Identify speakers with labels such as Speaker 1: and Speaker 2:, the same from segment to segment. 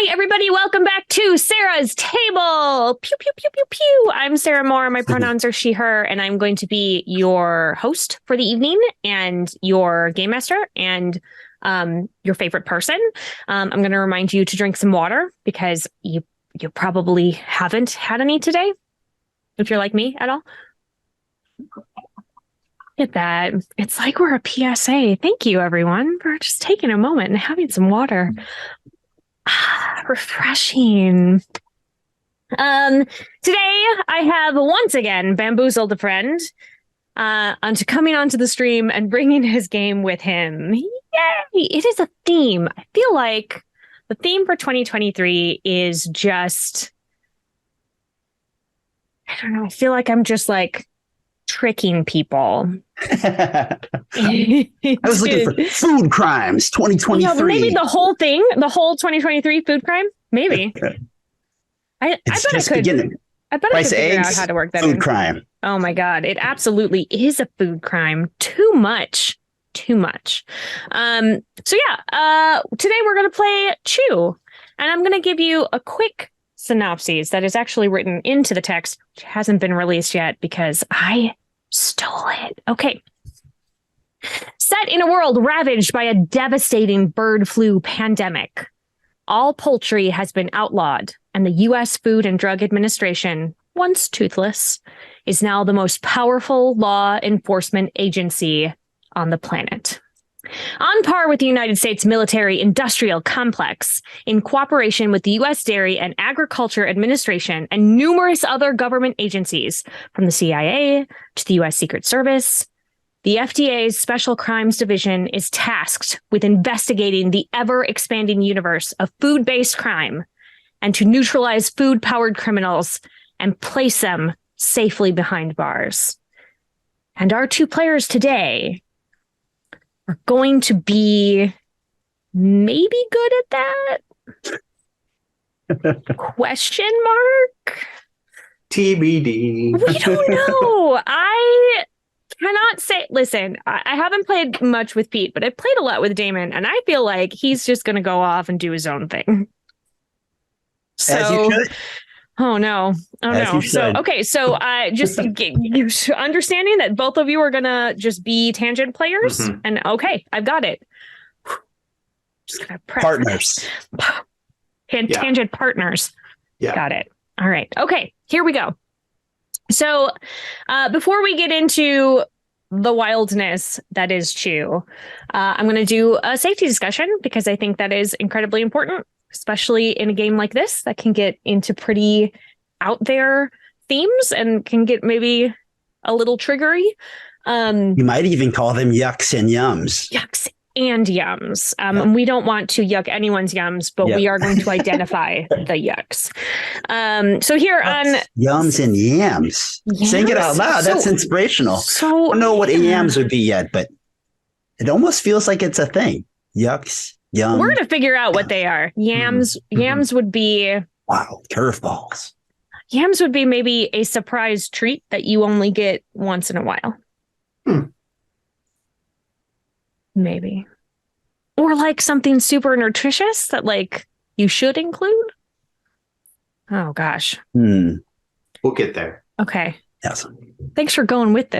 Speaker 1: Hi, everybody. Welcome back to Sarah's Table. Pew, pew, pew, pew, pew. I'm Sarah Moore. My pronouns are she, her, and I'm going to be your host for the evening and your game master and your favorite person. I'm going to remind you to drink some water because you probably haven't had any today, if you're like me at all. At that. It's like we're a PSA. Thank you, everyone, for just taking a moment and having some water. Refreshing. Today I have once again bamboozled a friend onto coming onto the stream and bringing his game with him. Yay! It is a theme. I feel like the theme for 2023 is just, I don't know. I feel like I'm just like tricking people.
Speaker 2: I was looking for food crimes 2023.
Speaker 1: Yeah, maybe the whole thing, the whole 2023 food crime. Maybe. I bet I could. Beginning. I bet I could figure out how to work that
Speaker 2: food crime.
Speaker 1: Oh my God, it absolutely is a food crime. Too much. So yeah, today we're gonna play Chew, and I'm gonna give you a quick synopsis that is actually written into the text, which hasn't been released yet because I stole it. Okay. Set in a world ravaged by a devastating bird flu pandemic, all poultry has been outlawed, and the U.S. Food and Drug Administration, once toothless, is now the most powerful law enforcement agency on the planet. On par with the United States military-industrial complex, in cooperation with the U.S. Dairy and Agriculture Administration and numerous other government agencies, from the CIA to the U.S. Secret Service, the FDA's Special Crimes Division is tasked with investigating the ever-expanding universe of food-based crime and to neutralize food-powered criminals and place them safely behind bars. And our two players today are going to be maybe good at that? Question mark?
Speaker 2: TBD.
Speaker 1: We don't know. I cannot say. Listen, I haven't played much with Pete, but I've played a lot with Damon, and I feel like he's just going to go off and do his own thing. So,
Speaker 2: as you should.
Speaker 1: Oh no! So okay, so just understanding that both of you are gonna just be tangent players, and okay, I've got it. Just gonna press
Speaker 2: partners,
Speaker 1: tangent partners.
Speaker 2: Yeah,
Speaker 1: got it. All right, okay, here we go. So, before we get into the wildness that is Chew, I'm going to do a safety discussion because I think that is incredibly important, especially in a game like this that can get into pretty out there themes and can get maybe a little triggery.
Speaker 2: You might even call them yucks and yums.
Speaker 1: Yucks and yums. And we don't want to yuck anyone's yums, but we are going to identify the yucks. So here on
Speaker 2: yums and yams. Saying it out loud, that's inspirational.
Speaker 1: So
Speaker 2: I don't know what yams would be yet, but it almost feels like it's a thing. Yucks, yums.
Speaker 1: We're going to figure out what they are. Yams would be...
Speaker 2: Wow, curveballs.
Speaker 1: Yams would be maybe a surprise treat that you only get once in a while. Maybe. Or like something super nutritious that like you should include. Oh gosh.
Speaker 3: We'll get there.
Speaker 1: Okay.
Speaker 2: Yes.
Speaker 1: Thanks for going with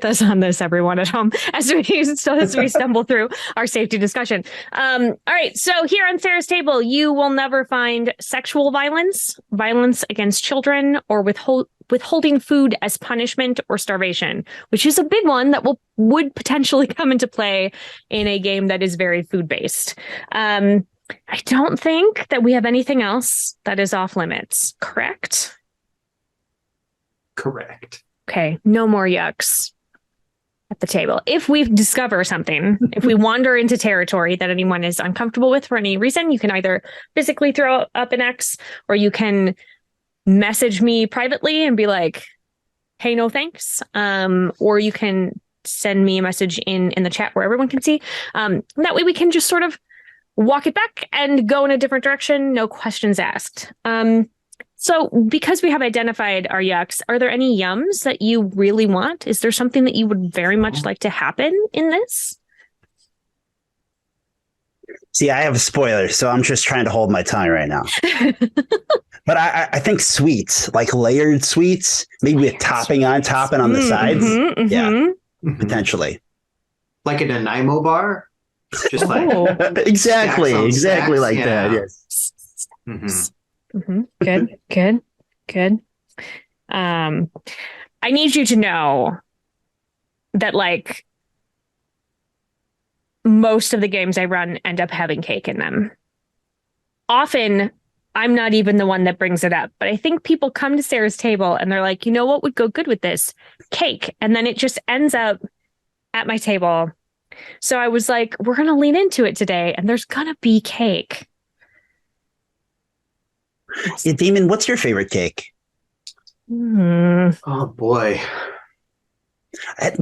Speaker 1: us on this, everyone at home, as we stumble through our safety discussion. All right. So here on Sarah's Table, you will never find sexual violence, violence against children, or withholding food as punishment or starvation, which is a big one that would potentially come into play in a game that is very food-based. I don't think that we have anything else that is off limits, correct?
Speaker 3: Correct.
Speaker 1: Okay, no more yucks at the table. If we discover something, if we wander into territory that anyone is uncomfortable with for any reason, you can either physically throw up an X, or you can message me privately and be like, hey, no thanks. Or you can send me a message in the chat where everyone can see. That way we can just sort of walk it back and go in a different direction. No questions asked. So because we have identified our yucks, are there any yums that you really want? Is there something that you would very much like to happen in this?
Speaker 2: See, I have a spoiler, so I'm just trying to hold my tongue right now. But I think sweets, like layered sweets, maybe with topping on top and on the sides. Yeah, potentially.
Speaker 3: Like a Nanaimo bar? Just like
Speaker 2: exactly
Speaker 3: stacks.
Speaker 2: like that. Yes.
Speaker 1: Good. I need you to know that like most of the games I run end up having cake in them. Often I'm not even the one that brings it up, but I think people come to Sarah's table and they're like, you know what would go good with this? Cake. And then it just ends up at my table. So I was like, we're going to lean into it today and there's going to be cake.
Speaker 2: Yeah, Damon, what's your favorite cake?
Speaker 3: Oh, boy.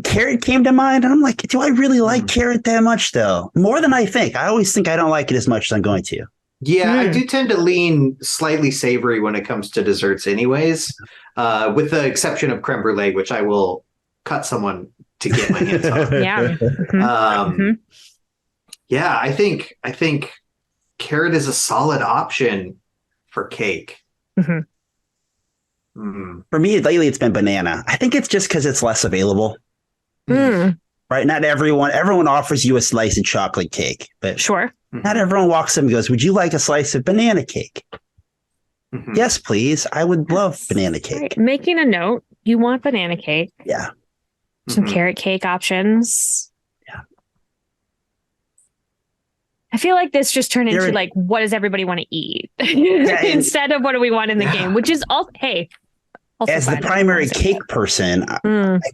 Speaker 2: Carrot came to mind. And I'm like, do I really like carrot that much, though? More than I think. I always think I don't like it as much as I'm going to.
Speaker 3: Yeah, I do tend to lean slightly savory when it comes to desserts anyways, with the exception of creme brulee, which I will cut someone to get my hands on. Yeah, I think carrot is a solid option for cake.
Speaker 2: For me, lately, it's been banana. I think it's just because it's less available. Right? Not everyone offers you a slice of chocolate cake, but
Speaker 1: sure.
Speaker 2: Not everyone walks up and goes, would you like a slice of banana cake? Yes, please. I would love banana cake.
Speaker 1: Right. Making a note. You want banana cake.
Speaker 2: Yeah.
Speaker 1: Some carrot cake options.
Speaker 2: Yeah.
Speaker 1: I feel like this just turned into like, what does everybody want to eat? Instead of what do we want in the game, which is all, hey.
Speaker 2: As the primary cake person,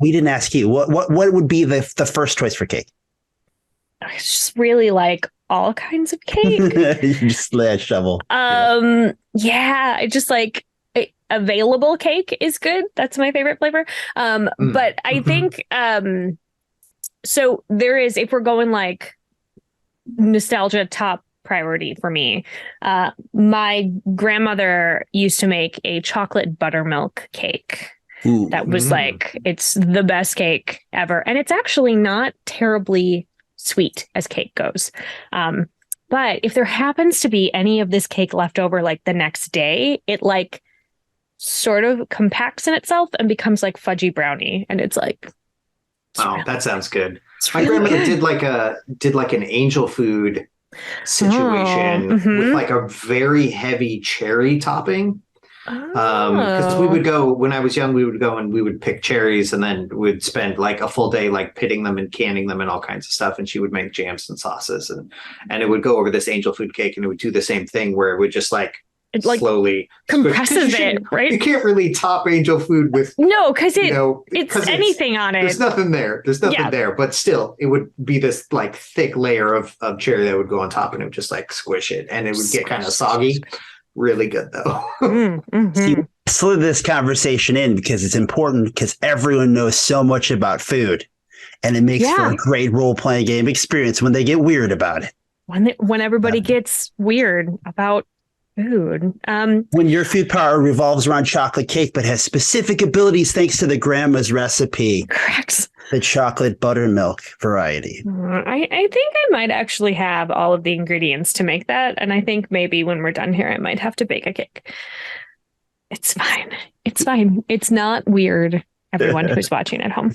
Speaker 2: we didn't ask you. What would be the first choice for cake?
Speaker 1: I just really like all kinds of cake.
Speaker 2: You just lay a shovel.
Speaker 1: Yeah, I just like available cake is good. That's my favorite flavor. But I think so there is, if we're going like nostalgia top priority for me, my grandmother used to make a chocolate buttermilk cake. That was like, it's the best cake ever. And it's actually not terribly sweet as cake goes. But if there happens to be any of this cake left over like the next day, it like sort of compacts in itself and becomes like fudgy brownie. And it's like,
Speaker 3: that sounds good. My grandmother did like an angel food situation with like a very heavy cherry topping. Because we would go, when I was young, we would go and we would pick cherries and then we'd spend like a full day like pitting them and canning them and all kinds of stuff. And she would make jams and sauces and it would go over this angel food cake and it would do the same thing where it would just like it like slowly
Speaker 1: compresses it, right?
Speaker 3: You can't really top angel food with
Speaker 1: because it's anything on it.
Speaker 3: There's nothing there. There's nothing there, but still it would be this like thick layer of cherry that would go on top and it would just like squish it and it would get kind of soggy. Really good though.
Speaker 2: See, slow this conversation in because it's important because everyone knows so much about food and it makes for a great role-playing game experience when they get weird about it.
Speaker 1: When everybody gets weird about food.
Speaker 2: When your food power revolves around chocolate cake but has specific abilities thanks to the grandma's recipe.
Speaker 1: Correct.
Speaker 2: The chocolate buttermilk variety.
Speaker 1: I think I might actually have all of the ingredients to make that. And I think maybe when we're done here, I might have to bake a cake. It's fine. It's fine. It's not weird, everyone who's watching at home.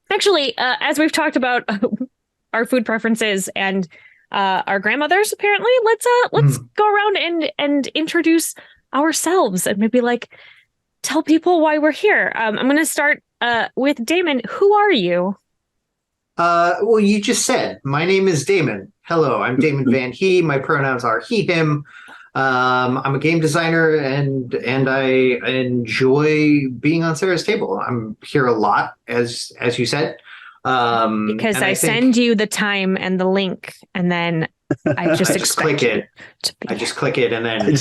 Speaker 1: Actually, as we've talked about our food preferences and our grandmothers, apparently, let's go around and introduce ourselves and maybe like tell people why we're here. I'm going to start with Damon. Who are you?
Speaker 3: Well, you just said my name is Damon. Hello, I'm Damon Vanhee. My pronouns are he, him. I'm a game designer and I enjoy being on Sarah's table. I'm here a lot, as you said.
Speaker 1: Because I send you the time and the link, and then I just
Speaker 3: click it. I just click it, and then I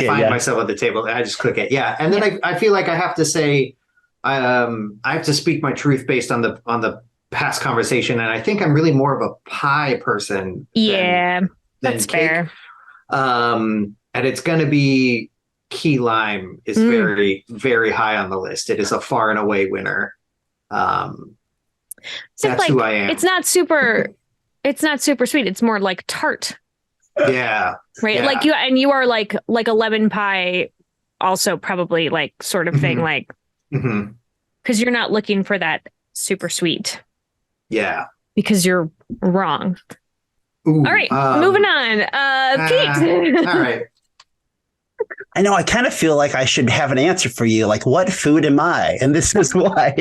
Speaker 3: find myself at the table. And I just click it, and then I feel like I have to say, I have to speak my truth based on the past conversation, and I think I'm really more of a pie person.
Speaker 1: Than that's cake. Fair.
Speaker 3: And it's going to be key lime is very, very high on the list. It is a far and away winner. That's like, who I am.
Speaker 1: It's not super It's not super sweet. It's more like tart.
Speaker 3: Yeah.
Speaker 1: Right.
Speaker 3: Yeah.
Speaker 1: Like you are like a lemon pie also probably like sort of thing, like because you're not looking for that super sweet.
Speaker 3: Yeah.
Speaker 1: Because you're wrong.
Speaker 3: Ooh,
Speaker 1: all right, moving on. Pete.
Speaker 3: All right.
Speaker 2: I know. I kind of feel like I should have an answer for you. Like, what food am I? And this is why.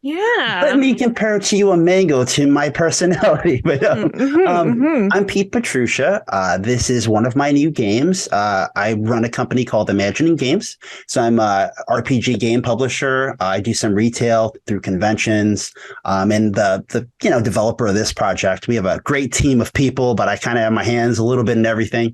Speaker 1: Yeah.
Speaker 2: Let me compare to you a mango to my personality. But I'm Pete Petrusha. This is one of my new games. I run a company called Imagining Games. So I'm a RPG game publisher. I do some retail through conventions. And the developer of this project. We have a great team of people, but I kind of have my hands a little bit in everything.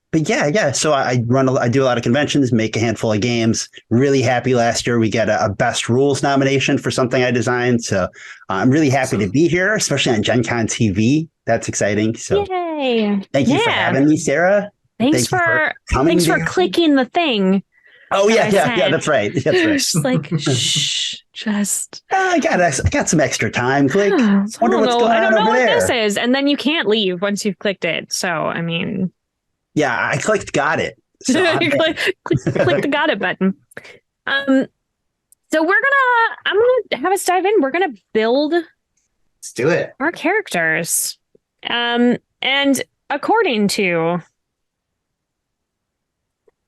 Speaker 2: But yeah. So I do a lot of conventions, make a handful of games. Really happy last year we got a best rules nomination for something I designed. So I'm really happy to be here, especially on Gen Con TV. That's exciting. So
Speaker 1: yay.
Speaker 2: Thank you for having me, Sarah.
Speaker 1: Thanks for clicking the thing.
Speaker 2: Oh yeah, that's right. That's right.
Speaker 1: Just like just
Speaker 2: I got some extra time. Click. Wonder what's going on over there.
Speaker 1: I don't know what this is, and then you can't leave once you've clicked it. So I mean.
Speaker 2: Yeah, I clicked got it. So
Speaker 1: click the got it button. So I'm gonna have us dive in. We're gonna build.
Speaker 3: Let's do it.
Speaker 1: Our characters. And according to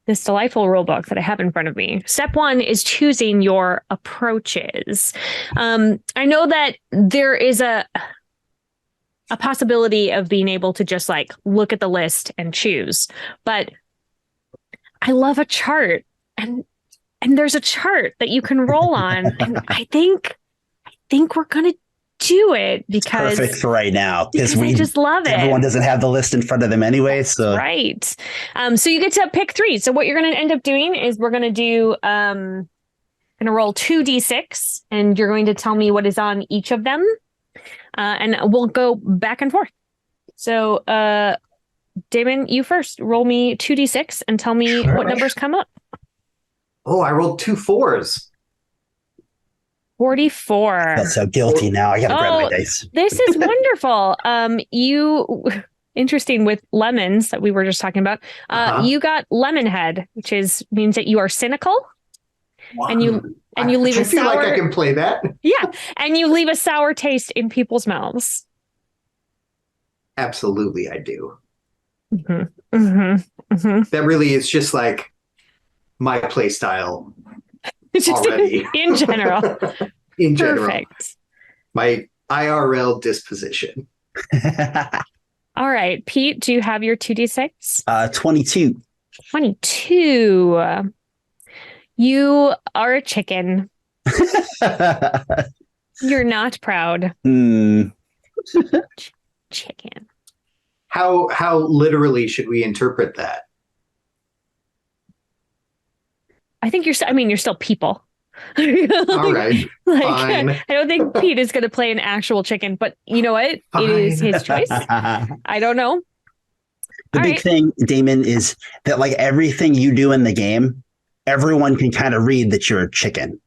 Speaker 1: this delightful rulebook that I have in front of me, step 1 is choosing your approaches. I know that there is a possibility of being able to just like look at the list and choose. But I love a chart, and there's a chart that you can roll on. And I think we're going to do it because
Speaker 2: it's perfect for right now because we
Speaker 1: just love it.
Speaker 2: Everyone doesn't have the list in front of them anyway. So
Speaker 1: right. So you get to pick 3. So what you're going to end up doing is we're going to do, going to roll 2d6 and you're going to tell me what is on each of them. And we'll go back and forth. So, Damon, you first. Roll me 2d6 and tell me what numbers come up.
Speaker 3: Oh, I rolled 2 4s.
Speaker 1: 44.
Speaker 2: I feel so guilty now. I got to grab my dice.
Speaker 1: This is wonderful. Interesting with lemons that we were just talking about. You got lemon head, which means that you are cynical. Wow. And you leave a sour. I feel
Speaker 3: like I can play that.
Speaker 1: Yeah, and you leave a sour taste in people's mouths.
Speaker 3: Absolutely, I do. That really is just like my play style. Already.
Speaker 1: In general.
Speaker 3: In general.
Speaker 1: Perfect.
Speaker 3: My IRL disposition.
Speaker 1: All right, Pete, do you have your 2d6?
Speaker 2: 22.
Speaker 1: 22. You are a chicken. You're not proud. Chicken.
Speaker 3: How literally should we interpret that?
Speaker 1: I think you're still people.
Speaker 3: All right. Fine.
Speaker 1: I don't think Pete is going to play an actual chicken, but you know what? Fine. It is his choice. I don't know.
Speaker 2: The big thing, Damon, is that like everything you do in the game, everyone can kind of read that you're a chicken.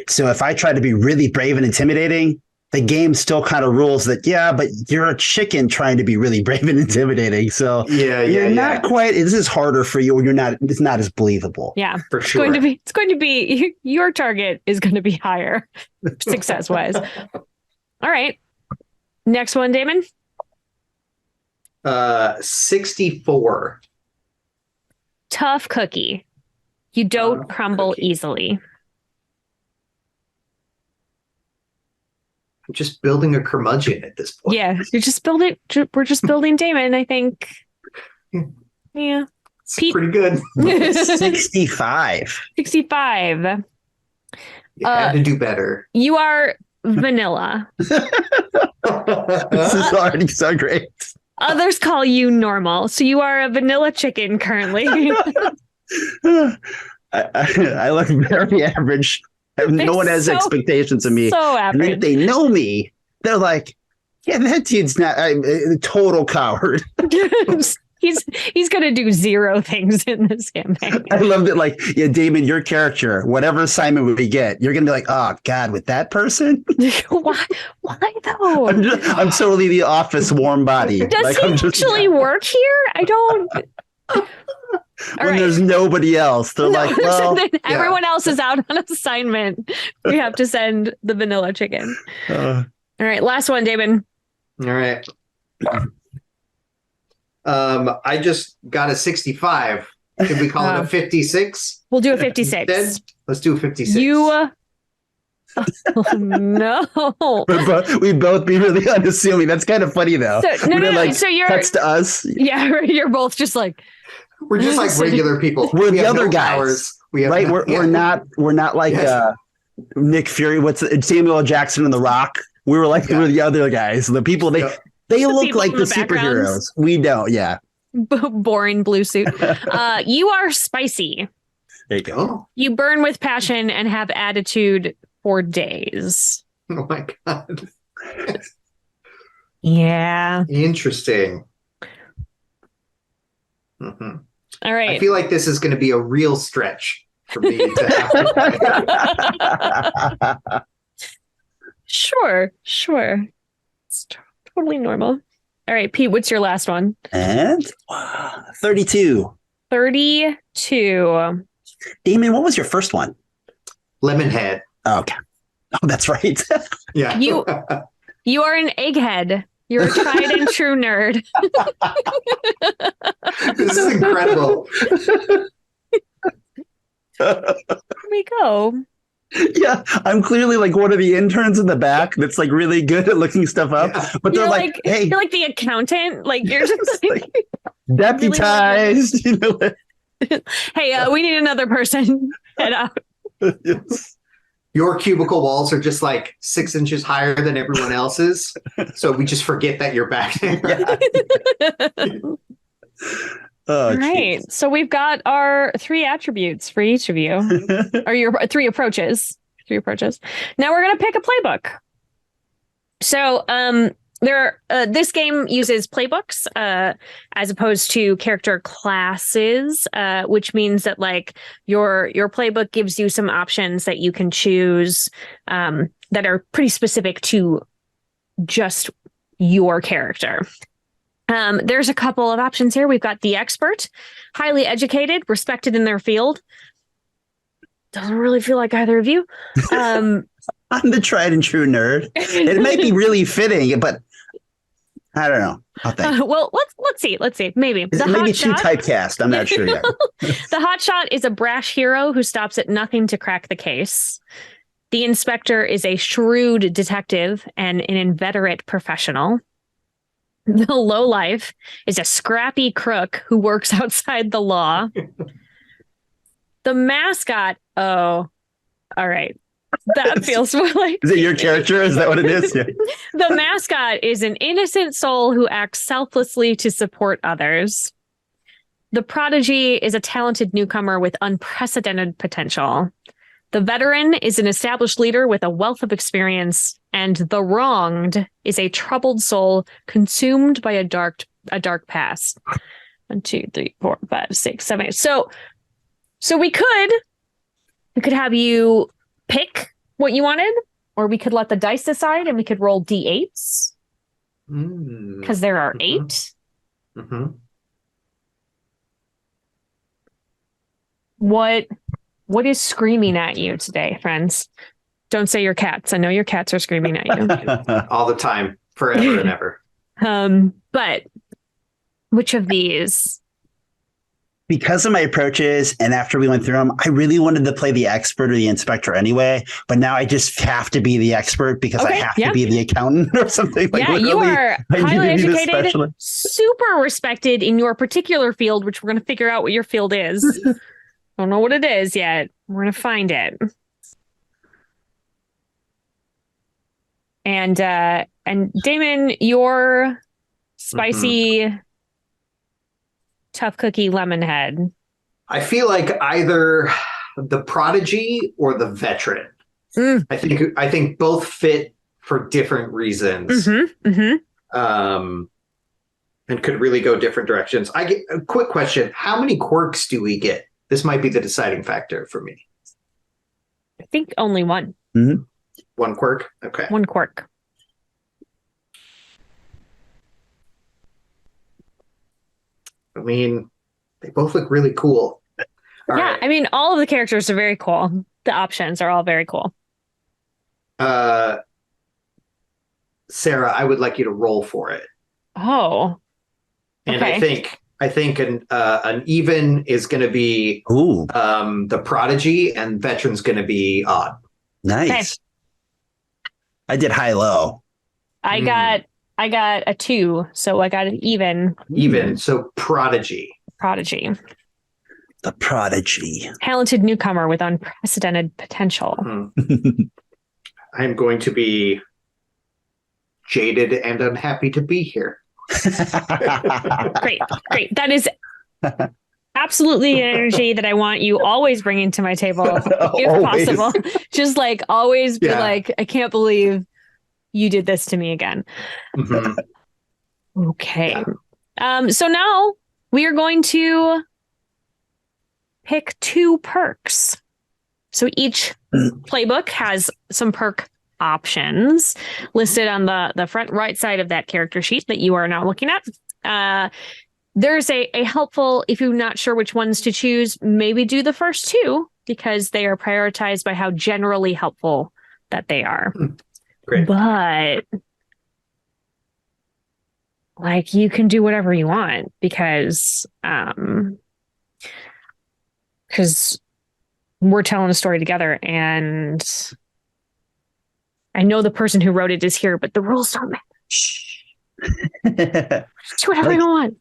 Speaker 2: So if I try to be really brave and intimidating, the game still kind of rules that, but you're a chicken trying to be really brave and intimidating. So you're not quite, this is harder for you, or it's not as believable.
Speaker 1: Yeah,
Speaker 3: for sure.
Speaker 1: It's going to be, your target is going to be higher success wise. All right. Next one, Damon.
Speaker 3: 64.
Speaker 1: Tough cookie. You don't crumble easily.
Speaker 3: I'm just building a curmudgeon at this point.
Speaker 1: Yeah, you're just building. We're just building Damon, I think. Yeah.
Speaker 3: It's pretty good.
Speaker 2: 65.
Speaker 1: 65.
Speaker 3: You had to do better.
Speaker 1: You are vanilla.
Speaker 2: This is already so great.
Speaker 1: Others call you normal. So you are a vanilla chicken currently.
Speaker 2: I look very average. No one has expectations of me.
Speaker 1: So average.
Speaker 2: And if they know me, they're like, yeah, that dude's not a total coward.
Speaker 1: He's going to do 0 things in this campaign.
Speaker 2: I love that. Like, Damon, your character, whatever assignment we get, you're going to be like, oh, God, with that person?
Speaker 1: Why though?
Speaker 2: I'm totally the office warm body.
Speaker 1: Does he actually work here? I don't.
Speaker 2: When there's nobody else, they're like, well,
Speaker 1: everyone else is out on assignment. We have to send the vanilla chicken. All right, last one, Damon.
Speaker 3: All right. I just got a 65. Should we call it a 56?
Speaker 1: We'll do a 56.
Speaker 3: Instead? Let's do a 56.
Speaker 1: Oh, no.
Speaker 2: We'd both be really unassuming. That's kind of funny, though.
Speaker 1: So you're
Speaker 2: cuts to us.
Speaker 1: Yeah, you're both just like.
Speaker 3: We're just like regular people.
Speaker 2: We're the other guys. Right? We're not like Nick Fury. What's Samuel L. Jackson in The Rock? We were like we're the other guys. The people they look like the superheroes. We don't. Yeah.
Speaker 1: Boring blue suit. You are spicy.
Speaker 2: There you go.
Speaker 1: You burn with passion and have attitude for days.
Speaker 3: Oh my God.
Speaker 1: Yeah.
Speaker 3: Interesting. Mm-hmm.
Speaker 1: All right.
Speaker 3: I feel like this is going to be a real stretch for me to have.
Speaker 1: Sure. It's totally normal. All right, Pete, what's your last one?
Speaker 2: And 32.
Speaker 1: 32.
Speaker 2: Damon, what was your first one?
Speaker 3: Lemonhead.
Speaker 2: Oh, okay. Oh, that's right.
Speaker 3: Yeah.
Speaker 1: You are an egghead. You're a tried and true nerd.
Speaker 3: This is incredible.
Speaker 1: Here we go.
Speaker 2: Yeah, I'm clearly like one of the interns in the back that's like really good at looking stuff up. Yeah. But they're like, hey.
Speaker 1: You're like the accountant. Like you're just like
Speaker 2: deputized.
Speaker 1: Really hey, we need another person. Head out.
Speaker 2: Yes.
Speaker 3: Your cubicle walls are just like 6 inches higher than everyone else's. So we just forget that you're back there.
Speaker 1: All right. So we've got our 3 attributes for each of you, or your 3 approaches. 3 approaches. Now we're going to pick a playbook. So this game uses playbooks as opposed to character classes, which means that like your playbook gives you some options that you can choose that are pretty specific to just your character. There's a couple of options here. We've got the expert, highly educated, respected in their field. Doesn't really feel like either of you.
Speaker 2: I'm the tried and true nerd. It might be really fitting, but I don't know. I'll think.
Speaker 1: Well, let's see. Maybe
Speaker 2: maybe too typecast. I'm not sure yet.
Speaker 1: The hotshot is a brash hero who stops at nothing to crack the case. The inspector is a shrewd detective and an inveterate professional. The lowlife is a scrappy crook who works outside the law. The mascot. Oh, all right. That feels more like.
Speaker 2: Is it your character? Is that what it is? Yeah.
Speaker 1: The mascot is an innocent soul who acts selflessly to support others. The prodigy is a talented newcomer with unprecedented potential. The veteran is an established leader with a wealth of experience, and the wronged is a troubled soul consumed by a dark past. 1, 2, 3, 4, 5, 6, 7, 8. So we could have you pick what you wanted, or we could let the dice decide, and we could roll d8s because there are 8.
Speaker 3: Mm-hmm.
Speaker 1: What is screaming at you today, friends? Don't say your cats. I know your cats are screaming at you.
Speaker 3: All the time, forever and ever.
Speaker 1: But which of these?
Speaker 2: Because of my approaches, and after we went through them, I really wanted to play the expert or the inspector anyway. But now I just have to be the expert because I have to be the accountant or something. Like,
Speaker 1: you are highly educated, super respected in your particular field, which we're going to figure out what your field is. Don't know what it is yet. We're going to find it. And Damon, your spicy tough cookie lemon head.
Speaker 3: I feel like either the prodigy or the veteran. I think both fit for different reasons. And could really go different directions. I get a quick question. How many quirks do we get? This might be the deciding factor for me.
Speaker 1: I think only one.
Speaker 3: 1 quirk? Okay.
Speaker 1: 1 quirk.
Speaker 3: I mean, they both look really cool. All right.
Speaker 1: I mean, all of the characters are very cool. The options are all very cool.
Speaker 3: Sarah, I would like you to roll for it.
Speaker 1: Oh.
Speaker 3: And
Speaker 1: Okay.
Speaker 3: I think an even is going to be the prodigy, and veteran's going to be odd.
Speaker 2: Nice.
Speaker 1: Okay.
Speaker 2: I did high low.
Speaker 1: I got a 2, so I got an even.
Speaker 3: Even, so prodigy.
Speaker 1: Prodigy.
Speaker 2: The prodigy.
Speaker 1: Talented newcomer with unprecedented potential.
Speaker 3: I'm going to be jaded and unhappy to be here.
Speaker 1: Great. That is absolutely an energy that I want you always bringing to my table, if possible. Just like always be like, I can't believe you did this to me again. Okay. So now we are going to pick 2 perks. So each playbook has some perk options listed on the front right side of that character sheet that you are now looking at. There's a helpful, if you're not sure which ones to choose, maybe do the first 2 because they are prioritized by how generally helpful that they are.
Speaker 3: Great.
Speaker 1: But like you can do whatever you want because we're telling a story together, and I know the person who wrote it is here, but the rules don't matter. Do whatever you want.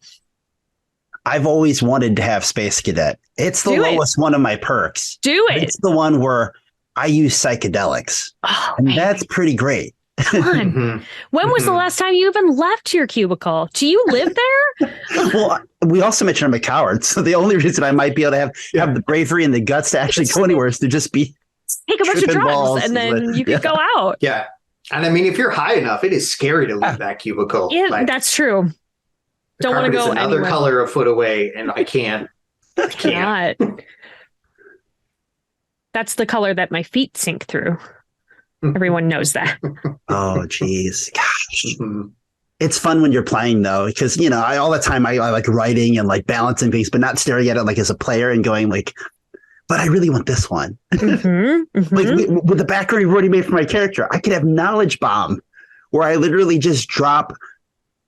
Speaker 2: I've always wanted to have Space Cadet. It's the lowest one of my perks.
Speaker 1: Do it.
Speaker 2: It's the one where I use psychedelics.
Speaker 1: Oh,
Speaker 2: and that's pretty great.
Speaker 1: Come on. When was the last time you even left your cubicle? Do you live there?
Speaker 2: Well, we also mentioned I'm a coward. So the only reason I might be able to have the bravery and the guts to actually go anywhere is to just be
Speaker 1: take a bunch of drugs and then you can go out.
Speaker 3: Yeah. And I mean, if you're high enough, it is scary to leave that cubicle.
Speaker 1: Yeah, like, that's true. Don't want to go
Speaker 3: another
Speaker 1: anywhere.
Speaker 3: Color a foot away, and I can't. I can't.
Speaker 1: That's the color that my feet sink through. Everyone knows that.
Speaker 2: Oh, geez. Gosh. It's fun when you're playing, though, because, you know, all the time I like writing and like balancing things, but not staring at it like as a player and going like, but I really want this one. Like with the background you've already made for my character, I could have knowledge bomb where I literally just drop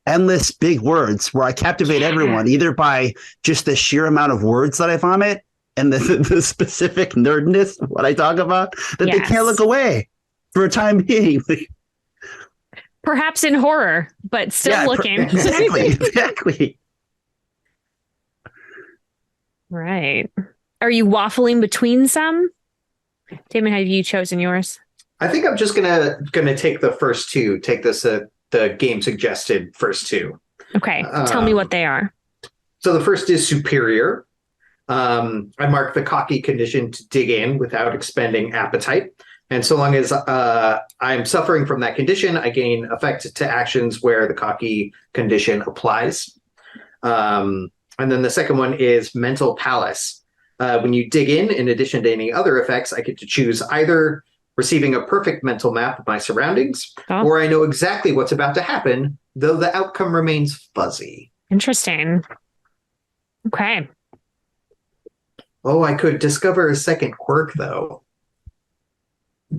Speaker 2: endless big words where I captivate everyone, either by just the sheer amount of words that I vomit and the specific nerdness of what I talk about that they can't look away for a time being.
Speaker 1: Perhaps in horror, but still looking.
Speaker 2: Exactly.
Speaker 1: Right. Are you waffling between some? Damon, have you chosen yours?
Speaker 3: I think I'm just gonna take the first 2. Take this the game suggested first 2.
Speaker 1: Okay. Tell me what they are.
Speaker 3: So the first is superior. I mark the cocky condition to dig in without expending appetite. And so long as I'm suffering from that condition, I gain effect to actions where the cocky condition applies. And then the second one is mental palace. When you dig in addition to any other effects, I get to choose either receiving a perfect mental map of my surroundings, or I know exactly what's about to happen, though the outcome remains fuzzy.
Speaker 1: Interesting. Okay.
Speaker 3: Oh, I could discover a second quirk, though.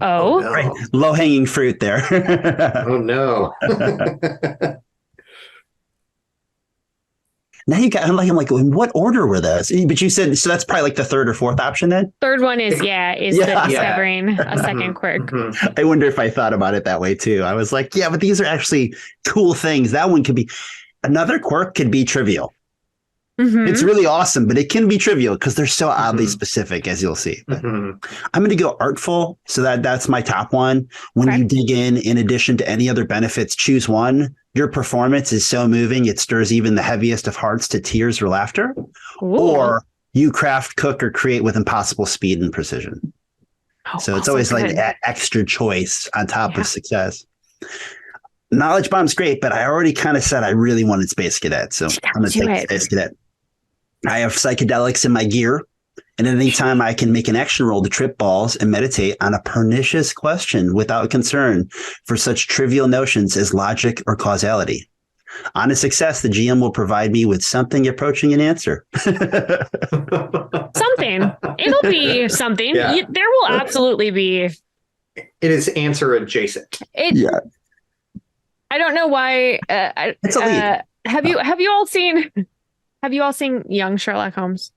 Speaker 1: Oh,
Speaker 3: no.
Speaker 2: Right. Low-hanging fruit there.
Speaker 3: Oh, no.
Speaker 2: Now you got, I'm like, in what order were those? But you said, so that's probably like the 3rd or 4th option then?
Speaker 1: Third one is the discovering a second quirk.
Speaker 2: I wonder if I thought about it that way too. I was like, yeah, but these are actually cool things. That one could be, another quirk could be trivial. It's really awesome, but it can be trivial because they're so oddly specific, as you'll see. I'm going to go artful. So that's my top one. When you dig in addition to any other benefits, choose one. Your performance is so moving, it stirs even the heaviest of hearts to tears or laughter. Ooh. Or you craft, cook, or create with impossible speed and precision. So it's always like an extra choice on top of success. Knowledge bomb's great, but I already kind of said I really wanted Space Cadet. So I'm going to take Space Cadet. I have psychedelics in my gear, and at any time I can make an action roll to trip balls and meditate on a pernicious question without concern for such trivial notions as logic or causality. On a success, the GM will provide me with something approaching an answer.
Speaker 1: Something. It'll be something.
Speaker 3: Yeah.
Speaker 1: There will absolutely be.
Speaker 3: It is answer adjacent.
Speaker 2: Yeah.
Speaker 1: I don't know why.
Speaker 2: It's a lead.
Speaker 1: Have you all seen Young Sherlock Holmes?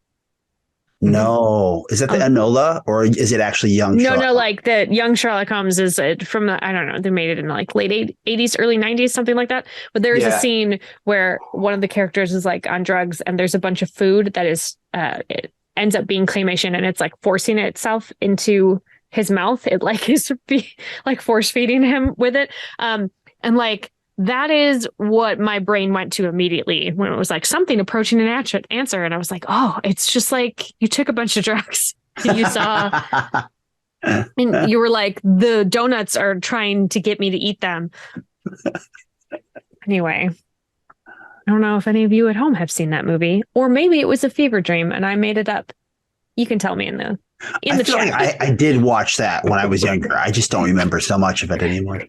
Speaker 2: No. Is that the Enola or is it actually young Sherlock?
Speaker 1: No, like the Young Sherlock Holmes is from the, I don't know, they made it in like late 80s, early 90s, something like that. But there is a scene where one of the characters is like on drugs and there's a bunch of food that is, it ends up being claymation and it's like forcing itself into his mouth. It like is like force feeding him with it. And like, that is what my brain went to immediately when it was like something approaching an answer. And I was like, oh, it's just like you took a bunch of drugs. You saw, and you were like, the donuts are trying to get me to eat them. Anyway, I don't know if any of you at home have seen that movie, or maybe it was a fever dream and I made it up. You can tell me in the chat.
Speaker 2: Like I did watch that when I was younger. I just don't remember so much of it anymore.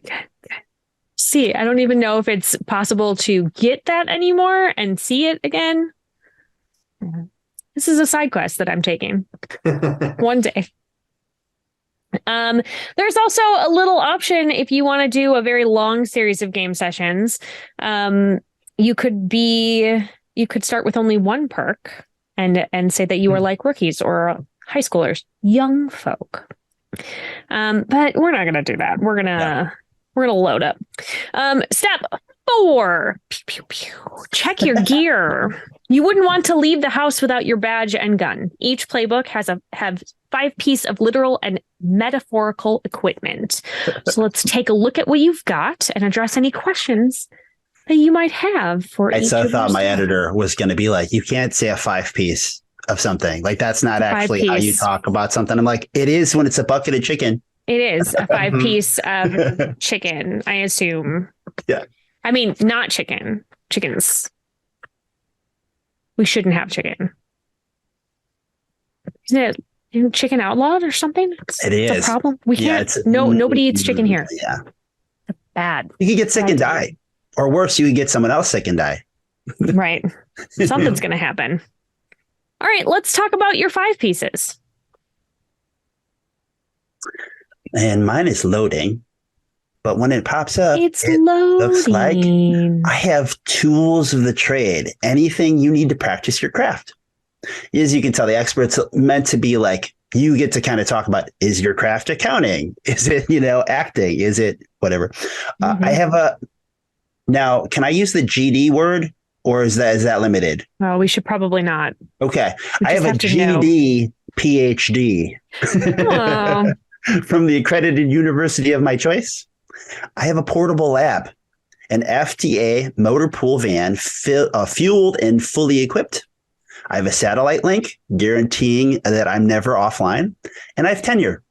Speaker 1: See, I don't even know if it's possible to get that anymore and see it again. This is a side quest that I'm taking one day. There's also a little option if you want to do a very long series of game sessions. You could start with only one perk and say that you are like rookies or high schoolers, young folk. But we're not going to do that. We're going to load up. Step 4. Pew, pew, pew. Check your gear. You wouldn't want to leave the house without your badge and gun. Each playbook have 5 pieces of literal and metaphorical equipment. So let's take a look at what you've got and address any questions that you might have for each.
Speaker 2: I thought my editor was going to be like, you can't say a 5-piece of something. Like, that's not actually how you talk about something. I'm like, it is when it's a bucket of chicken.
Speaker 1: It is a 5-piece of chicken, I assume.
Speaker 2: Yeah.
Speaker 1: I mean, not chicken. Chickens. We shouldn't have chicken. Isn't it chicken outlawed or something?
Speaker 2: It is.
Speaker 1: It's a problem. We can't. Nobody eats chicken here.
Speaker 2: Yeah.
Speaker 1: It's bad.
Speaker 2: You could get sick and die. Or worse, you could get someone else sick and die.
Speaker 1: Right. Something's going to happen. All right, let's talk about your 5 pieces.
Speaker 2: And mine is loading, but when it pops up,
Speaker 1: it looks
Speaker 2: like I have tools of the trade. Anything you need to practice your craft. As you can tell, the expert's meant to be like, you get to kind of talk about, is your craft accounting? Is it, acting? Is it whatever? I have now, can I use the GD word or is that limited?
Speaker 1: Oh, we should probably not.
Speaker 2: Okay. I have a GD PhD.
Speaker 1: Oh.
Speaker 2: From the accredited university of my choice. I have a portable lab, an FTA motor pool van fueled and fully equipped. I have a satellite link guaranteeing that I'm never offline, and I have tenure.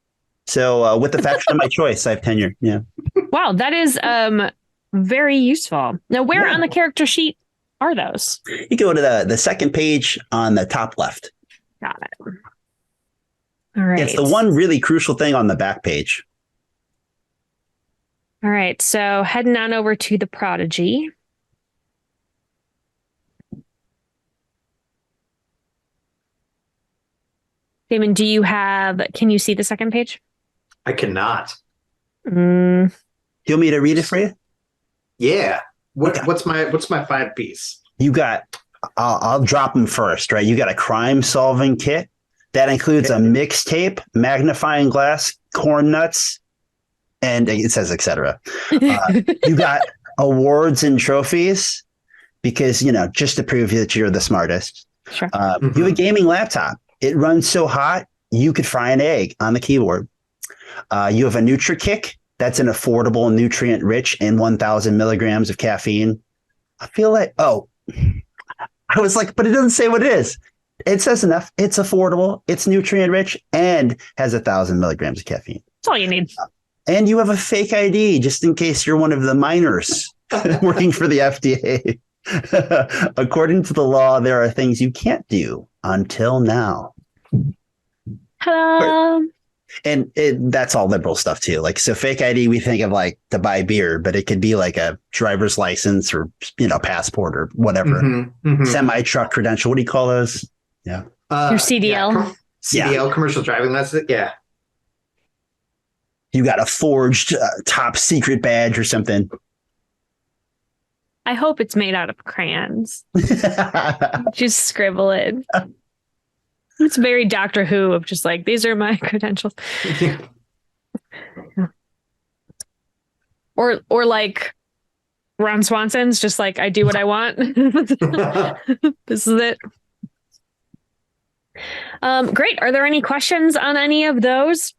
Speaker 2: So with the faction of my choice, I have tenure. Yeah.
Speaker 1: Wow, that is very useful. Now, where on the character sheet are those?
Speaker 2: You go to the second page on the top left.
Speaker 1: Got it. All right.
Speaker 2: It's the one really crucial thing on the back page.
Speaker 1: All right. So heading on over to the Prodigy. Damon, can you see the second page?
Speaker 3: I cannot.
Speaker 2: Do you want me to read it for you?
Speaker 3: Yeah. What's my 5-piece?
Speaker 2: You got, I'll drop them first, right? You got a crime solving kit. That includes a mixtape, magnifying glass, corn nuts, and it says, etc. You got awards and trophies because, just to prove that you're the smartest.
Speaker 1: Sure.
Speaker 2: You have a gaming laptop. It runs so hot, you could fry an egg on the keyboard. You have a NutriKick. That's an affordable, nutrient-rich and 1,000 milligrams of caffeine. I feel like, I was like, but it doesn't say what it is. It says enough. It's affordable. It's nutrient rich and has 1,000 milligrams of caffeine.
Speaker 1: That's all you need.
Speaker 2: And you have a fake ID just in case you're one of the minors working for the FDA. According to the law, there are things you can't do until now.
Speaker 1: Hello.
Speaker 2: that's all liberal stuff too. Like, so fake ID, we think of like to buy beer, but it could be like a driver's license or, passport or whatever. Semi truck credential. What do you call those? Yeah.
Speaker 1: Your CDL.
Speaker 3: CDL, commercial driving license. Yeah.
Speaker 2: You got a forged top secret badge or something.
Speaker 1: I hope it's made out of crayons. Just scribble it. It's very Doctor Who of just like, these are my credentials. Yeah. Or like Ron Swanson's just like, I do what I want. This is it. Great. Are there any questions on any of those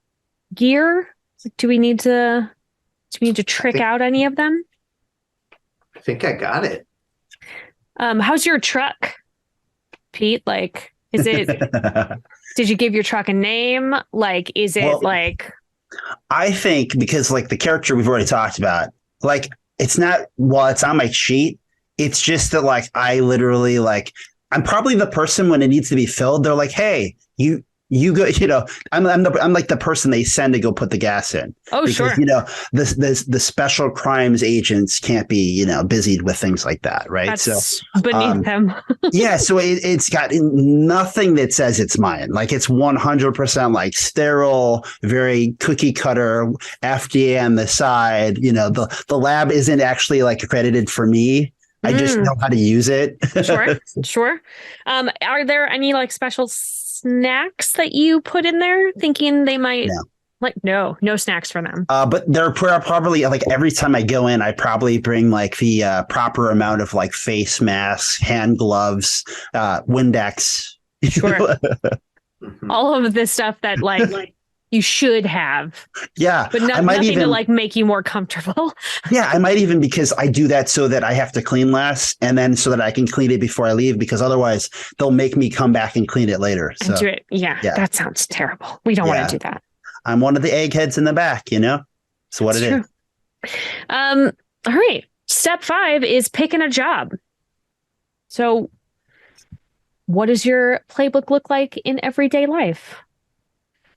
Speaker 1: gear? Do we need to trick out any of them?
Speaker 3: I think I got it.
Speaker 1: How's your truck, Pete? Like, is it, did you give your truck a name? Like, is it
Speaker 2: I think because like the character we've already talked about, like it's not, it's on my sheet. It's just that like, I literally like, I'm probably the person when it needs to be filled. They're like, hey, you go, I'm like the person they send to go put the gas in.
Speaker 1: Oh,
Speaker 2: because,
Speaker 1: sure.
Speaker 2: The special crimes agents can't be, busied with things like that. Right.
Speaker 1: That's beneath them.
Speaker 2: Yeah. So it's got nothing that says it's mine. Like it's 100% like sterile, very cookie cutter, FDA on the side. The lab isn't actually like accredited for me. I just know how to use it.
Speaker 1: Sure. Are there any like special snacks that you put in there thinking they might no snacks for them? But
Speaker 2: they're probably like every time I go in, I probably bring like the proper amount of like face masks, hand gloves, Windex.
Speaker 1: Sure. All of this stuff that like you should have.
Speaker 2: Yeah.
Speaker 1: But nothing to like make you more comfortable.
Speaker 2: Yeah. I might even, because I do that so that I have to clean less and then so that I can clean it before I leave, because otherwise they'll make me come back and clean it later. So,
Speaker 1: do it. Yeah. That sounds terrible. We don't want to do that.
Speaker 2: I'm one of the eggheads in the back, So what it is.
Speaker 1: All right. Step 5 is picking a job. So what does your playbook look like in everyday life?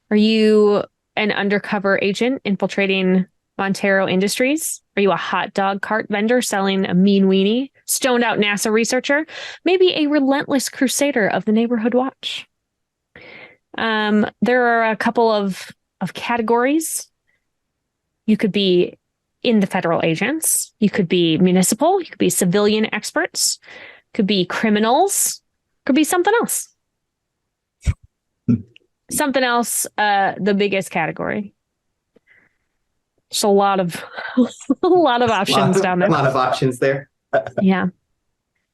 Speaker 1: Are you an undercover agent infiltrating Montero Industries? Are you a hot dog cart vendor selling a mean weenie? Stoned out NASA researcher? Maybe a relentless crusader of the neighborhood watch? There are a couple of categories. You could be in the federal agents. You could be municipal. You could be civilian experts. Could be criminals. Could be something else. Something else, the biggest category. Just a lot of options down there.
Speaker 3: A lot of options there.
Speaker 1: Yeah.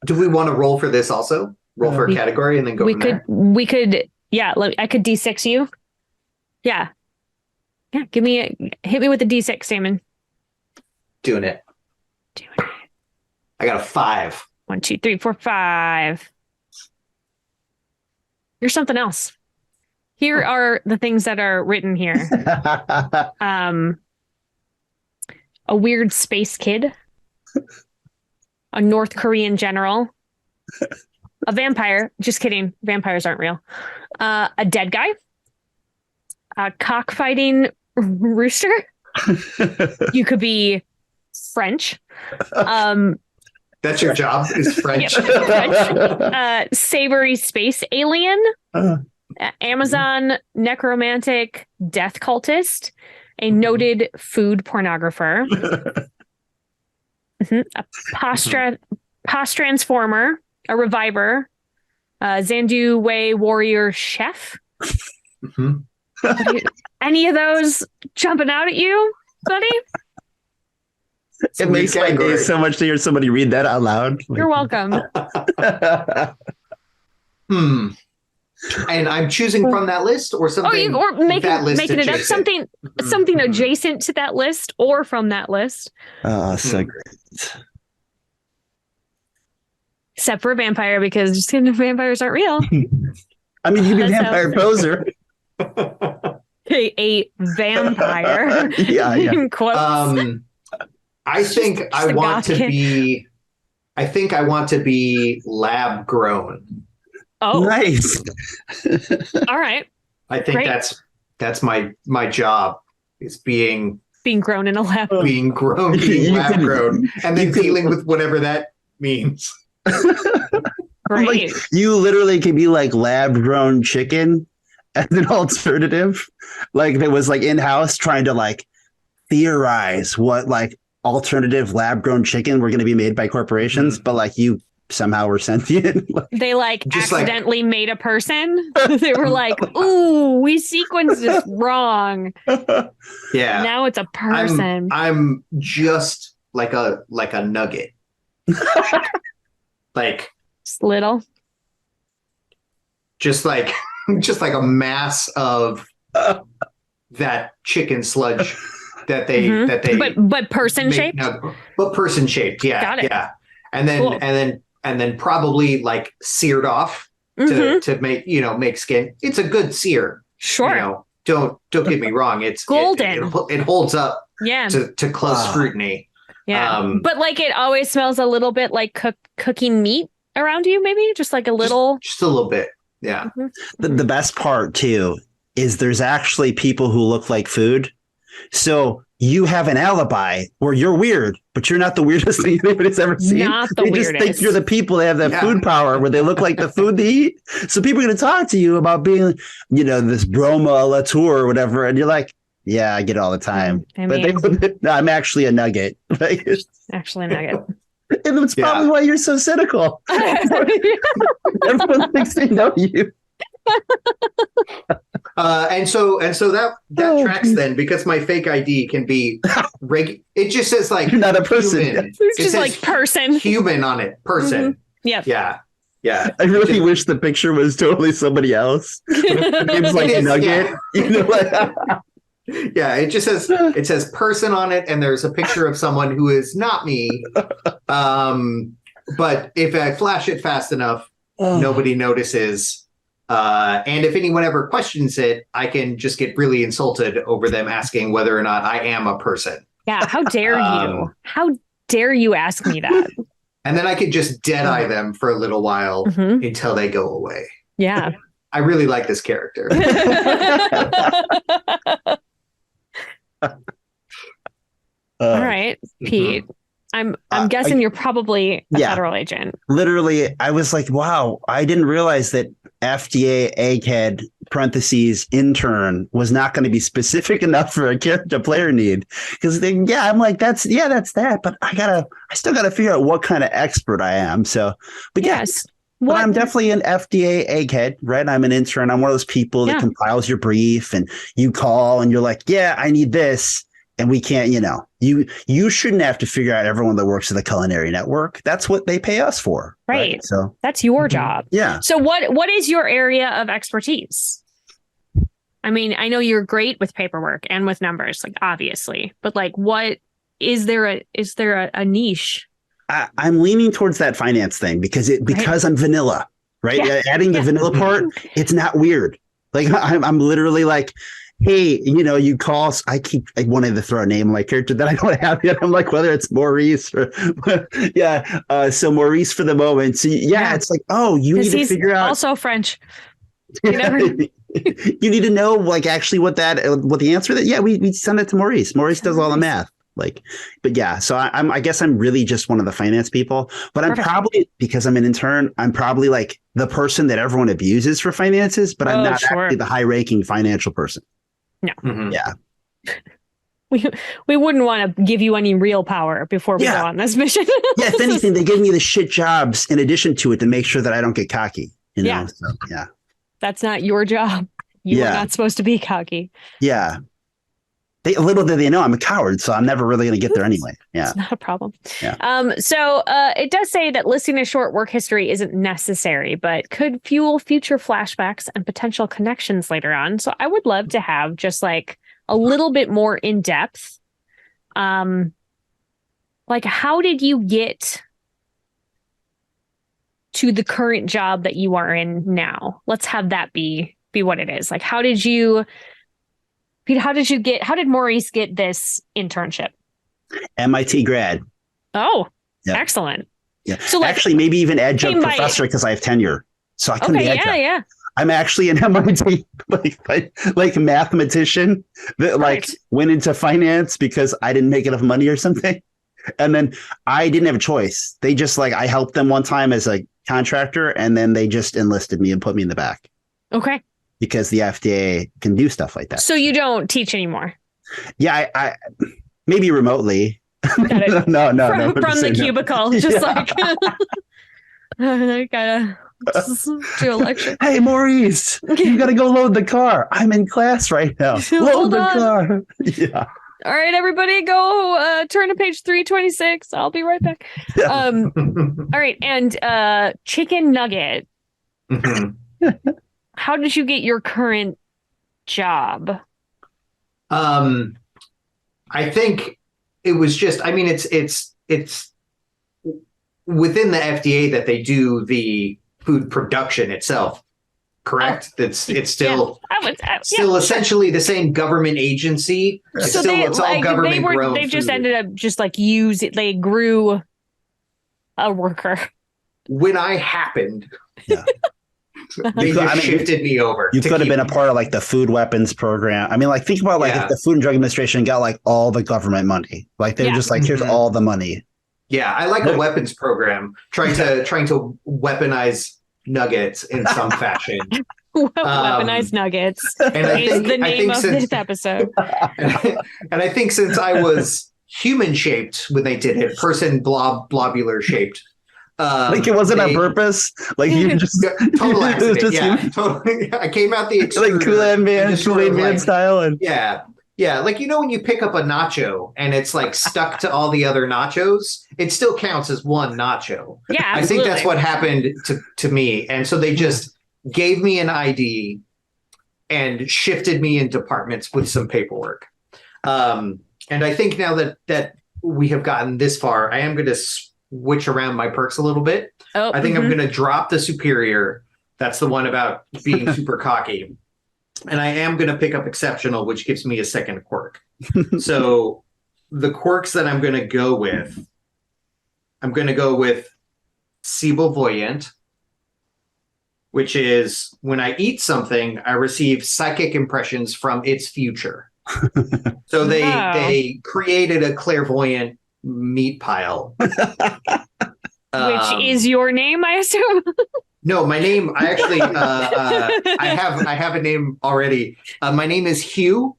Speaker 3: Do we want to roll for this also? Roll for a category and then go from there?
Speaker 1: We could, yeah. I could D6 you. Yeah. Yeah. Hit me with the D6, Damon.
Speaker 3: Doing it. I got a 5.
Speaker 1: 1, 2, 3, 4, 5. You're something else. Here are the things that are written here. A weird space kid. A North Korean general. A vampire. Just kidding. Vampires aren't real. A dead guy. A cockfighting rooster. You could be French.
Speaker 3: That's your job, is French.
Speaker 1: French. Savory space alien. Amazon necromantic death cultist, a noted food pornographer, a post transformer, a reviver, Zandu Wei warrior chef. Any of those jumping out at you, buddy?
Speaker 2: It makes my day so much to hear somebody read that out loud.
Speaker 1: You're welcome.
Speaker 3: And I'm choosing from that list or something.
Speaker 1: Or making it up something adjacent to that list or from that list.
Speaker 2: Oh, so great.
Speaker 1: Except for a vampire, because just kidding, vampires aren't real.
Speaker 2: I mean, you can be a vampire poser.
Speaker 1: A vampire.
Speaker 2: Yeah.
Speaker 1: In quotes.
Speaker 3: I think I want to be lab grown.
Speaker 2: Oh, nice.
Speaker 1: All right.
Speaker 3: I think that's That's my job. Is being
Speaker 1: grown in a lab.
Speaker 3: Being lab grown, and then dealing with whatever that means.
Speaker 1: Great.
Speaker 2: Like, you literally could be like lab grown chicken as an alternative. Like if it was like in-house trying to like theorize what like alternative lab grown chicken were going to be made by corporations, but like you somehow were sentient.
Speaker 1: They like accidentally made a person. They were like, ooh, we sequenced this wrong.
Speaker 3: Yeah.
Speaker 1: Now it's a person.
Speaker 3: I'm just like a nugget. Like
Speaker 1: just little.
Speaker 3: Just like a mass of that chicken sludge that they
Speaker 1: but person shaped.
Speaker 3: But person shaped, yeah.
Speaker 1: Got it.
Speaker 3: Yeah. And then
Speaker 1: cool.
Speaker 3: and then probably like seared off to make skin. It's a good sear.
Speaker 1: Sure.
Speaker 3: Don't get me wrong. It's
Speaker 1: golden.
Speaker 3: It holds up to close scrutiny.
Speaker 1: Yeah. But like it always smells a little bit like cooking meat around you, maybe just like a little.
Speaker 3: Just a little bit. Yeah.
Speaker 2: The best part too is there's actually people who look like food. So you have an alibi where you're weird, but you're not the weirdest thing anybody's ever seen.
Speaker 1: Not the
Speaker 2: weirdest. Just think you're the people that have that food power where they look like the food they eat. So people are going to talk to you about being, this Broma Latour or whatever. And you're like, yeah, I get it all the time. No, I'm actually a nugget.
Speaker 1: Actually a nugget.
Speaker 2: And that's probably why you're so cynical. Everyone thinks they know you.
Speaker 3: And so that tracks then, because my fake ID can be it just says like
Speaker 2: you're not a person.
Speaker 1: It's just like person.
Speaker 3: Human on it. Person.
Speaker 1: Mm-hmm.
Speaker 3: Yeah.
Speaker 2: I really wish the picture was totally somebody else. It's like a nugget.
Speaker 3: Yeah, it just says person on it, and there's a picture of someone who is not me. But if I flash it fast enough, nobody notices. And if anyone ever questions it, I can just get really insulted over them asking whether or not I am a person.
Speaker 1: Yeah, how dare you? How dare you ask me that?
Speaker 3: And then I could just dead-eye them for a little while until they go away.
Speaker 1: Yeah.
Speaker 3: I really like this character.
Speaker 1: All right, Pete. I'm guessing you're probably a federal agent.
Speaker 2: Literally, I was like, wow, I didn't realize that FDA egghead parentheses intern was not going to be specific enough for a character player need. Because I'm like, that's that. But I still gotta figure out what kind of expert I am. So, but yes. But I'm definitely an FDA egghead, right? I'm an intern. I'm one of those people that compiles your brief and you call and you're like, yeah, I need this. And we can't, you shouldn't have to figure out everyone that works at the Culinary Network. That's what they pay us for.
Speaker 1: Right.
Speaker 2: So
Speaker 1: that's your job.
Speaker 2: Yeah.
Speaker 1: So what is your area of expertise? I mean, I know you're great with paperwork and with numbers, like obviously, but like, what is there a niche?
Speaker 2: I'm leaning towards that finance thing because I'm vanilla, right? Yeah. Adding the vanilla part, it's not weird. Like I'm literally like, hey, you call. I wanted to throw a name on my character that I don't have yet. I'm like, whether it's Maurice or so Maurice for the moment. So it's like, oh, you need to figure out.
Speaker 1: Also French.
Speaker 2: You need to know like actually what the answer that. Yeah, we send it to Maurice. Maurice does all the math. Like, but yeah, so I guess I'm really just one of the finance people, but I'm probably, because I'm an intern, I'm probably like the person that everyone abuses for finances, but I'm not actually the high ranking financial person.
Speaker 1: No.
Speaker 3: Mm-hmm.
Speaker 2: Yeah.
Speaker 1: We wouldn't want to give you any real power before we go on this mission.
Speaker 2: If anything, they give me the shit jobs in addition to it to make sure that I don't get cocky. So,
Speaker 1: that's not your job. You are not supposed to be cocky.
Speaker 2: Yeah. Little did they know I'm a coward, so I'm never really going to get there anyway. Yeah.
Speaker 1: It's not a problem.
Speaker 2: Yeah.
Speaker 1: So it does say that listing a short work history isn't necessary, but could fuel future flashbacks and potential connections later on. So I would love to have just like a little bit more in depth. Like, how did you get to the current job that you are in now? Let's have that be what it is. Like, how did Maurice get this internship?
Speaker 2: MIT grad.
Speaker 1: Oh, excellent.
Speaker 2: Yeah.
Speaker 1: So
Speaker 2: actually maybe even adjunct professor because I have tenure. So I can be adjunct.
Speaker 1: Yeah.
Speaker 2: I'm actually an MIT like mathematician that like went into finance because I didn't make enough money or something. And then I didn't have a choice. They just like I helped them one time as a contractor, and then they just enlisted me and put me in the back.
Speaker 1: Okay.
Speaker 2: Because the FDA can do stuff like that.
Speaker 1: So you don't teach anymore?
Speaker 2: Yeah, I maybe remotely.
Speaker 1: Got it.
Speaker 2: no.
Speaker 1: From the cubicle, just like I gotta just do a lecture.
Speaker 2: Hey, Maurice, you gotta go load the car. I'm in class right now. Load the car. Yeah.
Speaker 1: All right, everybody, go turn to page 326. I'll be right back.
Speaker 2: Yeah.
Speaker 1: All right, and chicken nugget.
Speaker 3: Mm-hmm.
Speaker 1: How did you get your current job?
Speaker 3: I think it was just. I mean, it's within the FDA that they do the food production itself. Correct. It's still essentially the same government agency. It's all government grown.
Speaker 1: They just ended up just like they grew a worker.
Speaker 3: When I happened, they shifted me over.
Speaker 2: You could have been a part of like the food weapons program. I mean, like think about like if the Food and Drug Administration got like all the government money, like they're just like here's all the money.
Speaker 3: Yeah, I like a weapons program trying to weaponize nuggets in some fashion.
Speaker 1: Weaponized nuggets is the name of this episode.
Speaker 3: And I think since I was human shaped when they did it, globular shaped.
Speaker 2: Like it wasn't on purpose. Like you just
Speaker 3: total accident. Totally. I came out the extruder,
Speaker 2: like Kool-Aid Man style, and
Speaker 3: yeah. Like when you pick up a nacho and it's like stuck to all the other nachos, it still counts as one nacho.
Speaker 1: Yeah, absolutely.
Speaker 3: I think that's what happened to me, and so they just gave me an ID and shifted me in departments with some paperwork. And I think now that we have gotten this far, I am going to switch around my perks a little bit. I think I'm going to drop the superior. That's the one about being super cocky. And I am going to pick up exceptional, which gives me a second quirk. So the quirks that I'm going to go with Voyant, which is when I eat something, I receive psychic impressions from its future. So they created a clairvoyant meat pile.
Speaker 1: Which is your name, I assume?
Speaker 3: No, my name, I actually, I have a name already. My name is Hugh,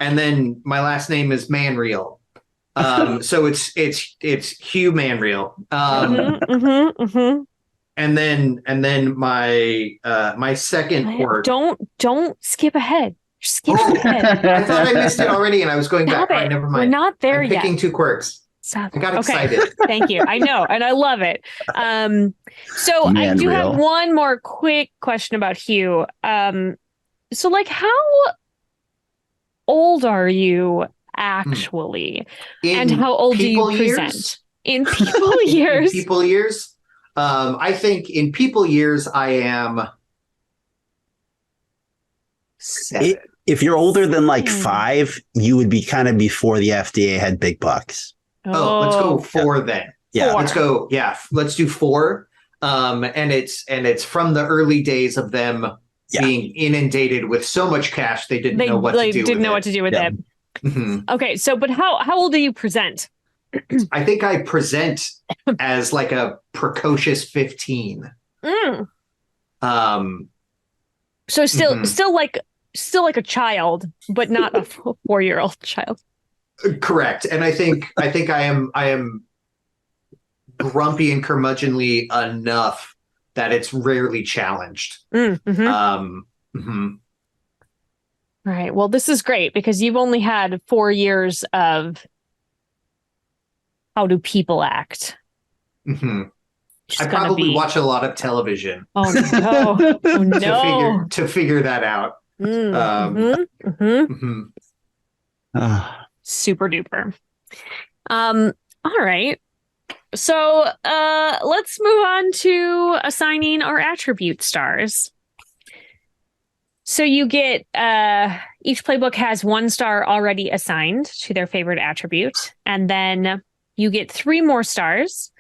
Speaker 3: and then my last name is Manreal. So it's Hugh Manreal. And then my second quirk.
Speaker 1: Don't skip ahead. Skip ahead.
Speaker 3: I thought I missed it already, and I was going back. All right, never mind.
Speaker 1: We're not there yet.
Speaker 3: Picking two quirks.
Speaker 1: Stop.
Speaker 3: I got excited.
Speaker 1: Thank you. I know, and I love it. So I do have one more quick question about Hugh. So like, how old are you actually, and how old do you present in people years?
Speaker 3: In people years. I think in people years, I am 7.
Speaker 2: If you're older than like 5, you would be kind of before the FDA had big bucks.
Speaker 3: Let's go 4 then.
Speaker 2: Yeah,
Speaker 3: 4. Let's go. Yeah, let's do 4. And it's from the early days of them being inundated with so much cash they didn't know what to do with it. Mm-hmm.
Speaker 1: Okay, so but how old do you present?
Speaker 3: I think I present as like a precocious 15.
Speaker 1: So still like a child, but not a 4-year-old child.
Speaker 3: Correct. And I think I am grumpy and curmudgeonly enough that it's rarely challenged.
Speaker 1: All right. Well, this is great because you've only had 4 years of how do people act.
Speaker 3: I probably watch a lot of television.
Speaker 1: Oh no! Oh no!
Speaker 3: to figure that out.
Speaker 1: Super duper. All right. So let's move on to assigning our attribute stars. So you get each playbook has 1 star already assigned to their favorite attribute, and then you get 3 more stars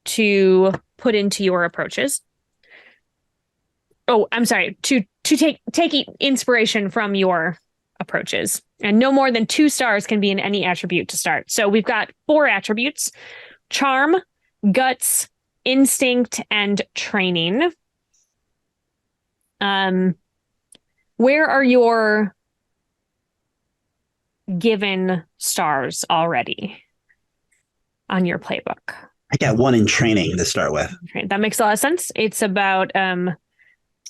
Speaker 1: to put into your approaches. Oh, I'm sorry. To take inspiration from your approaches, and no more than 2 stars can be in any attribute to start. So we've got 4 attributes: charm, guts, instinct, and training. Where are your given stars already on your playbook?
Speaker 2: I got 1 in training to start with.
Speaker 1: That makes a lot of sense. It's about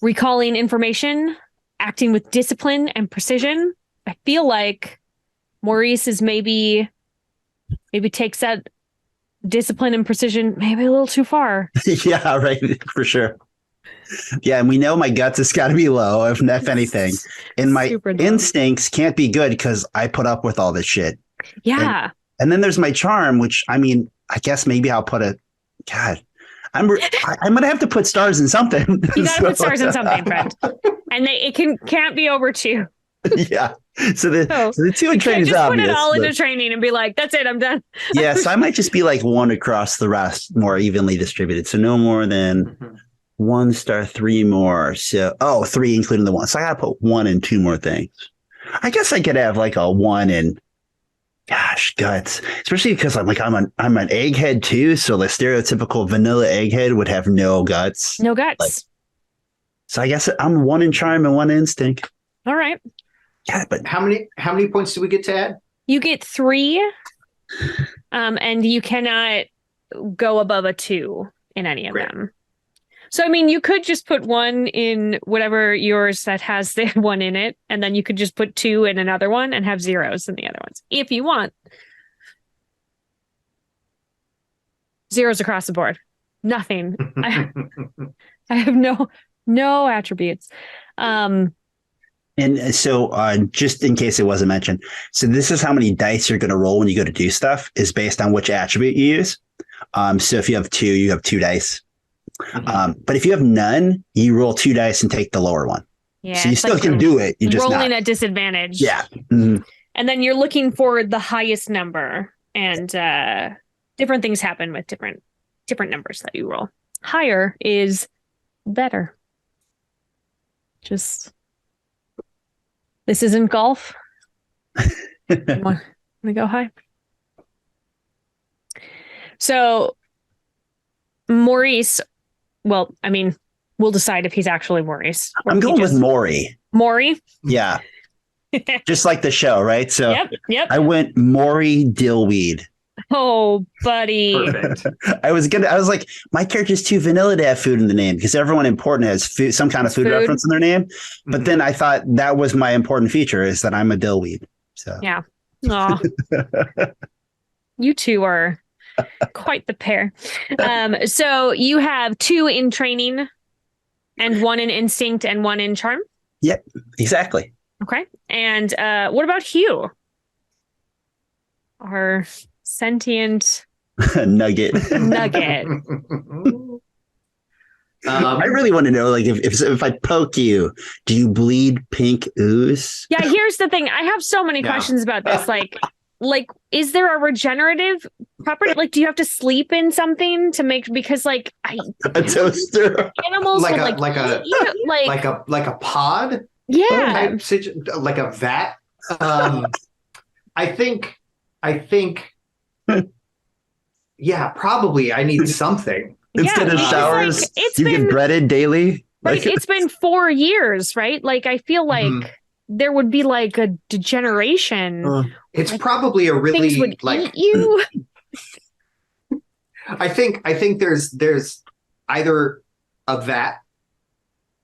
Speaker 1: recalling information, acting with discipline and precision. I feel like Maurice is maybe takes that discipline and precision maybe a little too far.
Speaker 2: Yeah, right. For sure. Yeah, and we know my guts has got to be low, if anything. And my instincts can't be good because I put up with all this shit.
Speaker 1: Yeah.
Speaker 2: And then there's my charm, which, I mean, I guess maybe I'll put a... God, I'm going to have to put stars in something.
Speaker 1: You got to put stars in something, friend. And it can't be over 2.
Speaker 2: Yeah. So the 2 in training is
Speaker 1: just
Speaker 2: obvious.
Speaker 1: Put it all into training and be like, that's it, I'm done.
Speaker 2: Yeah, so I might just be like 1 across the rest, more evenly distributed. So no more than 1 star, 3 more. So 3 including the 1. So I gotta put 1 and 2 more things. I guess I could have like a 1 in, gosh, guts. Especially because I'm an egghead too. So the stereotypical vanilla egghead would have no guts.
Speaker 1: No guts.
Speaker 2: So I guess I'm 1 in charm and 1 instinct.
Speaker 1: All right.
Speaker 2: Yeah, but
Speaker 3: how many points do we get to add?
Speaker 1: You get 3, and you cannot go above a 2 in any of them. So, I mean, you could just put 1 in whatever yours that has the 1 in it, and then you could just put 2 in another one and have 0s in the other ones, if you want. 0s across the board. Nothing. I have no attributes.
Speaker 2: And so just in case it wasn't mentioned, so this is how many dice you're going to roll when you go to do stuff is based on which attribute you use. So if you have 2, you have 2 dice. But if you have none, you roll 2 dice and take the lower one.
Speaker 1: Yeah,
Speaker 2: so you still can do it. You just
Speaker 1: rolling at disadvantage.
Speaker 2: Yeah. Mm-hmm.
Speaker 1: And then you're looking for the highest number, and different things happen with different numbers that you roll. Higher is better. This isn't golf. Want to go high? So, Maurice, well, I mean, we'll decide if he's actually Maurice.
Speaker 2: I'm going with Maury.
Speaker 1: Maury?
Speaker 2: Yeah. Just like the show, right? So
Speaker 1: yep.
Speaker 2: I went Maury Dillweed.
Speaker 1: Oh, buddy.
Speaker 3: Perfect.
Speaker 2: I was like, my character's too vanilla to have food in the name because everyone important has food, some kind of food reference in their name. But then I thought that was my important feature is that I'm a dillweed. So
Speaker 1: yeah. Aw. You two are quite the pair. So you have 2 in training and 1 in instinct and 1 in charm?
Speaker 2: Yep, exactly.
Speaker 1: Okay. And what about Hugh? Our sentient
Speaker 2: nugget. I really want to know, like, if I poke you, do you bleed pink ooze?
Speaker 1: Yeah, here's the thing. I have so many questions about this. Like, is there a regenerative property? Like, do you have to sleep in something to make? Because, like,
Speaker 2: a toaster,
Speaker 3: animals like a pod.
Speaker 1: Yeah,
Speaker 3: like a vat. I think. Yeah, probably. I need something.
Speaker 2: Instead of showers, you get breaded daily.
Speaker 1: Right. It's been 4 years, right? Like, I feel like there would be like a degeneration.
Speaker 3: It's probably a really
Speaker 1: things would
Speaker 3: like
Speaker 1: eat you.
Speaker 3: I think there's either a vat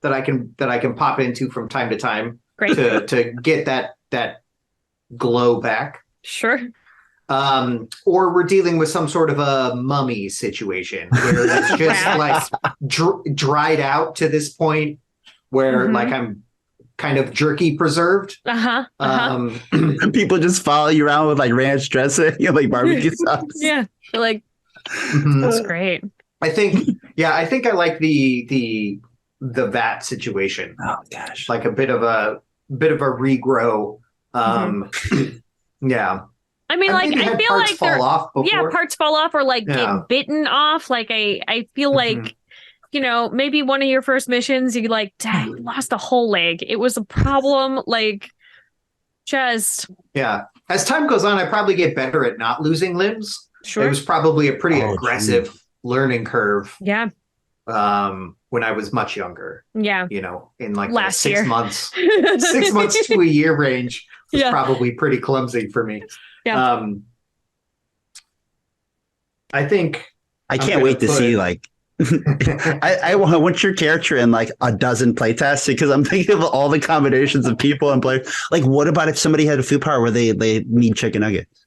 Speaker 3: that I can pop into from time to time to get that glow back.
Speaker 1: Sure.
Speaker 3: Or we're dealing with some sort of a mummy situation where it's just like dried out to this point where like I'm kind of jerky preserved.
Speaker 2: People just follow you around with like ranch dressing, like barbecue sauce.
Speaker 1: Yeah, like that's great.
Speaker 3: I think I like the vat situation.
Speaker 2: Oh gosh,
Speaker 3: like a bit of a regrow. Yeah.
Speaker 1: I mean, like, I feel like
Speaker 3: parts fall off or like
Speaker 1: get bitten off. Like, I feel like maybe one of your first missions, you like, dang, you lost a whole leg. It was a problem. Like, just.
Speaker 3: Yeah. As time goes on, I probably get better at not losing limbs.
Speaker 1: Sure.
Speaker 3: It was probably a pretty aggressive learning curve.
Speaker 1: Yeah.
Speaker 3: When I was much younger.
Speaker 1: Yeah.
Speaker 3: In like
Speaker 1: last
Speaker 3: 6
Speaker 1: year.
Speaker 3: months, 6 months to a year range was probably pretty clumsy for me.
Speaker 1: Yeah.
Speaker 3: I think
Speaker 2: I can't wait to see like I want your character in like a dozen playtests because I'm thinking of all the combinations of people and players. Like, what about if somebody had a food power where they need chicken nuggets?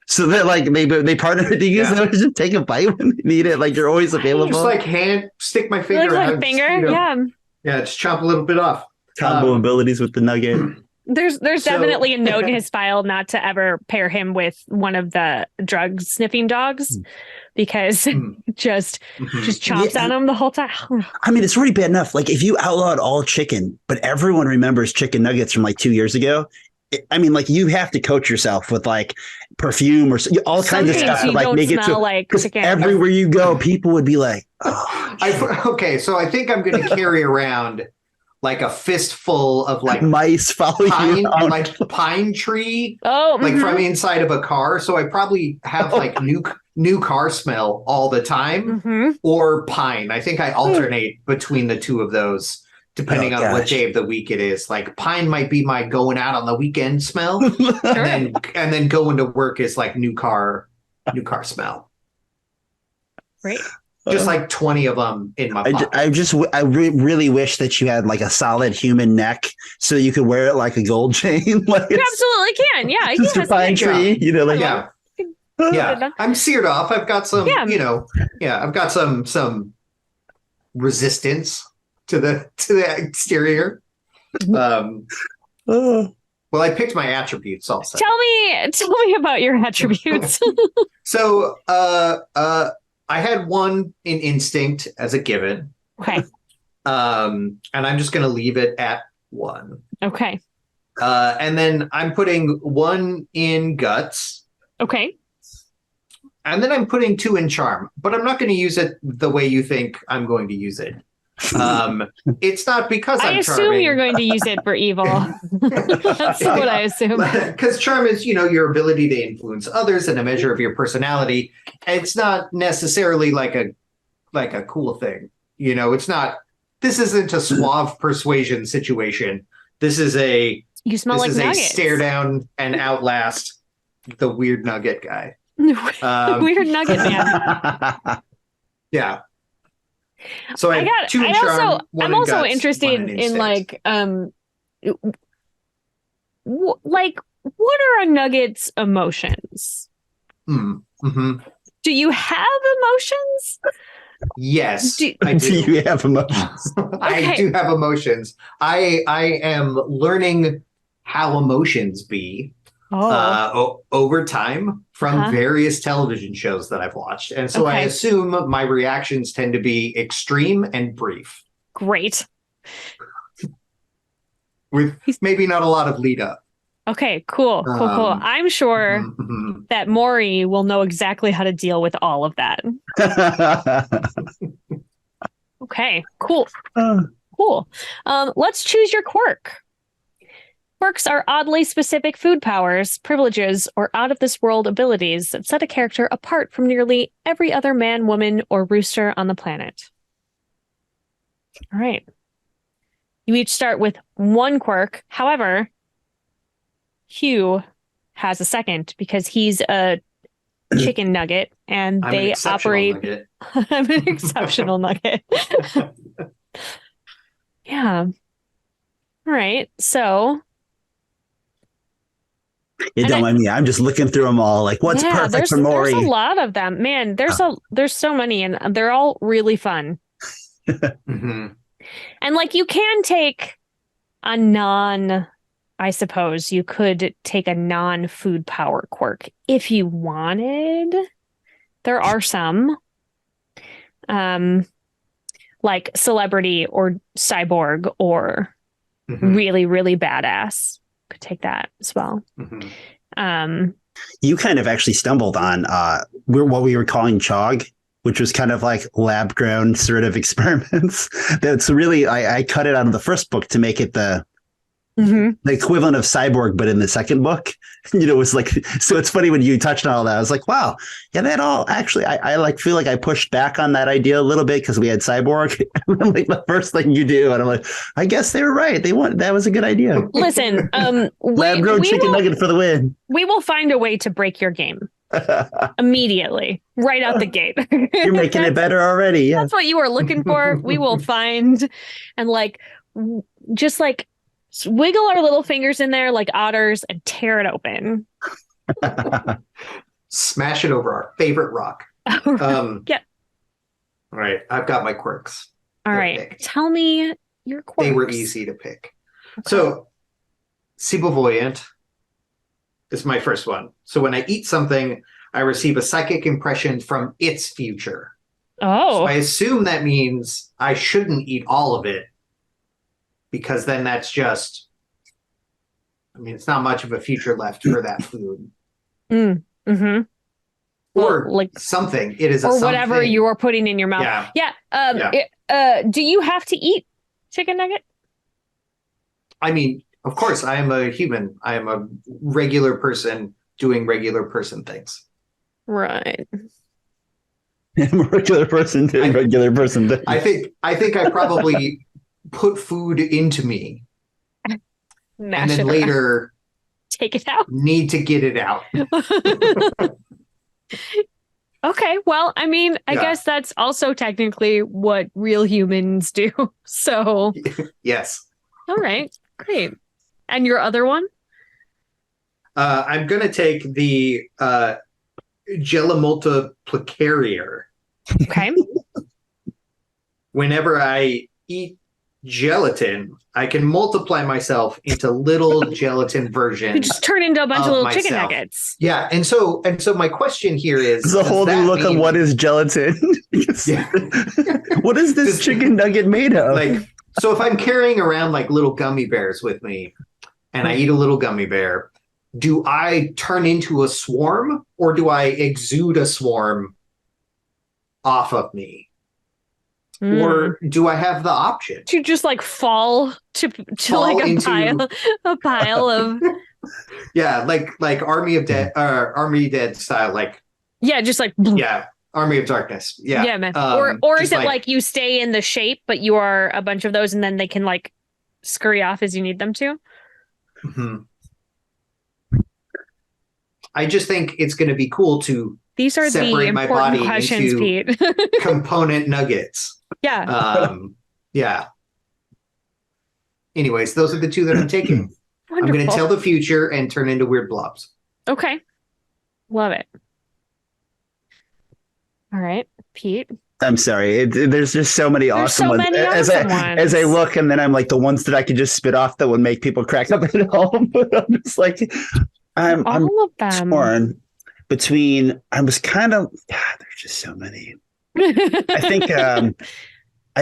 Speaker 2: So that like they partner with you guys, just take a bite when they need it. Like you're always available.
Speaker 3: Just like stick my finger.
Speaker 1: Like finger,
Speaker 3: yeah, just chop a little bit off.
Speaker 2: Combo abilities with the nugget.
Speaker 1: There's definitely a note in his file not to ever pair him with one of the drug sniffing dogs because just chomps on him the whole time.
Speaker 2: I mean, it's already bad enough. Like if you outlawed all chicken, but everyone remembers chicken nuggets from like 2 years ago. I mean, like you have to coach yourself with like perfume or all kinds of stuff to like make it so
Speaker 1: like chicken.
Speaker 2: Everywhere you go, people would be like,
Speaker 3: okay, so I think I'm going to carry around like a fistful of like
Speaker 2: mice following you around.
Speaker 3: Like pine tree,
Speaker 1: like
Speaker 3: from inside of a car. So I probably have like new car smell all the time, or pine. I think I alternate between the two of those. Depending on what day of the week it is. Like pine might be my going out on the weekend smell. and then going to work is like new car smell.
Speaker 1: Right.
Speaker 3: Just like 20 of them in my pocket.
Speaker 2: I really wish that you had like a solid human neck so you could wear it like a gold chain. Like
Speaker 1: you absolutely can. Yeah.
Speaker 2: Just a pine tree, like
Speaker 3: yeah. I'm seared off. I've got some, I've got some resistance to the exterior. Well, I picked my attributes also.
Speaker 1: Tell me about your attributes.
Speaker 3: So I had one in instinct as a given.
Speaker 1: Okay.
Speaker 3: And I'm just gonna leave it at 1.
Speaker 1: Okay.
Speaker 3: And then I'm putting 1 in guts.
Speaker 1: Okay.
Speaker 3: And then I'm putting 2 in charm, but I'm not going to use it the way you think I'm going to use it. It's not because
Speaker 1: I assume
Speaker 3: charming.
Speaker 1: You're going to use it for evil. That's what I assume.
Speaker 3: Because charm is, your ability to influence others and a measure of your personality. It's not necessarily like a cool thing. It's not. This isn't a suave persuasion situation. This is a.
Speaker 1: You smell like nuggets.
Speaker 3: A stare down and outlast the weird nugget guy.
Speaker 1: Weird nugget man.
Speaker 3: Yeah. So I got 2 in charm.
Speaker 1: I'm also interested in like like what are a nugget's emotions?
Speaker 3: Mm-hmm.
Speaker 1: Do you have emotions?
Speaker 3: Yes, I do.
Speaker 2: Do you have emotions?
Speaker 3: I do have emotions. I am learning how emotions be over time from various television shows that I've watched. And so I assume my reactions tend to be extreme and brief.
Speaker 1: Great.
Speaker 3: With maybe not a lot of lead up.
Speaker 1: Okay, cool. I'm sure that Maury will know exactly how to deal with all of that. Okay, cool. Let's choose your quirk. Quirks are oddly specific food powers, privileges, or out-of-this-world abilities that set a character apart from nearly every other man, woman, or rooster on the planet. All right. You each start with 1 quirk. However, Hugh has a second because he's a chicken nugget and they operate. Nugget. I'm an exceptional nugget. Yeah. All right. So.
Speaker 2: Don't mind me. I'm just looking through them all. Like, what's perfect for Maury?
Speaker 1: There's a lot of them. Man, there's so many, and they're all really fun. And like, you can take I suppose you could take a non-food power quirk if you wanted. There are some, like celebrity or cyborg or really, really badass. Could take that as well.
Speaker 2: You kind of actually stumbled on what we were calling chog which was kind of like lab grown sort of experiments. That's really, I cut it out of the first book to make it the equivalent of Cyborg, but in the second book, it was like, so it's funny when you touched on all that. I was like, wow, yeah, that all actually, I like feel like I pushed back on that idea a little bit because we had Cyborg. Like the first thing you do, and I'm like, I guess they were right. That was a good idea.
Speaker 1: Listen,
Speaker 2: lab grown chicken nugget for the win.
Speaker 1: We will find a way to break your game immediately, right out the gate.
Speaker 2: You're making it better already. Yeah,
Speaker 1: that's what you were looking for. We will find and just wiggle our little fingers in there like otters and tear it open.
Speaker 3: Smash it over our favorite rock.
Speaker 1: Yeah.
Speaker 3: All right. I've got my quirks.
Speaker 1: All right. Picked. Tell me your quirks.
Speaker 3: They were easy to pick. Okay. So, Sibovoyant is my first one. So when I eat something, I receive a psychic impression from its future.
Speaker 1: Oh.
Speaker 3: So I assume that means I shouldn't eat all of it, because then that's just, it's not much of a future left for that food.
Speaker 1: Mm-hmm.
Speaker 3: Or something. It is
Speaker 1: or whatever you are putting in your mouth. Yeah. Do you have to eat chicken nugget?
Speaker 3: Of course, I am a human. I am a regular person doing regular person things.
Speaker 1: Right.
Speaker 2: I'm a regular person doing regular person things.
Speaker 3: I think I probably put food into me and then later
Speaker 1: take it out.
Speaker 3: Need to get it out.
Speaker 1: Okay, well, I guess that's also technically what real humans do. So
Speaker 3: yes.
Speaker 1: All right, great. And your other one?
Speaker 3: I'm going to take the Gelimultiplicator.
Speaker 1: Okay.
Speaker 3: Whenever I eat gelatin, I can multiply myself into little gelatin versions.
Speaker 1: You just turn into a bunch of little chicken nuggets.
Speaker 3: Yeah, and so my question here is
Speaker 2: the whole new look of what is gelatin. What is this chicken nugget made of?
Speaker 3: So if I'm carrying around little gummy bears with me and I eat a little gummy bear, do I turn into a swarm or do I exude a swarm off of me? Or do I have the option
Speaker 1: to just fall to a pile of
Speaker 3: Army of Dead style
Speaker 1: just
Speaker 3: Army of Darkness
Speaker 1: man. Or is it you stay in the shape but you are a bunch of those and then they can scurry off as you need them to?
Speaker 3: Mm-hmm. I just think it's going to be cool to
Speaker 1: these are
Speaker 3: separate
Speaker 1: the
Speaker 3: my
Speaker 1: important
Speaker 3: body
Speaker 1: questions,
Speaker 3: into
Speaker 1: Pete.
Speaker 3: component nuggets.
Speaker 1: Yeah.
Speaker 3: Yeah. Anyways, those are the two that I'm taking.
Speaker 1: Wonderful.
Speaker 3: I'm going to tell the future and turn into weird blobs.
Speaker 1: Okay. Love it. All right, Pete.
Speaker 2: I'm sorry. There's just so many awesome ones. As I look, and then I'm the ones that I could just spit off that would make people crack up at home. I'm just I'm
Speaker 1: of them.
Speaker 2: Torn between. I was kind of. There's just so many. I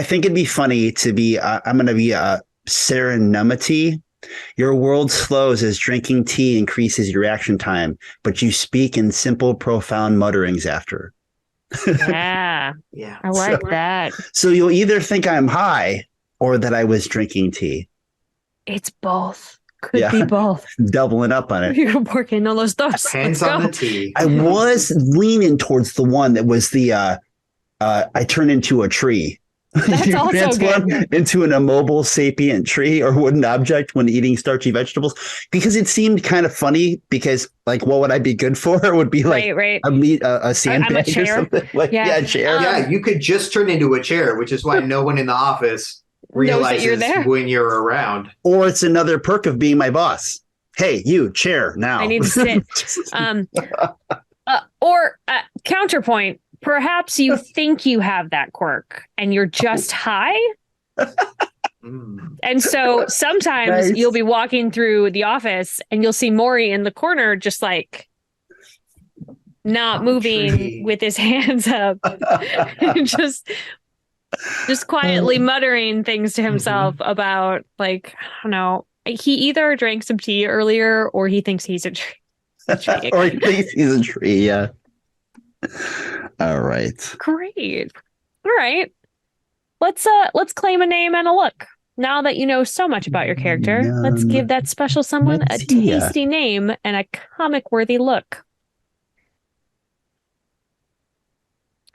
Speaker 2: think it'd be funny to be. I'm going to be a serenumity. Your world slows as drinking tea increases your reaction time, but you speak in simple, profound mutterings after.
Speaker 1: Yeah. I like that.
Speaker 2: So you'll either think I'm high or that I was drinking tea.
Speaker 1: It's both. Could be both.
Speaker 2: Doubling up on it.
Speaker 1: You're working on those thoughts.
Speaker 3: Depends on the tea.
Speaker 2: I was leaning towards the one that was the I turn into a tree.
Speaker 1: That's
Speaker 2: you
Speaker 1: also
Speaker 2: transform
Speaker 1: good.
Speaker 2: into an immobile sapient tree or wooden object when eating starchy vegetables, because it seemed kind of funny. Because what would I be good for? It would be a sandbag or something. A chair.
Speaker 3: Yeah, you could just turn into a chair, which is why no one in the office realizes
Speaker 1: you're there
Speaker 3: when you're around.
Speaker 2: Or it's another perk of being my boss. Hey, you chair now.
Speaker 1: I need to sit. Or counterpoint. Perhaps you think you have that quirk and you're just high. And so sometimes you'll be walking through the office and you'll see Maury in the corner, just not moving with his hands up, just quietly muttering things to himself about I don't know. He either drank some tea earlier or he thinks he's a tree.
Speaker 2: Or he thinks he's a tree. Yeah. All right.
Speaker 1: Great. All right. Let's claim a name and a look. Now that you know so much about your character, let's give that special someone a tasty name and a comic-worthy look.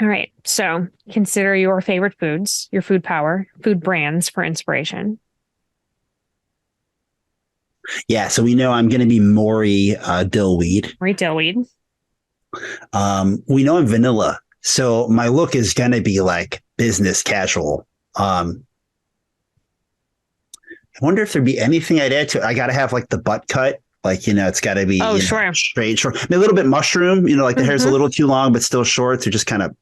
Speaker 1: All right. So consider your favorite foods, your food power, food brands for inspiration.
Speaker 2: Yeah, so we know I'm going to be Maury Dillweed.
Speaker 1: Maury Dillweed.
Speaker 2: We know I'm vanilla, so my look is going to be like business casual. I wonder if there'd be anything I'd add to it. I got to have like the butt cut. Like, it's got to be
Speaker 1: sure.
Speaker 2: Straight, short. I mean, a little bit mushroom, like the hair's a little too long, but still short. So just kind of,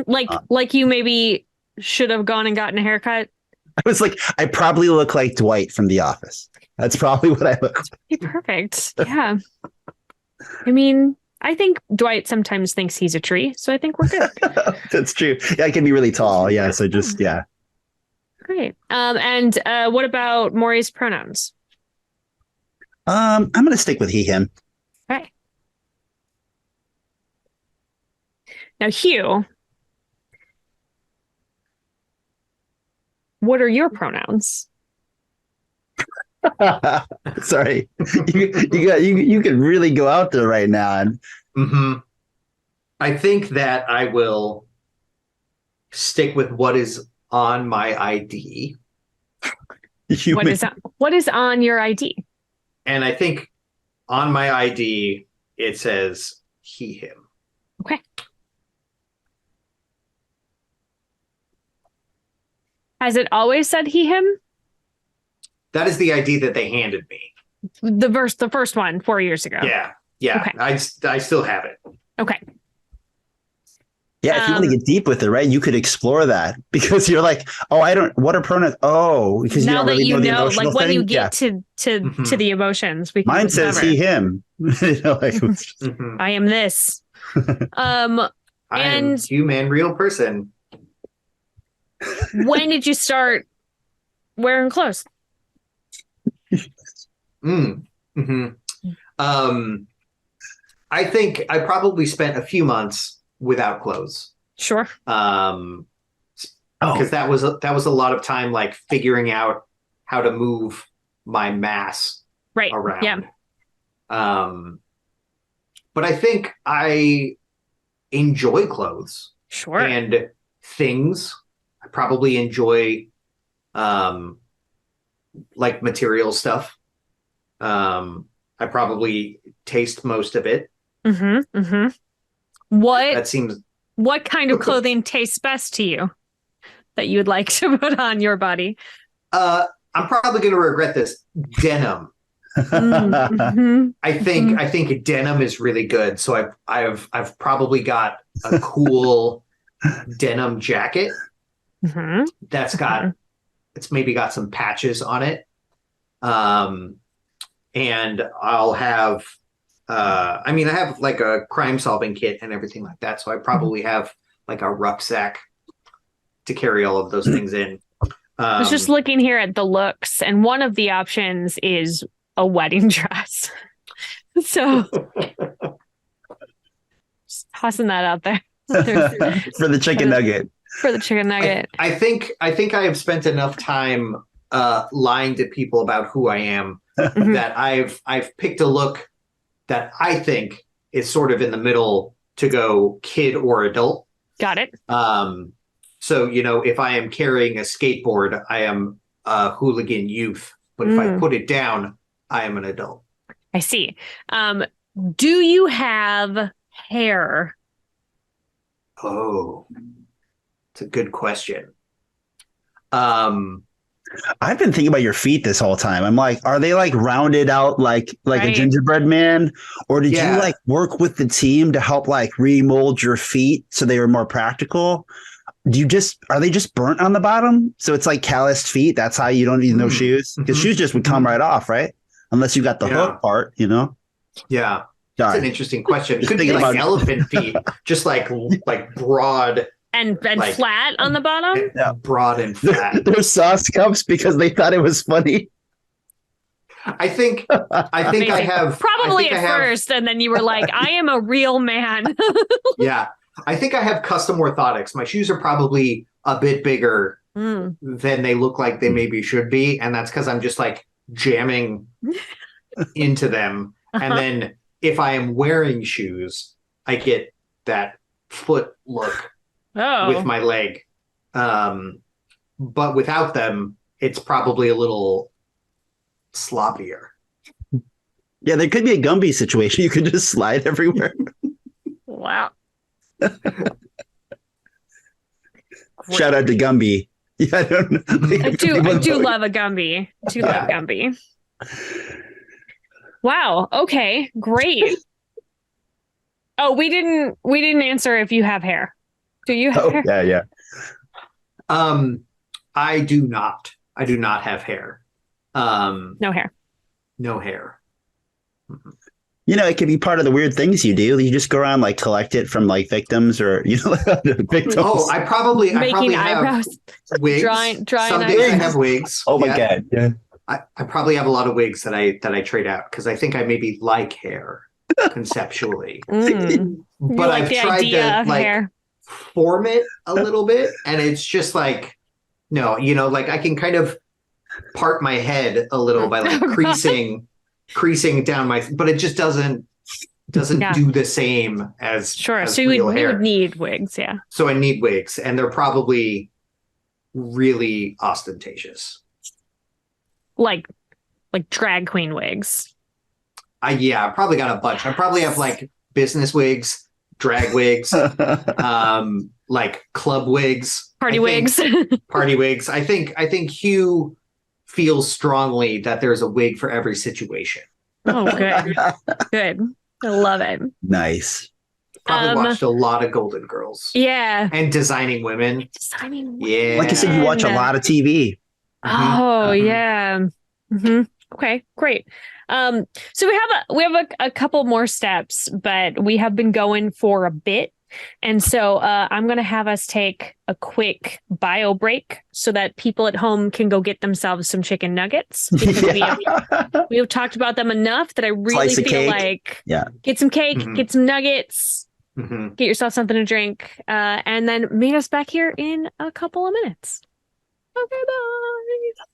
Speaker 1: Like you maybe should have gone and gotten a haircut.
Speaker 2: I was like, I probably look like Dwight from The Office. That's probably what I look like.
Speaker 1: Perfect. Yeah. I mean, I think Dwight sometimes thinks he's a tree, so I think we're good.
Speaker 2: That's true. Yeah, I can be really tall. Yeah. So just, yeah.
Speaker 1: Great. And what about Maury's pronouns?
Speaker 2: I'm going to stick with he, him.
Speaker 1: All right. Now, Hugh, what are your pronouns?
Speaker 2: Sorry, you could really go out there right now.
Speaker 3: I think that I will stick with what is on my ID.
Speaker 1: What is on your ID?
Speaker 3: And I think on my ID it says he, him.
Speaker 1: Okay. Has it always said he, him?
Speaker 3: That is the ID that they handed me.
Speaker 1: The first one 4 years ago.
Speaker 3: Yeah.
Speaker 1: Okay.
Speaker 3: I still have it.
Speaker 1: Okay.
Speaker 2: Yeah, if you want to get deep with it, right? You could explore that because you're like, what are pronouns? Oh, because
Speaker 1: now
Speaker 2: you don't really know the emotional
Speaker 1: like when
Speaker 2: thing?
Speaker 1: you get to the emotions, we can
Speaker 2: mine says he, him.
Speaker 1: I am this.
Speaker 3: I am human, real person.
Speaker 1: When did you start wearing clothes?
Speaker 3: I think I probably spent a few months without clothes.
Speaker 1: Sure.
Speaker 3: Because that was a lot of time like figuring out how to move my mass around.
Speaker 1: Yeah.
Speaker 3: But I think I enjoy clothes.
Speaker 1: Sure.
Speaker 3: And things. I probably enjoy like material stuff. I probably taste most of it.
Speaker 1: What kind of clothing tastes best to you that you would like to put on your body?
Speaker 3: I'm probably going to regret this. Denim. I think denim is really good. So I've probably got a cool denim jacket that's it's maybe got some patches on it. And I'll have I have like a crime solving kit and everything like that. So I probably have like a rucksack to carry all of those things in.
Speaker 1: I was just looking here at the looks, and one of the options is a wedding dress. So just tossing that out there.
Speaker 2: For the chicken nugget.
Speaker 1: For the chicken nugget.
Speaker 3: I think I have spent enough time lying to people about who I am that I've picked a look that I think is sort of in the middle to go kid or adult.
Speaker 1: Got it.
Speaker 3: So, if I am carrying a skateboard, I am a hooligan youth. But if I put it down, I am an adult.
Speaker 1: I see. Do you have hair?
Speaker 3: Oh, it's a good question.
Speaker 2: I've been thinking about your feet this whole time. I'm like, are they like rounded out like a gingerbread man? Or did you like work with the team to help like remold your feet so they were more practical? Are they just burnt on the bottom? So it's like calloused feet. That's how you don't need no shoes? Because shoes just would come right off, right? Unless you got the hook part,
Speaker 3: Yeah. That's an interesting question. It could be like elephant feet, just like broad.
Speaker 1: And like, flat on the bottom?
Speaker 3: Yeah. Broad and flat.
Speaker 2: They're sauce cups because they thought it was funny.
Speaker 3: I think I
Speaker 1: Amazing.
Speaker 3: have
Speaker 1: Probably
Speaker 3: I
Speaker 1: at
Speaker 3: have,
Speaker 1: first, and then you were like, I am a real man.
Speaker 3: yeah. I think I have custom orthotics. My shoes are probably a bit bigger
Speaker 1: Mm.
Speaker 3: than they look like they maybe should be, and that's because I'm just like jamming into them. And
Speaker 1: Uh-huh.
Speaker 3: then if I am wearing shoes, I get that foot look with
Speaker 1: Oh.
Speaker 3: my leg. Um, but without them, it's probably a little sloppier.
Speaker 2: Yeah, there could be a Gumby situation. You could just slide everywhere.
Speaker 1: Wow.
Speaker 2: Shout out
Speaker 1: Great.
Speaker 2: to Gumby. Yeah, I don't know.
Speaker 1: I do love a Gumby. I do love
Speaker 3: Yeah.
Speaker 1: Gumby. Wow. Okay. Great. Oh, we didn't answer if you have hair. Do you have
Speaker 2: Oh,
Speaker 1: hair?
Speaker 2: yeah, yeah.
Speaker 3: Um, I do not. I do not have hair.
Speaker 1: No hair.
Speaker 3: No hair.
Speaker 2: You know, it could be part of the weird things you do. You just go around like collect it from like victims or victims.
Speaker 3: Oh, I probably
Speaker 1: Making
Speaker 3: have
Speaker 1: eyebrows.
Speaker 3: wigs.
Speaker 1: Drawing
Speaker 3: Some
Speaker 1: eyebrows.
Speaker 3: days I have wigs.
Speaker 2: Oh my
Speaker 3: Yeah.
Speaker 2: god. Yeah.
Speaker 3: I probably have a lot of wigs that I trade out because I think I maybe like hair conceptually.
Speaker 1: Mm. You
Speaker 3: But
Speaker 1: like
Speaker 3: I've
Speaker 1: the
Speaker 3: tried
Speaker 1: idea
Speaker 3: to
Speaker 1: of
Speaker 3: like
Speaker 1: hair.
Speaker 3: form it a little bit, and it's just like no, like I can kind of part my head a little by like
Speaker 1: Oh, God.
Speaker 3: creasing down my, but it just doesn't
Speaker 1: Yeah.
Speaker 3: do the same
Speaker 1: Sure.
Speaker 3: as
Speaker 1: So you
Speaker 3: real
Speaker 1: would
Speaker 3: hair.
Speaker 1: need wigs, yeah.
Speaker 3: So I need wigs, and they're probably really ostentatious.
Speaker 1: Like drag queen wigs.
Speaker 3: I probably got a bunch. I probably have like business wigs, drag wigs, like club wigs,
Speaker 1: Party wigs.
Speaker 3: party wigs. I think Hugh feels strongly that there's a wig for every situation.
Speaker 1: Oh, good. Good. I love it.
Speaker 2: Nice.
Speaker 3: Probably
Speaker 1: Um,
Speaker 3: watched a lot of Golden Girls
Speaker 1: Yeah.
Speaker 3: and Designing Women.
Speaker 1: Designing
Speaker 3: Yeah.
Speaker 2: Like you said, you watch a lot of TV.
Speaker 3: Mhm.
Speaker 1: Oh,
Speaker 3: Mhm.
Speaker 1: yeah. Okay, great. So we have a couple more steps, but we have been going for a bit. And so I'm going to have us take a quick bio break so that people at home can go get themselves some chicken nuggets because we have talked about them enough that I really
Speaker 2: Slice of
Speaker 1: feel
Speaker 2: cake.
Speaker 1: like
Speaker 2: Yeah.
Speaker 1: get some cake,
Speaker 3: Mhm.
Speaker 1: get some nuggets,
Speaker 3: Mhm.
Speaker 1: get yourself something to drink, and then meet us back here in a couple of minutes. Okay, bye.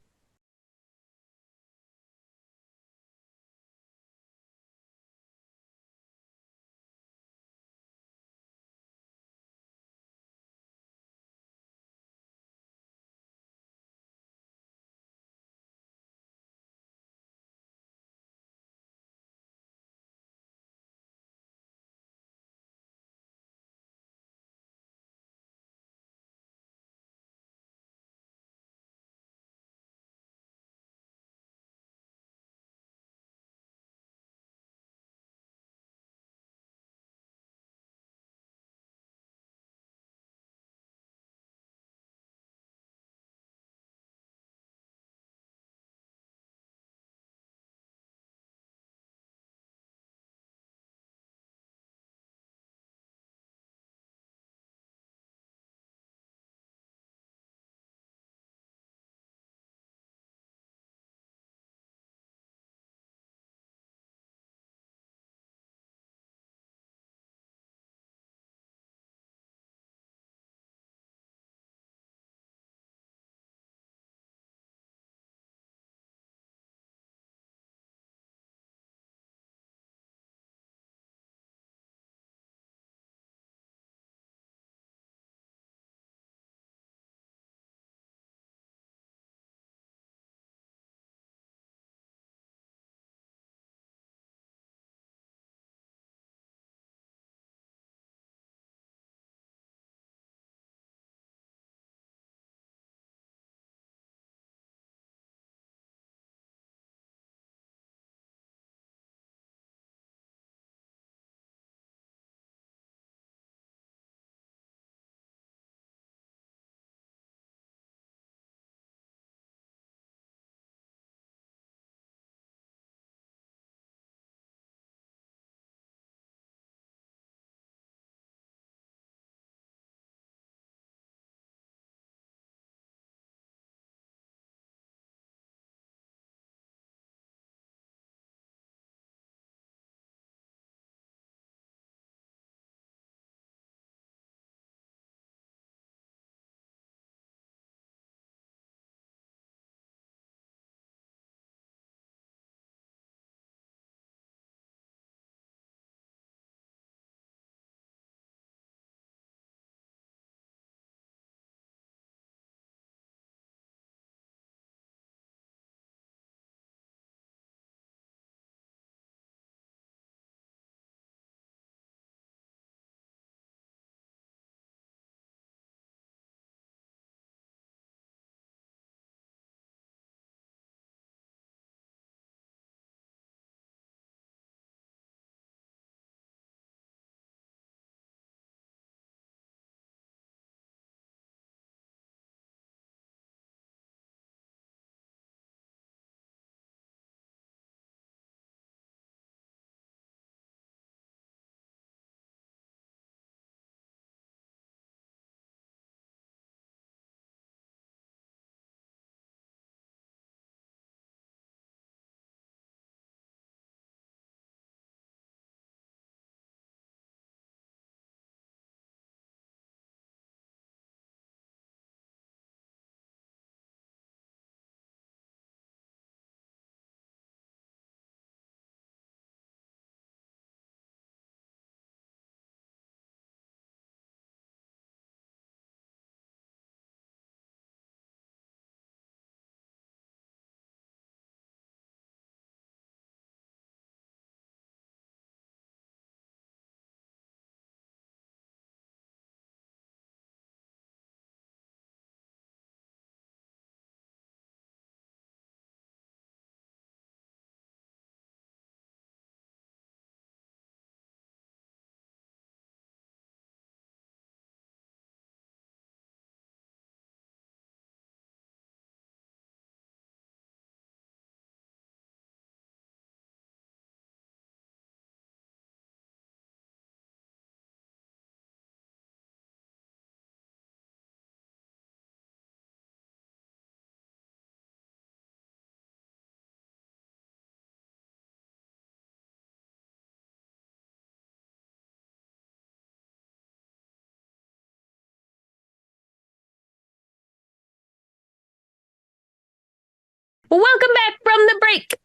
Speaker 1: Well, welcome back from the break.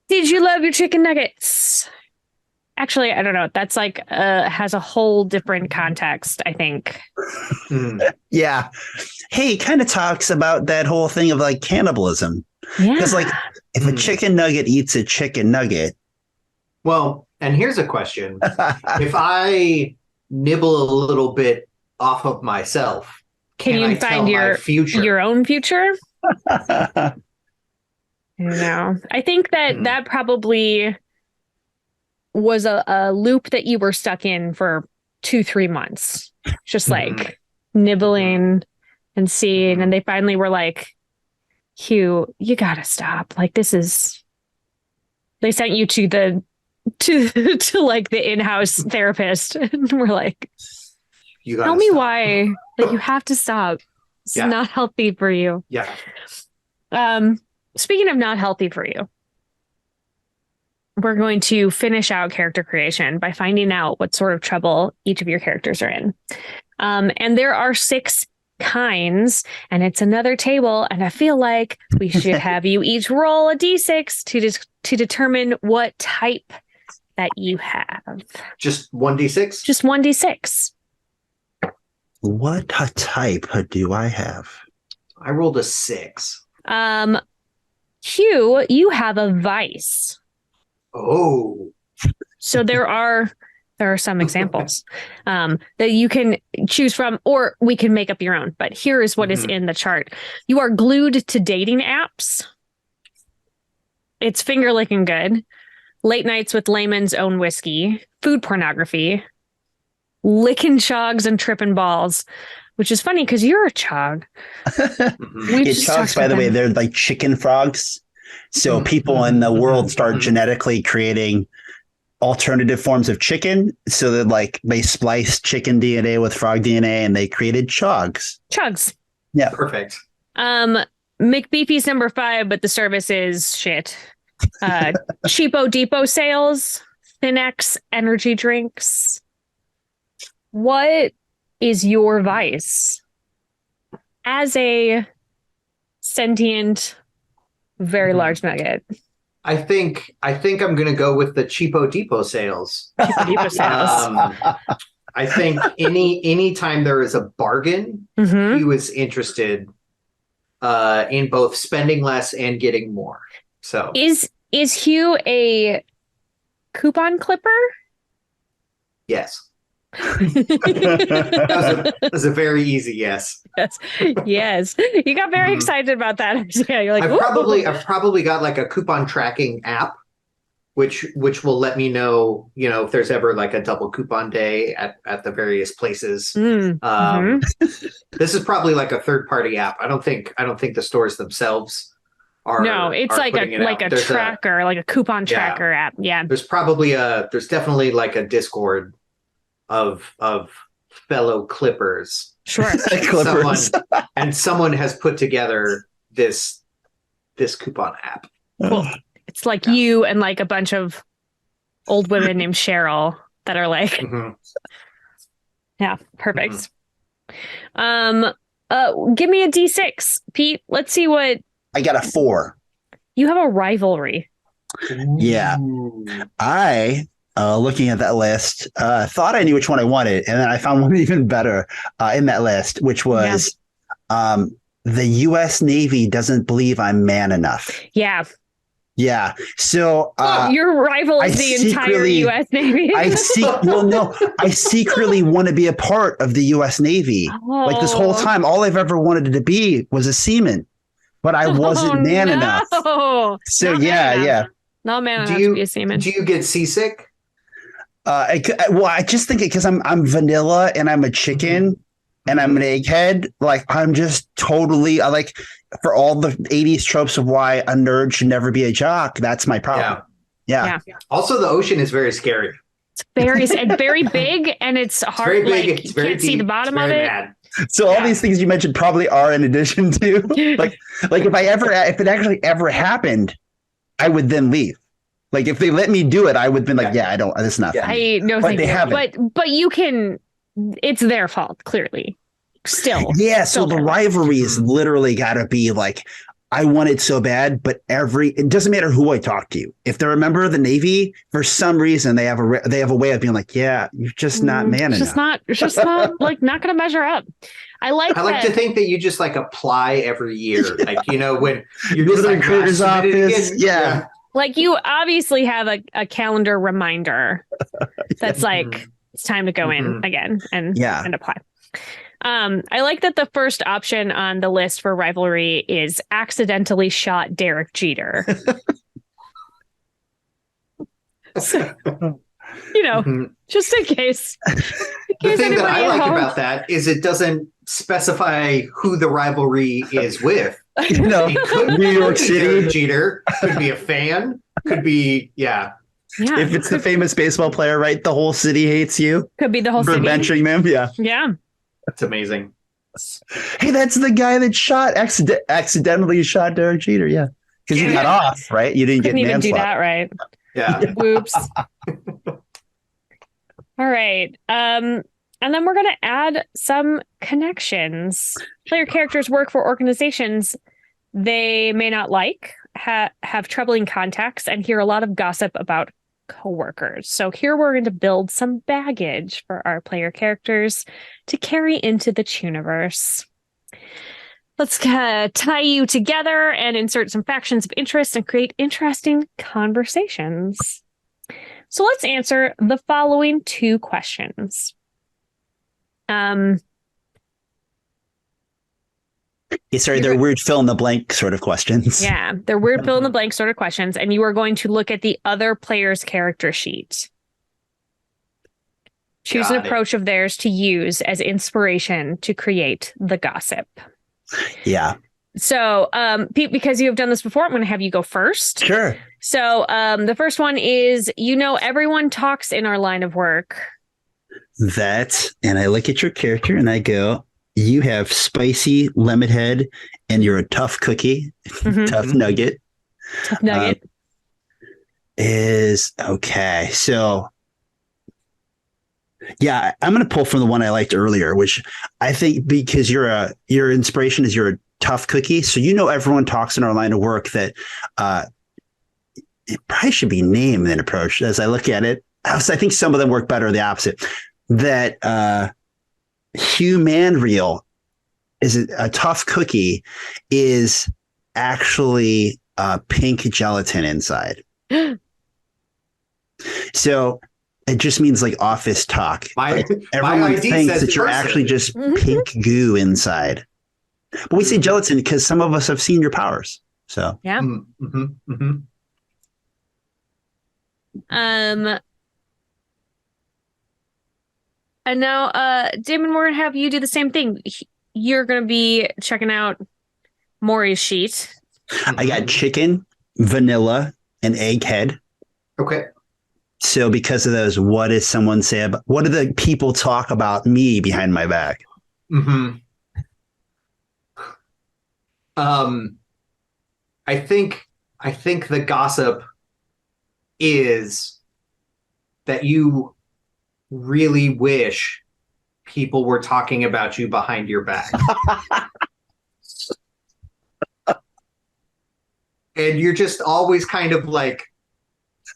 Speaker 1: Did you love your chicken nuggets? Actually, I don't know. That's like has a whole different context, I think.
Speaker 2: Yeah. Hey, it kind of talks about that whole thing of like cannibalism.
Speaker 1: Yeah.
Speaker 2: Because like if a chicken nugget eats a chicken nugget.
Speaker 3: Well, and here's a question. If I nibble a little bit off of myself,
Speaker 1: can you find your own future? No. I think that probably was a loop that you were stuck in for 2-3 months. Just like nibbling and seeing. And they finally were like, Hugh, you gotta stop. Like they sent you to like the in-house therapist. And we're like, tell me why. Like you have to stop. It's not healthy for you.
Speaker 3: Yeah.
Speaker 1: Speaking of not healthy for you, we're going to finish out character creation by finding out what sort of trouble each of your characters are in. And there are 6 kinds, and it's another table. And I feel like we should have you each roll a d6 to determine what type that you have.
Speaker 3: Just 1d6?
Speaker 1: Just 1d6.
Speaker 2: What type do I have?
Speaker 3: I rolled a 6.
Speaker 1: Hugh, you have a vice.
Speaker 3: Oh.
Speaker 1: So there are some examples that you can choose from, or we can make up your own. But here is what is in the chart. You are glued to dating apps. It's finger licking good. Late nights with Layman's own whiskey. Food pornography. Licking chogs and tripping balls. Which is funny because you're a chog.
Speaker 2: Chogs, by the way, they're like chicken frogs. So people in the world start genetically creating alternative forms of chicken. So that like they spliced chicken DNA with frog DNA and they created chogs.
Speaker 1: Chogs.
Speaker 2: Yeah.
Speaker 3: Perfect.
Speaker 1: McBeefy's number 5, but the service is shit. Cheapo Depot sales. Thin-X energy drinks. What is your vice as a sentient, very large nugget?
Speaker 3: I think I'm gonna go with the Cheapo Depot sales.
Speaker 1: Cheapo Depot sales.
Speaker 3: I think any time there is a bargain, he was interested in both spending less and getting more. So
Speaker 1: is Hugh a coupon clipper?
Speaker 3: Yes. That was a very easy yes.
Speaker 1: Yes. You got very excited about that. Yeah, you're like,
Speaker 3: I've probably got like a coupon tracking app, which will let me know, if there's ever like a double coupon day at the various places. This is probably like a third-party app. I don't think the stores themselves are. No,
Speaker 1: it's like a tracker, like a coupon tracker app. Yeah.
Speaker 3: There's definitely like a Discord of fellow clippers.
Speaker 1: Sure.
Speaker 3: Someone has put together this coupon app.
Speaker 1: Cool. It's like you and like a bunch of old women named Cheryl that are like yeah, perfect. Give me a D6, Pete. Let's see what
Speaker 2: I got. A 4.
Speaker 1: You have a rivalry.
Speaker 2: Yeah. I looking at that list, thought I knew which one I wanted, and then I found one even better in that list, which was the U.S. Navy doesn't believe I'm man enough.
Speaker 1: Yeah.
Speaker 2: Yeah. So
Speaker 1: your rival is the entire U.S. Navy.
Speaker 2: I secretly want to be a part of the U.S. Navy. Oh. Like this whole time, all I've ever wanted to be was a seaman, but I wasn't man enough. So yeah.
Speaker 1: Not man enough to be a seaman.
Speaker 3: Do you get seasick?
Speaker 2: I just think it because I'm vanilla and I'm a chicken and I'm an egghead. Like I'm just totally like for all the 80s tropes of why a nerd should never be a jock. That's my problem. Yeah.
Speaker 3: Also, the ocean is very scary.
Speaker 1: It's very big and it's hard.
Speaker 3: It's very big.
Speaker 1: Like, you can't see the bottom of it.
Speaker 3: Bad.
Speaker 2: So all these things you mentioned probably are in addition to like if it actually ever happened, I would then leave. Like if they let me do it, I would be like, I don't. This is not.
Speaker 1: But they haven't. But you can. It's their fault, clearly. Still.
Speaker 2: Yeah. So the rivalry is literally got to be like I want it so bad, but it doesn't matter who I talk to. If they're a member of the Navy, for some reason they have a way of being like, yeah, you're just not man enough.
Speaker 1: It's just not like not going to measure up. I like
Speaker 3: to think that you just like apply every year, like when you're
Speaker 2: go
Speaker 3: just
Speaker 2: to the
Speaker 3: like
Speaker 2: recruiter's office. Yeah.
Speaker 1: Like you obviously have a calendar reminder that's like it's time to go in again and apply. I like that the first option on the list for rivalry is accidentally shot Derek Jeter. So, just in case.
Speaker 3: The thing that I like about that is it doesn't specify who the rivalry is with. It could
Speaker 2: New York City.
Speaker 3: Derek Jeter, could be a fan, could be, yeah.
Speaker 2: If it's the famous baseball player, right? The whole city hates you.
Speaker 1: Could be the whole
Speaker 2: city. For benching them, yeah.
Speaker 1: Yeah.
Speaker 3: That's amazing.
Speaker 2: Hey, that's the guy that accidentally shot Derek Jeter. Yeah, because you got off, right? You didn't
Speaker 1: Couldn't
Speaker 2: get
Speaker 1: even do
Speaker 2: manslaughter.
Speaker 1: that, right?
Speaker 3: Yeah.
Speaker 1: Whoops. All right. And then we're going to add some connections. Player characters work for organizations they may not like, have troubling contacts, and hear a lot of gossip about coworkers. So here we're going to build some baggage for our player characters to carry into the Tooniverse. Let's tie you together and insert some factions of interest and create interesting conversations. So let's answer the following 2 questions.
Speaker 2: They're weird fill in the blank sort of questions.
Speaker 1: Yeah, they're weird fill in the blank sort of questions. And you are going to look at the other player's character sheet. Choose an approach of theirs to use as inspiration to create the gossip.
Speaker 2: Yeah.
Speaker 1: So, Pete, because you have done this before, I'm going to have you go first.
Speaker 2: Sure.
Speaker 1: So the first one is, everyone talks in our line of work.
Speaker 2: And I look at your character and I go, you have spicy lemon head and you're a tough cookie, tough nugget.
Speaker 1: Tough nugget.
Speaker 2: Is okay. So, yeah, I'm going to pull from the one I liked earlier, which I think because your inspiration is you're a tough cookie. So, everyone talks in our line of work that it probably should be named and approached as I look at it. I think some of them work better the opposite. That human real is a tough cookie is actually pink gelatin inside. So it just means like office talk. Everyone thinks that you're actually just pink goo inside. But we say gelatin because some of us have seen your powers. So
Speaker 1: yeah. And now, Damon, we're going to have you do the same thing. You're going to be checking out Maury's sheet.
Speaker 2: I got chicken, vanilla, and egghead.
Speaker 3: Okay.
Speaker 2: So because of those, what does someone say about, what do the people talk about me behind my back?
Speaker 3: I think the gossip is that you really wish people were talking about you behind your back. And you're just always kind of like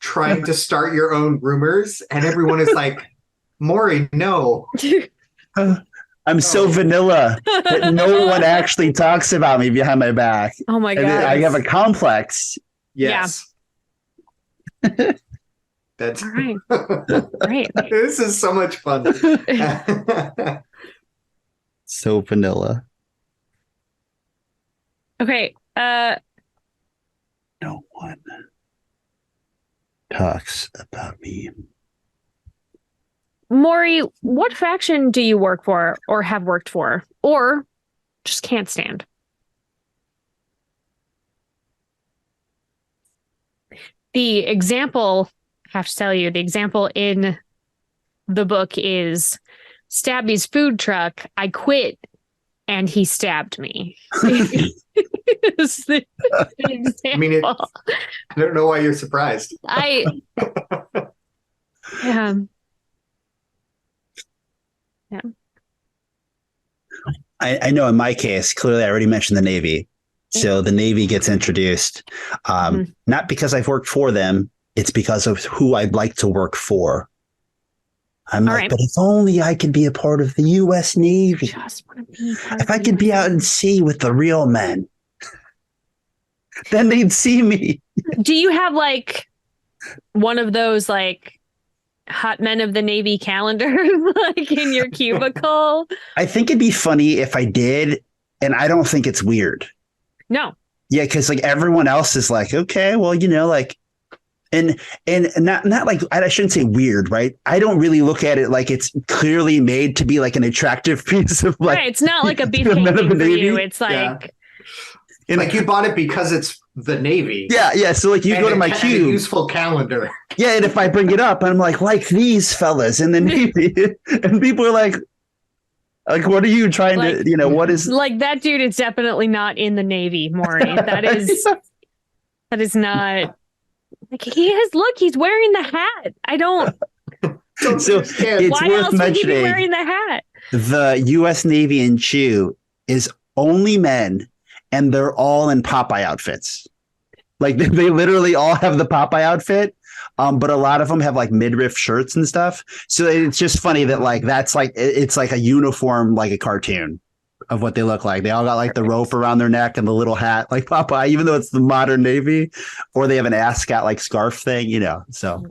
Speaker 3: trying to start your own rumors, and everyone is like, Maury, no.
Speaker 2: I'm so vanilla that no one actually talks about me behind my back.
Speaker 1: Oh my God.
Speaker 2: I have a complex.
Speaker 3: Yes.
Speaker 1: Yeah.
Speaker 3: That's
Speaker 1: all right. Great.
Speaker 3: This is so much fun.
Speaker 2: So vanilla.
Speaker 1: Okay.
Speaker 2: No one talks about me.
Speaker 1: Maury, what faction do you work for or have worked for or just can't stand? The example, I have to tell you, the example in the book is Stabby's food truck. I quit and he stabbed me. Is the example.
Speaker 3: I mean, I don't know why you're surprised.
Speaker 1: Yeah.
Speaker 2: I know in my case, clearly I already mentioned the Navy. So the Navy gets introduced, not because I've worked for them. It's because of who I'd like to work for. I'm like, but if only I could be a part of the U.S. Navy. I just want to be part if I could be out in sea with the real men, then they'd see me.
Speaker 1: Do you have like one of those like hot men of the Navy calendars like in your cubicle?
Speaker 2: I think it'd be funny if I did, and I don't think it's weird.
Speaker 1: No.
Speaker 2: Yeah, because like everyone else is like, okay, well, like. And not like, I shouldn't say weird, right? I don't really look at it like it's clearly made to be like an attractive piece of like.
Speaker 1: Right, it's not like a beefcake for you. It's like.
Speaker 3: Yeah. Like you bought it because it's the Navy.
Speaker 2: Yeah. So like you go to my cube.
Speaker 3: Useful calendar.
Speaker 2: Yeah, and if I bring it up, I'm like these fellas in the Navy. And people are like, what are you trying to, what is.
Speaker 1: Like that dude is definitely not in the Navy, Maury. That is not. Like he's wearing the hat. I don't.
Speaker 2: So it's
Speaker 1: why
Speaker 2: worth
Speaker 1: else
Speaker 2: mentioning
Speaker 1: would he be wearing the hat?
Speaker 2: The U.S. Navy in Chew is only men, and they're all in Popeye outfits. Like they literally all have the Popeye outfit, but a lot of them have like midriff shirts and stuff. So it's just funny that like that's like it's like a uniform, like a cartoon of what they look like. They all got like the rope around their neck and the little hat like Popeye, even though it's the modern Navy, or they have an ascot like scarf thing, so.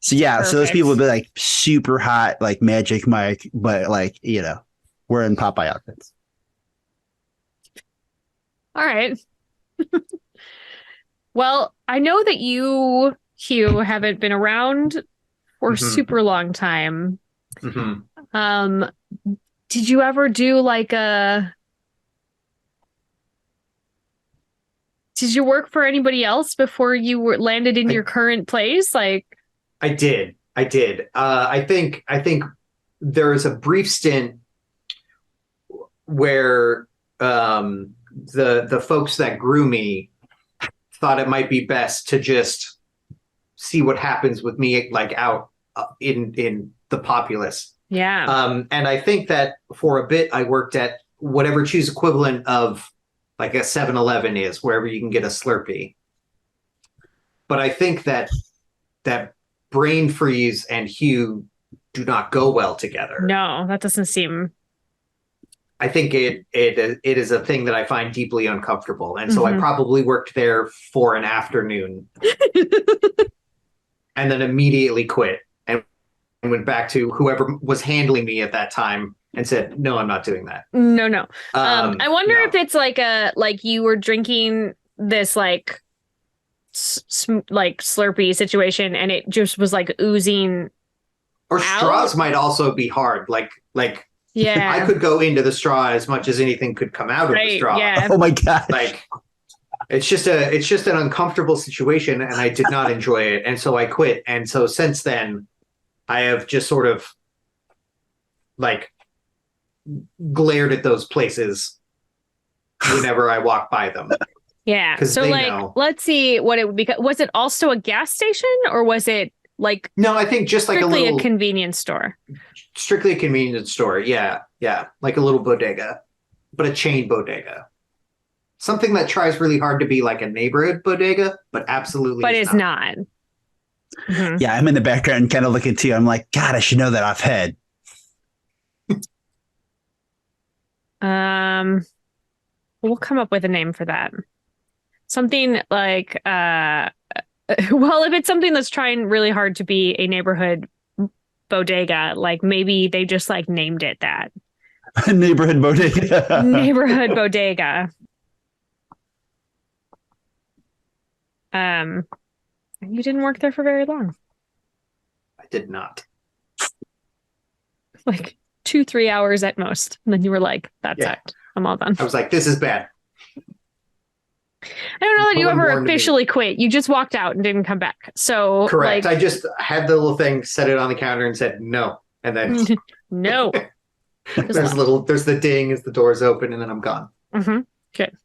Speaker 2: So yeah, perfect. So those people would be like super hot, like Magic Mike, but like, wearing Popeye outfits.
Speaker 1: All right. Well, I know that you, Hugh, haven't been around for a super long time. Did you ever do like did you work for anybody else before you landed in your current place? Like,
Speaker 3: I did. I think there was a brief stint where the folks that grew me thought it might be best to just see what happens with me, like out in the populace.
Speaker 1: Yeah.
Speaker 3: And I think that for a bit I worked at whatever Chew's equivalent of like a 7-Eleven is, wherever you can get a Slurpee. But I think that Brain Freeze and Hugh do not go well together.
Speaker 1: No, that doesn't seem.
Speaker 3: I think it is a thing that I find deeply uncomfortable. And so I probably worked there for an afternoon and then immediately quit. And went back to whoever was handling me at that time and said, no, I'm not doing that.
Speaker 1: No. I wonder if it's like you were drinking this like Slurpee situation and it just was like oozing.
Speaker 3: Or straws might also be hard. Like
Speaker 1: yeah,
Speaker 3: I could go into the straw as much as anything could come out of the straw.
Speaker 1: Yeah.
Speaker 2: Oh my God.
Speaker 3: Like it's just an uncomfortable situation and I did not enjoy it. And so I quit. And so since then, I have just sort of like glared at those places whenever I walk by them.
Speaker 1: Yeah. So let's see what it would be. Was it also a gas station or was it like?
Speaker 3: No, I think just like a
Speaker 1: convenience store.
Speaker 3: Strictly a convenience store. Yeah. Like a little bodega, but a chain bodega. Something that tries really hard to be like a neighborhood bodega, but absolutely.
Speaker 1: But it's not.
Speaker 2: Yeah, I'm in the background kind of looking too. I'm like, God, I should know that offhead.
Speaker 1: We'll come up with a name for that. Something like well, if it's something that's trying really hard to be a neighborhood bodega, like maybe they just like named it that.
Speaker 2: Neighborhood bodega.
Speaker 1: Neighborhood bodega. You didn't work there for very long.
Speaker 3: I did not.
Speaker 1: Like 2-3 hours at most. And then you were like, that's it. I'm all done.
Speaker 3: I was like, this is bad.
Speaker 1: I don't know that you ever officially quit. You just walked out and didn't come back. So
Speaker 3: correct. I just had the little thing, set it on the counter and said no. And then
Speaker 1: no.
Speaker 3: there's the ding as the doors open and then I'm gone.
Speaker 1: Good.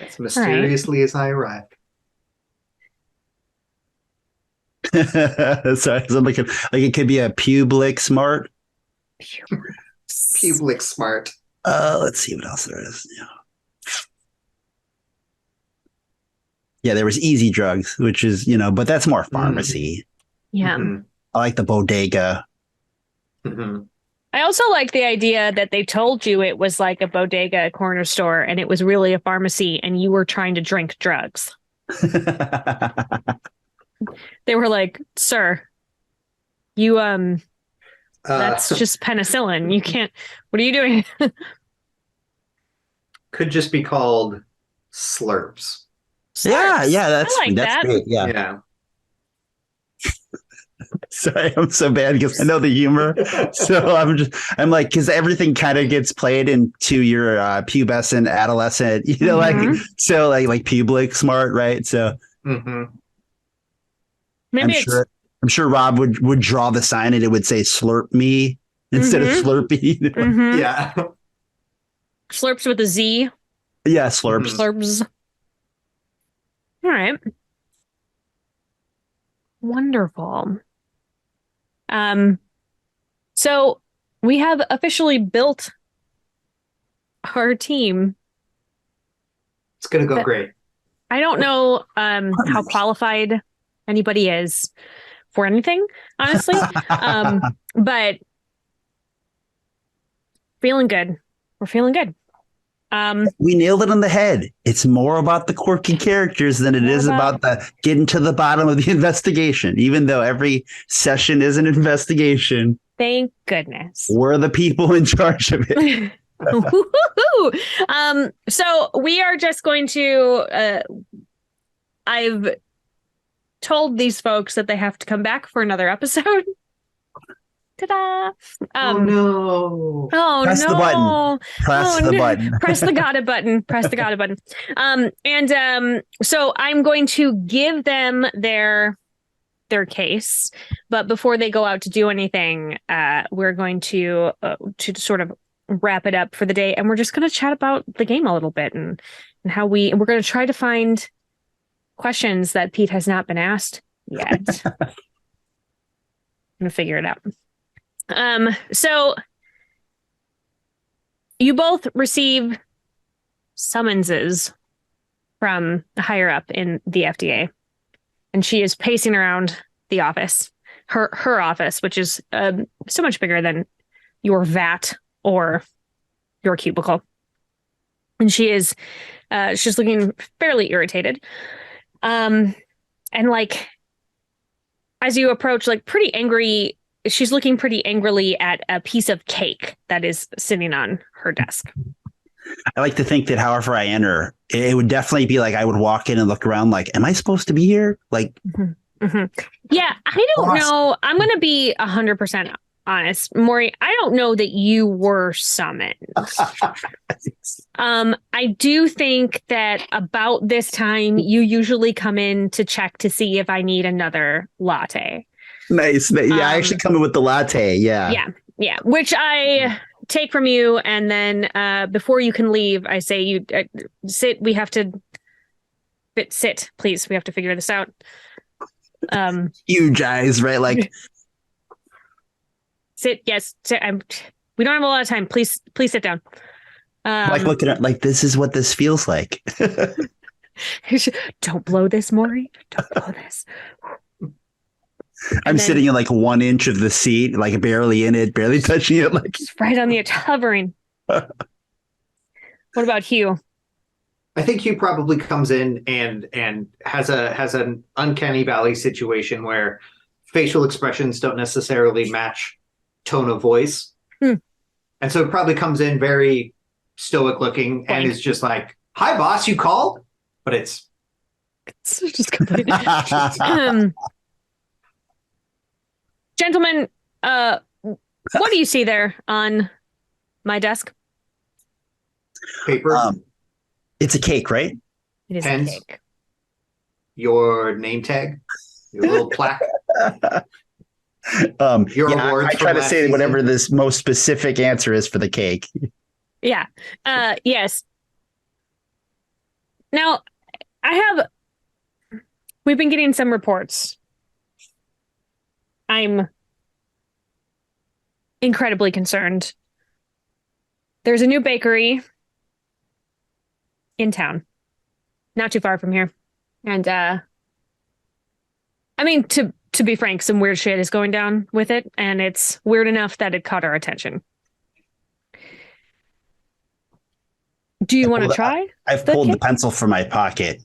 Speaker 3: As mysteriously as I arrived.
Speaker 2: Sorry, I'm looking like it could be a Public Smart.
Speaker 3: Public Smart.
Speaker 2: Let's see what else there is. Yeah. Yeah, there was easy drugs, which is, but that's more pharmacy.
Speaker 1: Yeah.
Speaker 2: I like the bodega.
Speaker 1: I also like the idea that they told you it was like a bodega, a corner store, and it was really a pharmacy, and you were trying to drink drugs. They were like, "Sir, you that's just penicillin. You can't. What are you doing?"
Speaker 3: Could just be called slurps.
Speaker 2: Yeah, that's
Speaker 1: that.
Speaker 2: great. Yeah. Sorry, I'm so bad because I know the humor. So I'm like, because everything kind of gets played into your pubescent, adolescent, like pubic smart, right? So
Speaker 1: maybe
Speaker 2: I'm sure Rob would draw the sign and it would say "slurp me" instead of Slurpee.
Speaker 3: Yeah,
Speaker 1: slurps with a Z.
Speaker 2: Yeah, slurps.
Speaker 1: Slurps. All right. Wonderful. So we have officially built our team.
Speaker 3: It's gonna go great.
Speaker 1: I don't know how qualified anybody is for anything, honestly. But feeling good. We're feeling good.
Speaker 2: We nailed it on the head. It's more about the quirky characters than it is about the getting to the bottom of the investigation, even though every session is an investigation.
Speaker 1: Thank goodness.
Speaker 2: We're the people in charge of it.
Speaker 1: So we are just going to I've told these folks that they have to come back for another episode. Ta-da!
Speaker 3: Oh no!
Speaker 1: Oh
Speaker 2: Press
Speaker 1: no!
Speaker 2: The button. Press the button.
Speaker 1: Press the gotta button. Press the gotta button. So I'm going to give them their case, but before they go out to do anything, we're going to sort of wrap it up for the day, and we're just going to chat about the game a little bit and how we're going to try to find questions that Pete has not been asked yet. I'm gonna figure it out. So you both receive summonses from higher up in the FDA, and she is pacing around the office, her office, which is so much bigger than your vat or your cubicle. And she's looking fairly irritated. And like, as you approach, like pretty angry, she's looking pretty angrily at a piece of cake that is sitting on her desk.
Speaker 2: I like to think that however I enter, it would definitely be like I would walk in and look around like, am I supposed to be here? Like,
Speaker 1: Yeah, I don't know. I'm going to be 100% honest. Maury, I don't know that you were summoned. I do think that about this time, you usually come in to check to see if I need another latte.
Speaker 2: Nice. Yeah, I actually come in with the latte. Yeah.
Speaker 1: Yeah. Which I take from you. And then before you can leave, I say, you sit. We have to sit, please. We have to figure this out.
Speaker 2: Huge eyes, right? Like,
Speaker 1: sit. Yes. Sit. We don't have a lot of time. Please sit down.
Speaker 2: Like looking at like, this is what this feels like.
Speaker 1: Don't blow this, Maury. Don't blow this.
Speaker 2: I'm sitting in like 1 inch of the seat, like barely in it, barely touching it. Like
Speaker 1: just right on the edge, hovering. What about Hugh?
Speaker 3: I think Hugh probably comes in and has an uncanny valley situation where facial expressions don't necessarily match tone of voice. And so it probably comes in very stoic looking and is just like, "Hi boss, you called?" But it's
Speaker 1: just completely Gentlemen, what do you see there on my desk?
Speaker 3: Paper.
Speaker 2: It's a cake, right?
Speaker 1: It is
Speaker 3: Pens.
Speaker 1: a cake.
Speaker 3: Your name tag, your little plaque. Your awards.
Speaker 2: I try to say whatever this most specific answer is for the cake.
Speaker 1: Yeah. Yes. Now, we've been getting some reports. I'm incredibly concerned. There's a new bakery in town, not too far from here. And I mean, to be frank, some weird shit is going down with it, and it's weird enough that it caught our attention. Do you want to try?
Speaker 2: I've pulled the pencil from my pocket,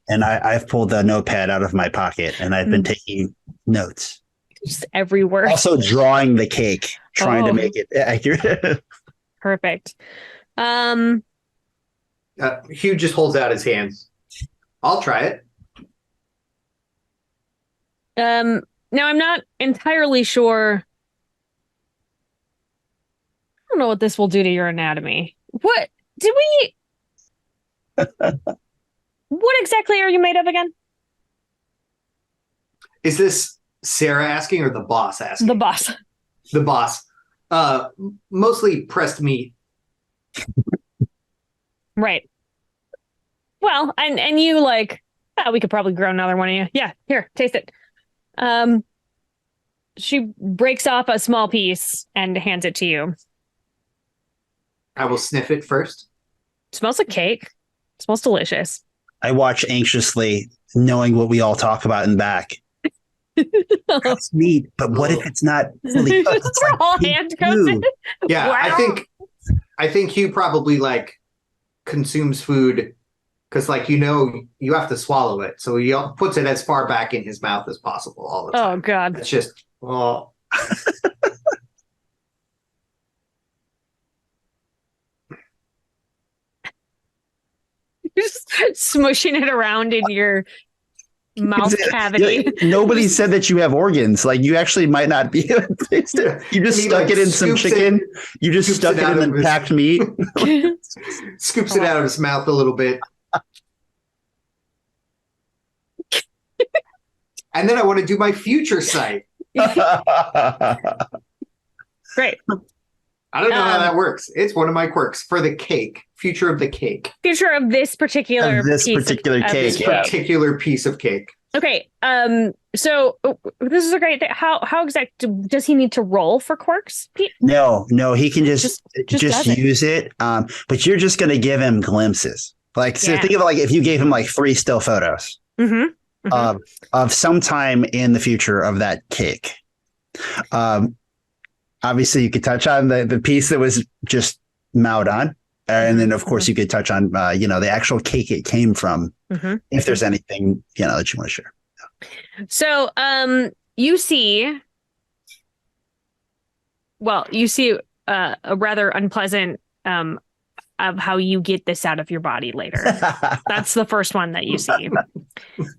Speaker 2: and I've pulled the notepad out of my pocket, and I've been taking notes.
Speaker 1: Just every word.
Speaker 2: Also drawing the cake, trying to make it accurate.
Speaker 1: Perfect.
Speaker 3: Hugh just holds out his hands. I'll try it.
Speaker 1: Now I'm not entirely sure. I don't know what this will do to your anatomy. What did we? What exactly are you made of again?
Speaker 3: Is this Sarah asking or the boss asking?
Speaker 1: The boss.
Speaker 3: The boss. Mostly pressed meat.
Speaker 1: Right. Well, and you like, we could probably grow another one of you. Yeah, here, taste it. She breaks off a small piece and hands it to you.
Speaker 3: I will sniff it first.
Speaker 1: It smells like cake. It smells delicious.
Speaker 2: I watch anxiously, knowing what we all talk about in back. That's neat, but what if it's not fully cooked? It's like
Speaker 1: all hand coated.
Speaker 3: Yeah, wow. I think Hugh probably like consumes food because, like, you have to swallow it, so he puts it as far back in his mouth as possible all the time.
Speaker 1: Oh God,
Speaker 3: it's just
Speaker 1: just smushing it around in your mouth cavity.
Speaker 2: Nobody said that you have organs. Like, you actually might not be able to taste it. You just stuck it in some chicken. You just stuck it in the packed meat.
Speaker 3: Scoops it out of his mouth a little bit. And then I want to do my future sight.
Speaker 1: Great.
Speaker 3: I don't know how that works. It's one of my quirks for the cake. Future of the cake.
Speaker 1: Future of this particular
Speaker 2: cake.
Speaker 3: Particular piece of cake.
Speaker 1: Okay. So this is a great thing. How exactly does he need to roll for quirks?
Speaker 2: No, he can just use it. But you're just going to give him glimpses. Like, so think of it like if you gave him like 3 still photos of some time in the future of that cake. Obviously, you could touch on the piece that was just mowed on. And then, of course, you could touch on, the actual cake it came from, if there's anything, that you want to share. Yeah.
Speaker 1: So you see a rather unpleasant of how you get this out of your body later. That's the first one that you see.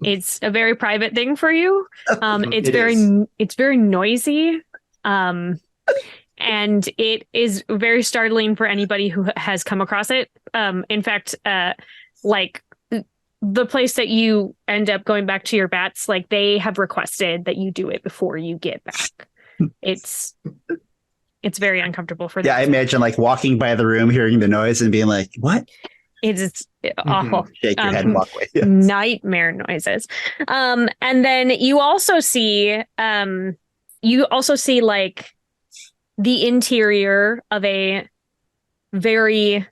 Speaker 1: It's a very private thing for you. It's very noisy. And it is very startling for anybody who has come across it. In fact, like the place that you end up going back to your bats, like they have requested that you do it before you get back. It's very uncomfortable for them.
Speaker 2: Yeah, I imagine like walking by the room, hearing the noise and being like, what?
Speaker 1: It's awful.
Speaker 2: Shake your head and walk away. Yes.
Speaker 1: Nightmare noises. And then you also see like the interior of a very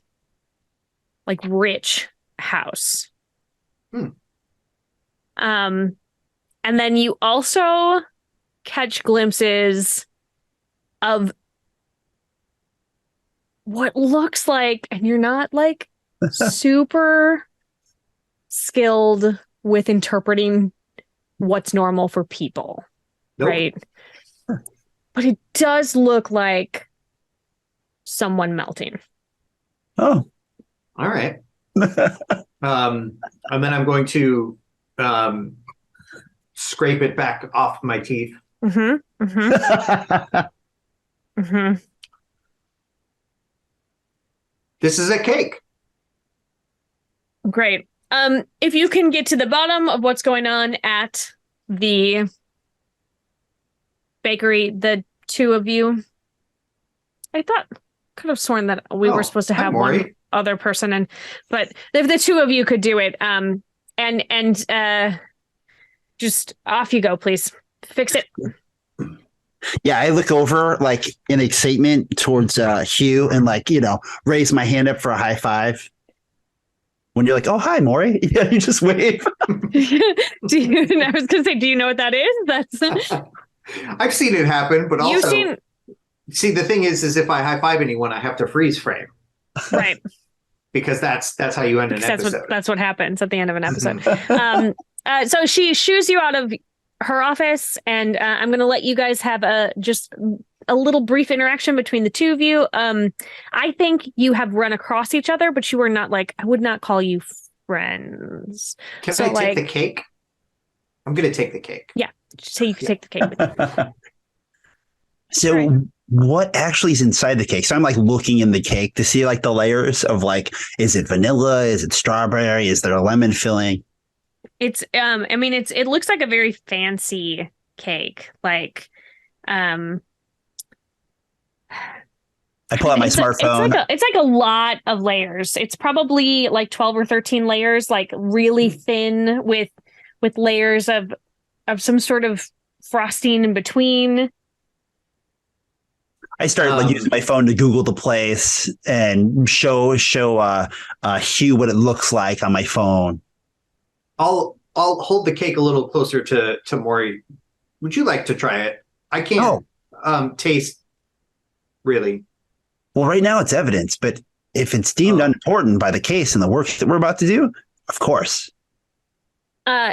Speaker 1: like rich house. And then you also catch glimpses of what looks like, and you're not like super skilled with interpreting what's normal for people, right? But it does look like someone melting.
Speaker 3: Oh, all right. And then I'm going to scrape it back off my teeth. This is a cake.
Speaker 1: Great. If you can get to the bottom of what's going on at the bakery, the 2 of you, I could have sworn that we were supposed to have one other person in, but if the 2 of you could do it, and just off you go, please fix it.
Speaker 2: Yeah, I look over like in excitement towards Hugh and like, raise my hand up for a high five When you're like, oh, hi, Maury. Yeah, you just wave.
Speaker 1: I was going to say, do you know what that is? That's
Speaker 3: I've seen it happen, but
Speaker 1: You've
Speaker 3: also
Speaker 1: seen...
Speaker 3: see the thing is if I high five anyone, I have to freeze frame.
Speaker 1: Right.
Speaker 3: Because that's how you end an episode.
Speaker 1: That's what happens at the end of an episode. So she shoos you out of her office, and I'm going to let you guys have just a little brief interaction between the two of you. I think you have run across each other, but you are not I would not call you friends.
Speaker 3: Can I take the cake? I'm going to take the cake.
Speaker 1: Yeah, so you can take the cake with you.
Speaker 2: So right. What actually is inside the cake? So I'm looking in the cake to see the layers of is it vanilla? Is it strawberry? Is there a lemon filling?
Speaker 1: It's it looks like a very fancy cake. I
Speaker 2: pull out my smartphone.
Speaker 1: It's a lot of layers. It's probably 12 or 13 layers, really thin with layers of some sort of frosting in between.
Speaker 2: I started using my phone to Google the place and show Hugh what it looks like on my phone.
Speaker 3: I'll hold the cake a little closer to Maury. Would you like to try it? I can't taste really.
Speaker 2: Well, right now it's evidence, but if it's deemed unimportant by the case and the work that we're about to do, of course.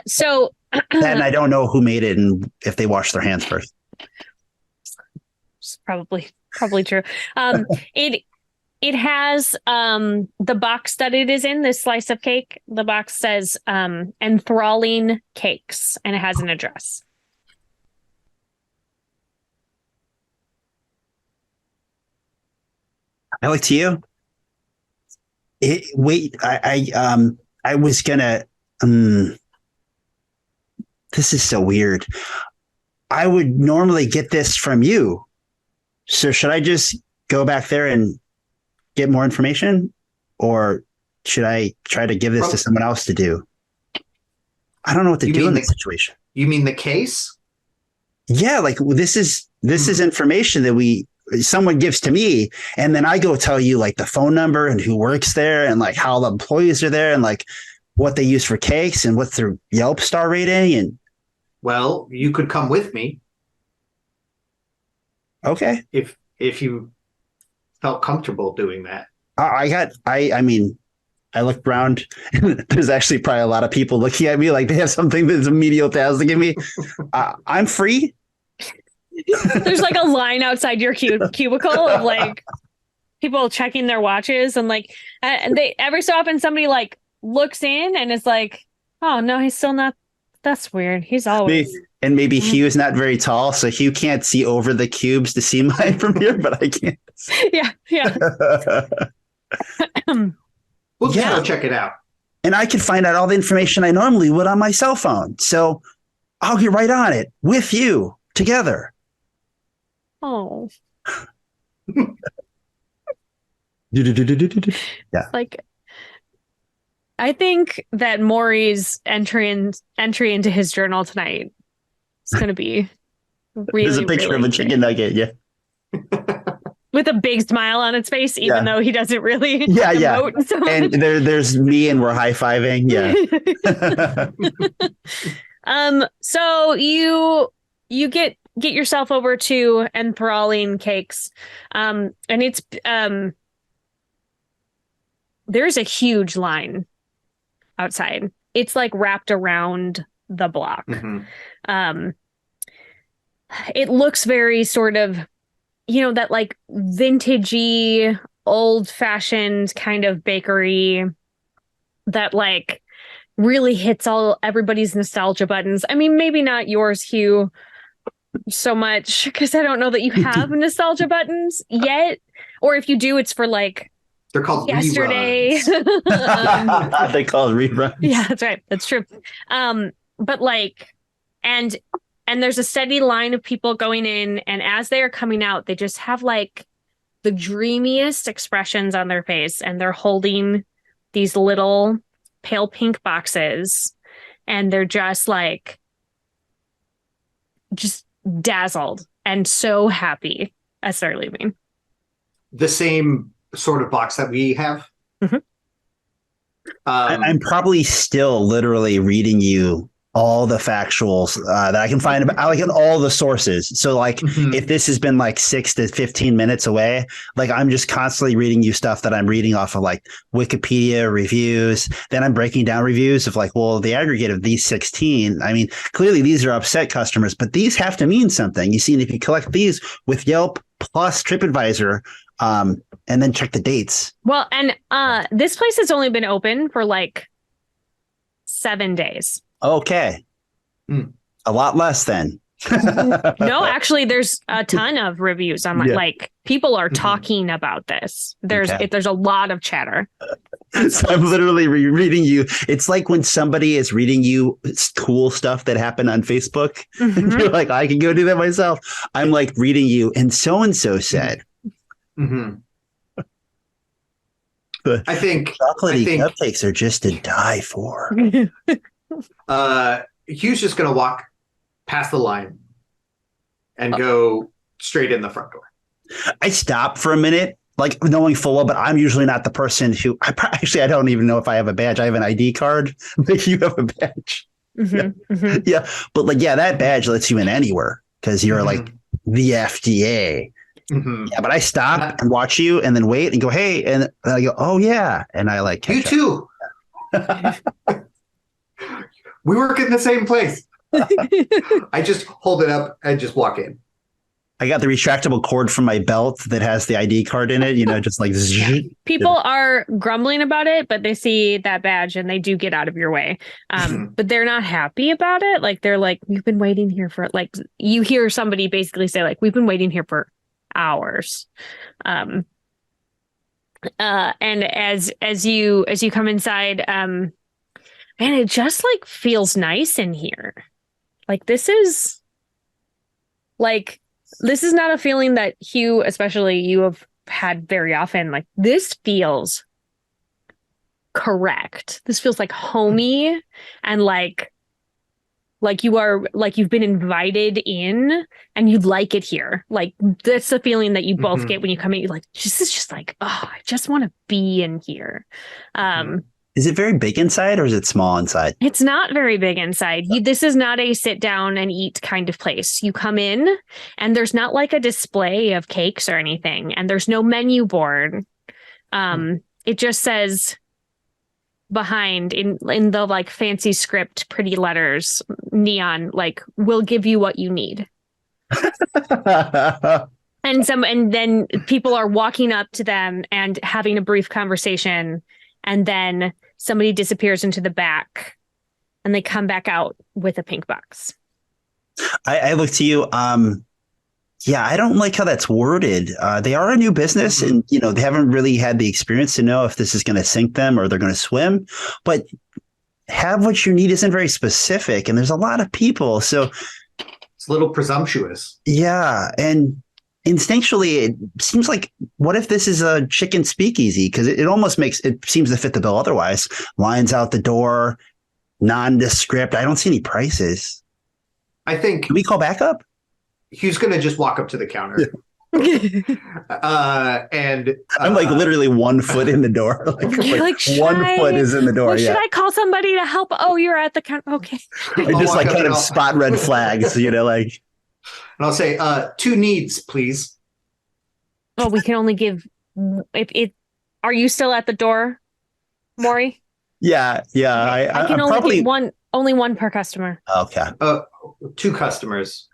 Speaker 1: So
Speaker 2: and I don't know who made it and if they washed their hands first.
Speaker 1: It's probably true. It has the box that it is in, this slice of cake. The box says enthralling cakes, and it has an address.
Speaker 2: I to you. I was gonna. This is so weird. I would normally get this from you. So should I just go back there and get more information, or should I try to give this to someone else to do? I don't know what to do in this situation.
Speaker 3: You mean the case?
Speaker 2: Yeah, this is information that someone gives to me, and then I go tell you the phone number and who works there and how the employees are there and what they use for cakes and what's their Yelp star rating. And
Speaker 3: well, you could come with me.
Speaker 2: Okay.
Speaker 3: If you felt comfortable doing that.
Speaker 2: I looked around. There's actually probably a lot of people looking at me like they have something that's a menial task to give me. I'm free.
Speaker 1: There's a line outside your cubicle of people checking their watches and and they every so often somebody looks in and is oh no, he's still not. That's weird. He's always.
Speaker 2: And maybe Hugh is not very tall, so Hugh can't see over the cubes to see mine from here, but I can.
Speaker 1: Yeah.
Speaker 3: We'll just go check it out.
Speaker 2: And I can find out all the information I normally would on my cell phone. So I'll get right on it with you together.
Speaker 1: Oh.
Speaker 2: Yeah.
Speaker 1: I think that Maury's entry into his journal tonight is going to be really.
Speaker 2: There's a picture
Speaker 1: really
Speaker 2: of a chicken nugget, yeah.
Speaker 1: With a big smile on its face, even though he doesn't really.
Speaker 2: Yeah. So and there's me, and we're high fiving. Yeah.
Speaker 1: So you get yourself over to enthralling cakes, and it's there's a huge line outside. It's wrapped around the block.
Speaker 3: Mm-hmm.
Speaker 1: It looks very sort of, that vintagey, old fashioned kind of bakery that really hits everybody's nostalgia buttons. I mean, maybe not yours, Hugh, so much, because I don't know that you have nostalgia buttons yet, or if you do, it's for
Speaker 3: they're called
Speaker 1: yesterday.
Speaker 2: They call it reruns.
Speaker 1: Yeah, that's right. That's true. But and there's a steady line of people going in, and as they are coming out, they just have the dreamiest expressions on their face, and they're holding these little pale pink boxes, and they're just dazzled and so happy as they're leaving.
Speaker 3: The same sort of box that we have.
Speaker 1: Mm-hmm.
Speaker 2: I'm probably still literally reading you all the factuals that I can find about like in all the sources. So like if this has been like 6 to 15 minutes away, like I'm just constantly reading you stuff that I'm reading off of like Wikipedia reviews. Then I'm breaking down reviews of like, well, the aggregate of these 16. I mean, clearly these are upset customers, but these have to mean something. You see, and if you collect these with Yelp plus TripAdvisor, and then check the dates.
Speaker 1: Well, and this place has only been open for like 7 days.
Speaker 2: Okay. A lot less then.
Speaker 1: No, actually, there's a ton of reviews on like people are talking about this. There's a lot of chatter.
Speaker 2: So I'm literally reading you. It's like when somebody is reading you cool stuff that happened on Facebook. And you're like, I can go do that myself. I'm like reading you, and so said.
Speaker 3: I think
Speaker 2: cupcakes are just to die for.
Speaker 3: Hugh's just going to walk past the line and go straight in the front door.
Speaker 2: I stop for a minute, like knowing full well, but I'm usually not the person who I don't even know if I have a badge. I have an ID card. Like you have a badge. Yeah. But like, that badge lets you in anywhere because you're like the FDA. Yeah, but I stop and watch you and then wait and go, hey, and I go, oh yeah. And I like
Speaker 3: you too. We work in the same place. I just hold it up and just walk in.
Speaker 2: I got the retractable cord from my belt that has the ID card in it, just like
Speaker 1: people are grumbling about it, but they see that badge and they do get out of your way. But they're not happy about it. Like they're like, we've been waiting here for like you hear somebody basically say like, we've been waiting here for hours. And as you come inside, man, it just like feels nice in here. Like this is not a feeling that Hugh, especially you, have had very often. Like this feels correct. This feels like homey and like you've been invited in and you'd like it here. Like that's the feeling that you both get when you come in. You're like, this is just like, oh, I just want to be in here.
Speaker 2: Is it very big inside or is it small inside?
Speaker 1: It's not very big inside. This is not a sit down and eat kind of place. You come in and there's not like a display of cakes or anything. And there's no menu board. It just says behind in the like fancy script, pretty letters, neon, like, we'll give you what you need. And then people are walking up to them and having a brief conversation. And then somebody disappears into the back and they come back out with a pink box.
Speaker 2: I look to you. I don't like how that's worded. They are a new business and, they haven't really had the experience to know if this is going to sink them or they're going to swim. But have what you need isn't very specific. And there's a lot of people. So
Speaker 3: it's a little presumptuous.
Speaker 2: Yeah. And instinctually, it seems like, what if this is a chicken speakeasy? Because it almost seems to fit the bill otherwise. Lines out the door, nondescript. I don't see any prices.
Speaker 3: I think.
Speaker 2: Can we call back up?
Speaker 3: Hugh's going to just walk up to the counter. And
Speaker 2: I'm like literally 1 foot in the door. Like 1 foot is in the door.
Speaker 1: Should I call somebody to help? Oh, you're at the counter. Okay.
Speaker 2: I just like kind of spot red flags, like.
Speaker 3: And I'll say, 2 needs, please.
Speaker 1: Oh, we can only give are you still at the door, Maury?
Speaker 2: Yeah.
Speaker 1: I can only get only one per customer.
Speaker 2: Okay.
Speaker 3: 2 customers.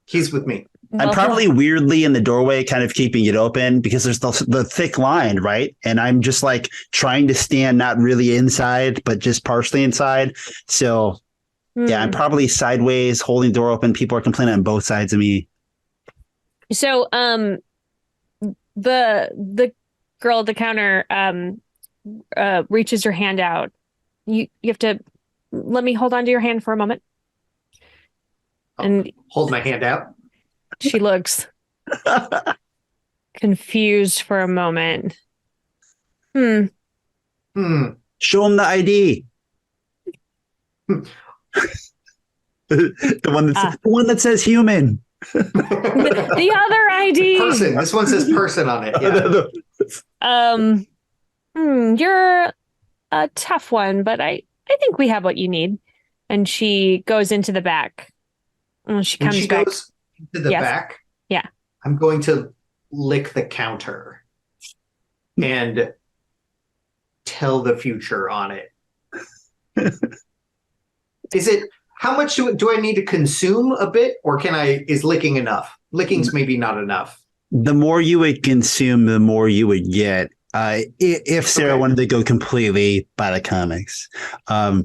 Speaker 3: He's with me.
Speaker 2: I'm probably weirdly in the doorway, kind of keeping it open because there's the thick line, right? And I'm just like trying to stand not really inside, but just partially inside. So yeah, I'm probably sideways, holding the door open. People are complaining on both sides of me.
Speaker 1: So the girl at the counter reaches her hand out. You have to let me hold on to your hand for a moment. And
Speaker 3: hold my hand out.
Speaker 1: She looks confused for a moment.
Speaker 2: Show him the ID. the one that says human.
Speaker 1: The other ID.
Speaker 3: Person. This one says person on it. Yeah.
Speaker 1: a tough one, but I think we have what you need. And she goes into the back. And she comes back.
Speaker 3: Goes into the back.
Speaker 1: Yeah.
Speaker 3: I'm going to lick the counter and tell the future on it. How much do I need to consume a bit, or is licking enough? Licking's maybe not enough.
Speaker 2: The more you would consume, the more you would get. If Sarah wanted to go completely by the comics.
Speaker 3: Yeah.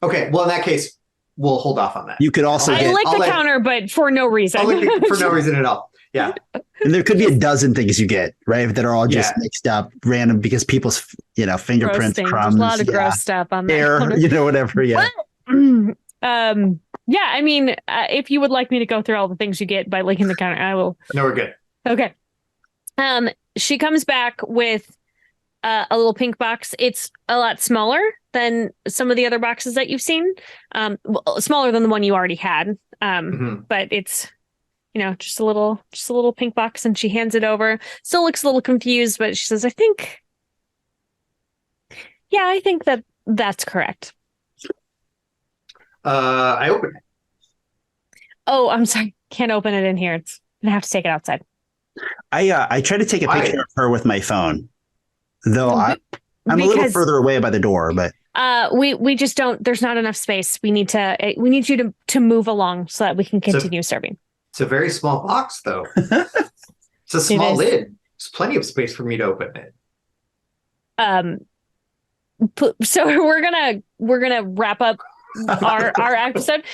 Speaker 3: Okay. Well, in that case, we'll hold off on that.
Speaker 2: You could also
Speaker 1: I lick the counter, but for no reason.
Speaker 3: I'll lick it for no reason at all. Yeah.
Speaker 2: And there could be a dozen things you get, right? That are all just mixed up, random, because people's, fingerprints, crumbs.
Speaker 1: There's a lot of gross stuff on there.
Speaker 2: Whatever. Yeah.
Speaker 1: Yeah. I mean, if you would like me to go through all the things you get by licking the counter, I will.
Speaker 3: No, we're good.
Speaker 1: Okay. She comes back with a little pink box. It's a lot smaller than some of the other boxes that you've seen. Smaller than the one you already had. But it's, just a little pink box, and she hands it over. Still looks a little confused, but she says, I think that's correct.
Speaker 3: I open it.
Speaker 1: Oh, I'm sorry. Can't open it in here. It's gonna have to take it outside.
Speaker 2: I try to take a picture of her with my phone, though I'm a little further away by the door, but
Speaker 1: we just don't. There's not enough space. We need you to move along so that we can continue serving.
Speaker 3: It's a very small box, though. It's a small lid. There's plenty of space for me to open it.
Speaker 1: So we're gonna wrap up our episode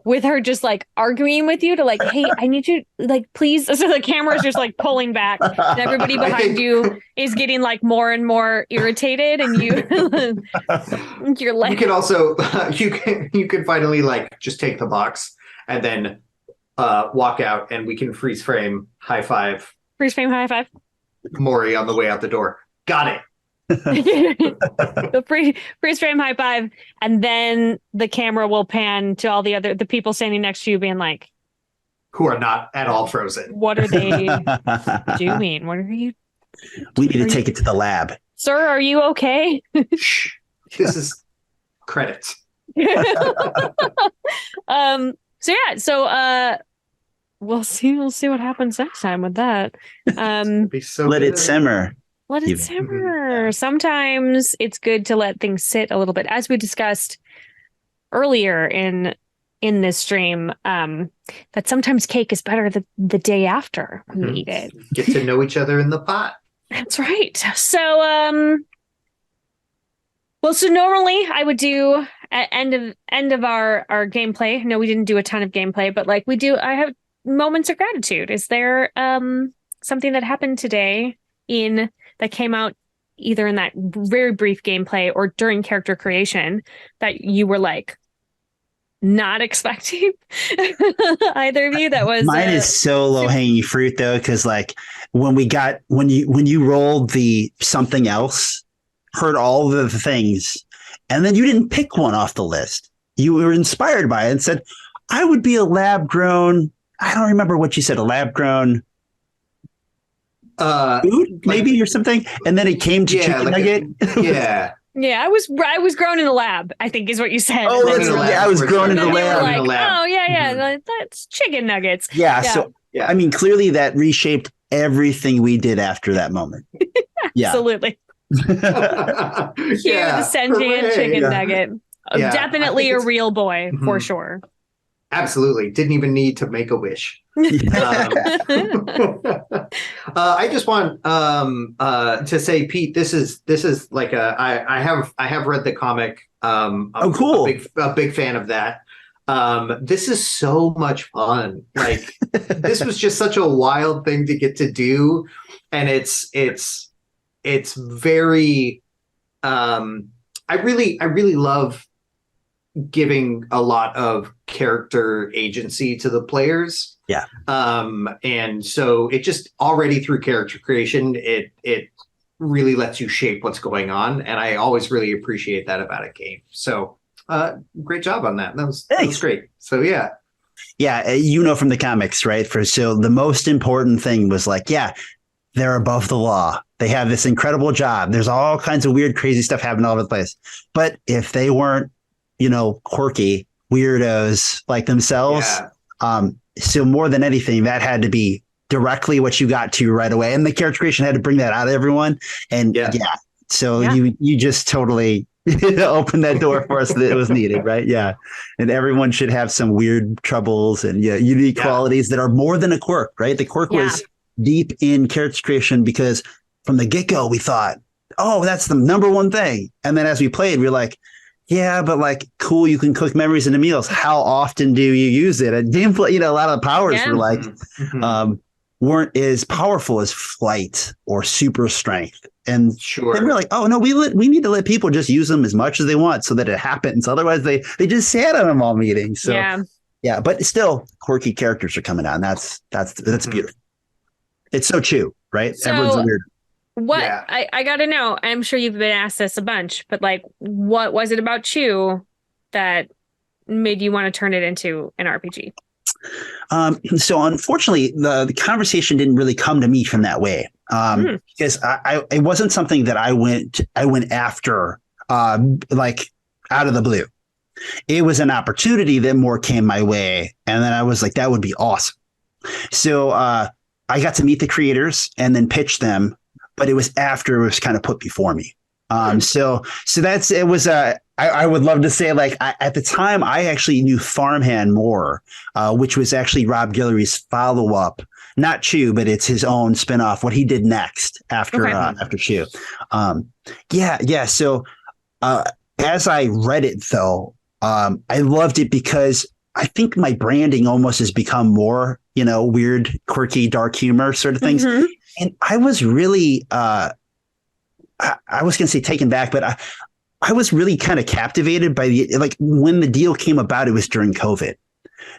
Speaker 1: with her just like arguing with you to like, hey, I need you, like, please. So the camera's just like pulling back, and everybody behind you is getting like more and more irritated, and you're like,
Speaker 3: you can also you can finally like just take the box and then walk out, and we can freeze frame high five Maury on the way out the door. Got it.
Speaker 1: The freeze frame high five, and then the camera will pan to all the people standing next to you being like,
Speaker 3: who are not at all frozen.
Speaker 1: What are they doing? What are you?
Speaker 2: We need to take it to the lab.
Speaker 1: Sir, are you okay?
Speaker 3: Shh. This is credits.
Speaker 1: We'll see what happens next time with that.
Speaker 2: Let it simmer.
Speaker 1: Let it simmer. Sometimes it's good to let things sit a little bit, as we discussed earlier in this stream. That sometimes cake is better the day after we eat it.
Speaker 3: Get to know each other in the pot.
Speaker 1: That's right. So, so normally I would do at end of our gameplay. No, we didn't do a ton of gameplay, but like we do, I have moments of gratitude. Is there something that happened today that came out either in that very brief gameplay or during character creation that you were like not expecting? Either of you? That was
Speaker 2: mine is so low hanging fruit though, because like when you rolled the something else, heard all the things, and then you didn't pick one off the list. You were inspired by it and said, I would be a lab grown. I don't remember what you said, a lab grown food, maybe, or something. And then it came to chicken nugget.
Speaker 1: Yeah, I was grown in a lab, I think is what you said.
Speaker 2: Oh, that's right. Yeah, I was grown in a lab.
Speaker 1: Like, oh, yeah, that's chicken nuggets.
Speaker 2: Yeah, so, I mean, clearly that reshaped everything we did after that moment. Yeah.
Speaker 1: Absolutely. Here, the sentient chicken nugget. Definitely a real boy, for sure.
Speaker 3: Absolutely. Didn't even need to make a wish. I just want to say, Pete, this is like I have read the comic.
Speaker 2: Cool.
Speaker 3: A big fan of that. This is so much fun. Like this was just such a wild thing to get to do, and it's very. I really love giving a lot of character agency to the players.
Speaker 2: Yeah.
Speaker 3: And so it just already through character creation, it really lets you shape what's going on. And I always really appreciate that about a game. So great job on that. That was great. So yeah.
Speaker 2: Yeah. From the comics, right? So the most important thing was like, they're above the law. They have this incredible job. There's all kinds of weird, crazy stuff happening all over the place. But if they weren't, quirky weirdos like themselves, so more than anything, that had to be directly what you got to right away. And the character creation had to bring that out of everyone. And so you just totally opened that door for us that it was needed, right? Yeah. And everyone should have some weird troubles and unique qualities that are more than a quirk, right? The quirk was deep in character creation because from the get-go we thought, oh, that's the number one thing. And then as we played, we were like, yeah, but like, cool, you can cook memories into meals. How often do you use it? And gameplay, a lot of the powers were like weren't as powerful as flight or super strength. And then we're like, oh no, we need to let people just use them as much as they want so that it happens. Otherwise, they just sat on them all meetings. So but still, quirky characters are coming out, and that's beautiful. It's so Chew, right?
Speaker 1: So,
Speaker 2: everyone's weird.
Speaker 1: What I gotta know, I'm sure you've been asked this a bunch, but like, what was it about Chew that made you want to turn it into an RPG?
Speaker 2: So unfortunately, the conversation didn't really come to me from that way. Because it wasn't something that I went after like out of the blue. It was an opportunity that more came my way, and then I was like, that would be awesome. So I got to meet the creators and then pitch them, but it was after it was kind of put before me. So it was I would love to say, like, at the time, I actually knew Farmhand more, which was actually Rob Guillory's follow-up. Not Chew, but it's his own spinoff, what he did next after Chew. So as I read it, though, I loved it because I think my branding almost has become more, weird, quirky, dark humor sort of things. Mm-hmm. And I was really, I was going to say taken back, but I was really kind of captivated by when the deal came about, it was during COVID.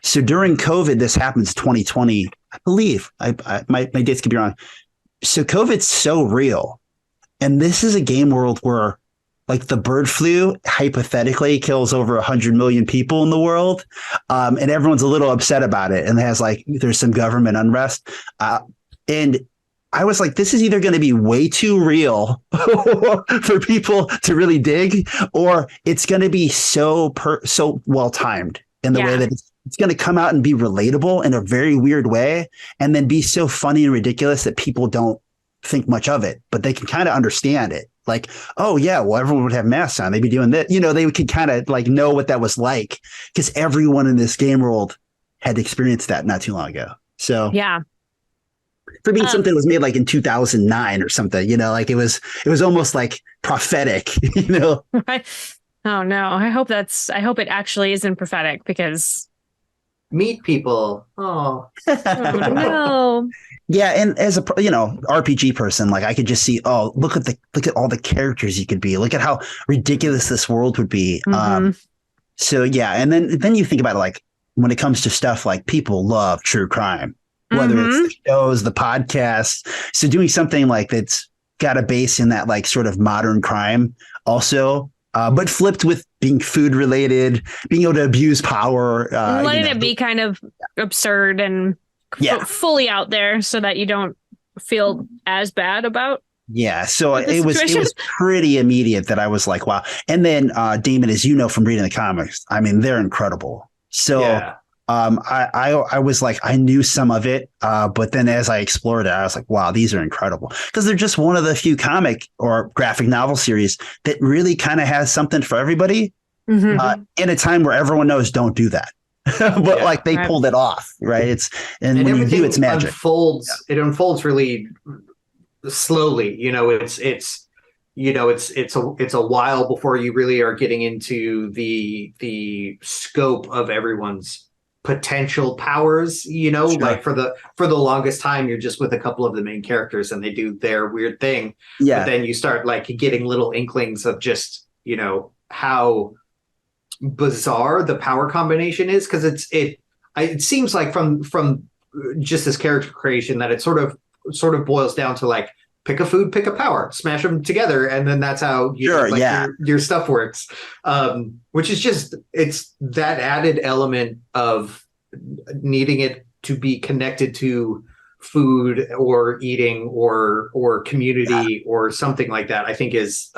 Speaker 2: So during COVID, this happens 2020, I believe. My dates could be wrong. So COVID's so real. And this is a game world where like the bird flu hypothetically kills over 100 million people in the world. And everyone's a little upset about it. And there's some government unrest. And I was like, this is either going to be way too real for people to really dig, or it's going to be so well timed in the way that it's going to come out and be relatable in a very weird way, and then be so funny and ridiculous that people don't think much of it, but they can kind of understand it. Like, oh yeah, well, everyone would have masks on. They'd be doing this. They could kind of like know what that was like because everyone in this game world had experienced that not too long ago. So yeah. For being something that was made like in 2009 or something, like it was almost like prophetic,
Speaker 1: Right. Oh no, I hope it actually isn't prophetic because
Speaker 3: meet people. Oh
Speaker 1: no.
Speaker 2: Yeah, and as a RPG person, like I could just see, look at all the characters you could be. Look at how ridiculous this world would be. Mm-hmm. So yeah, and then you think about it, like when it comes to stuff like people love true crime. Whether it's the shows, the podcasts. So doing something like that's got a base in that like sort of modern crime also, but flipped with being food related, being able to abuse power.
Speaker 1: Letting it be kind of absurd and fully out there so that you don't feel as bad about. Yeah. So
Speaker 2: it was pretty immediate that I was like, wow. And then Damon, as you know from reading the comics, I mean, they're incredible. So I was like, I knew some of it, but then as I explored it, I was like, wow, these are incredible because they're just one of the few comic or graphic novel series that really kind of has something for everybody in a time where everyone knows don't do that. But they pulled it off, right? And when you do, it's magic.
Speaker 3: It unfolds really slowly. It's a while before you really are getting into the scope of everyone's potential powers, sure. Like for the longest time you're just with a couple of the main characters and they do their weird thing, but then you start like getting little inklings of just how bizarre the power combination is, because it seems like from just this character creation that it sort of boils down to like pick a food, pick a power, smash them together, and then that's how your stuff works. Which is just, it's that added element of needing it to be connected to food or eating or community or something like that, I think is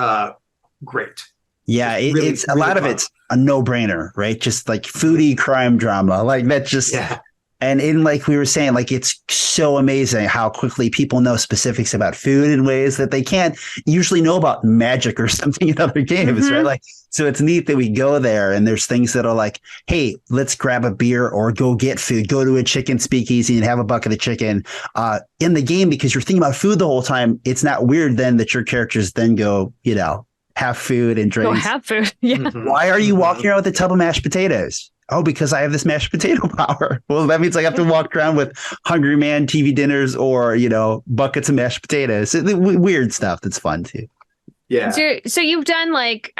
Speaker 3: great.
Speaker 2: Yeah, it's a lot of it's a no-brainer, right? Just like foodie crime drama, like that. Just and in like we were saying, like it's so amazing how quickly people know specifics about food in ways that they can't usually know about magic or something in other games, right? Like, so it's neat that we go there and there's things that are like, hey, let's grab a beer or go get food, go to a chicken speakeasy and have a bucket of chicken in the game, because you're thinking about food the whole time. It's not weird then that your characters then go, have food and drinks.
Speaker 1: Go have food. Yeah.
Speaker 2: Why are you walking around with a tub of mashed potatoes? Oh, because I have this mashed potato power. Well, that means I have to walk around with Hungry Man TV dinners or, buckets of mashed potatoes. Weird stuff that's fun too.
Speaker 3: Yeah.
Speaker 1: So you've done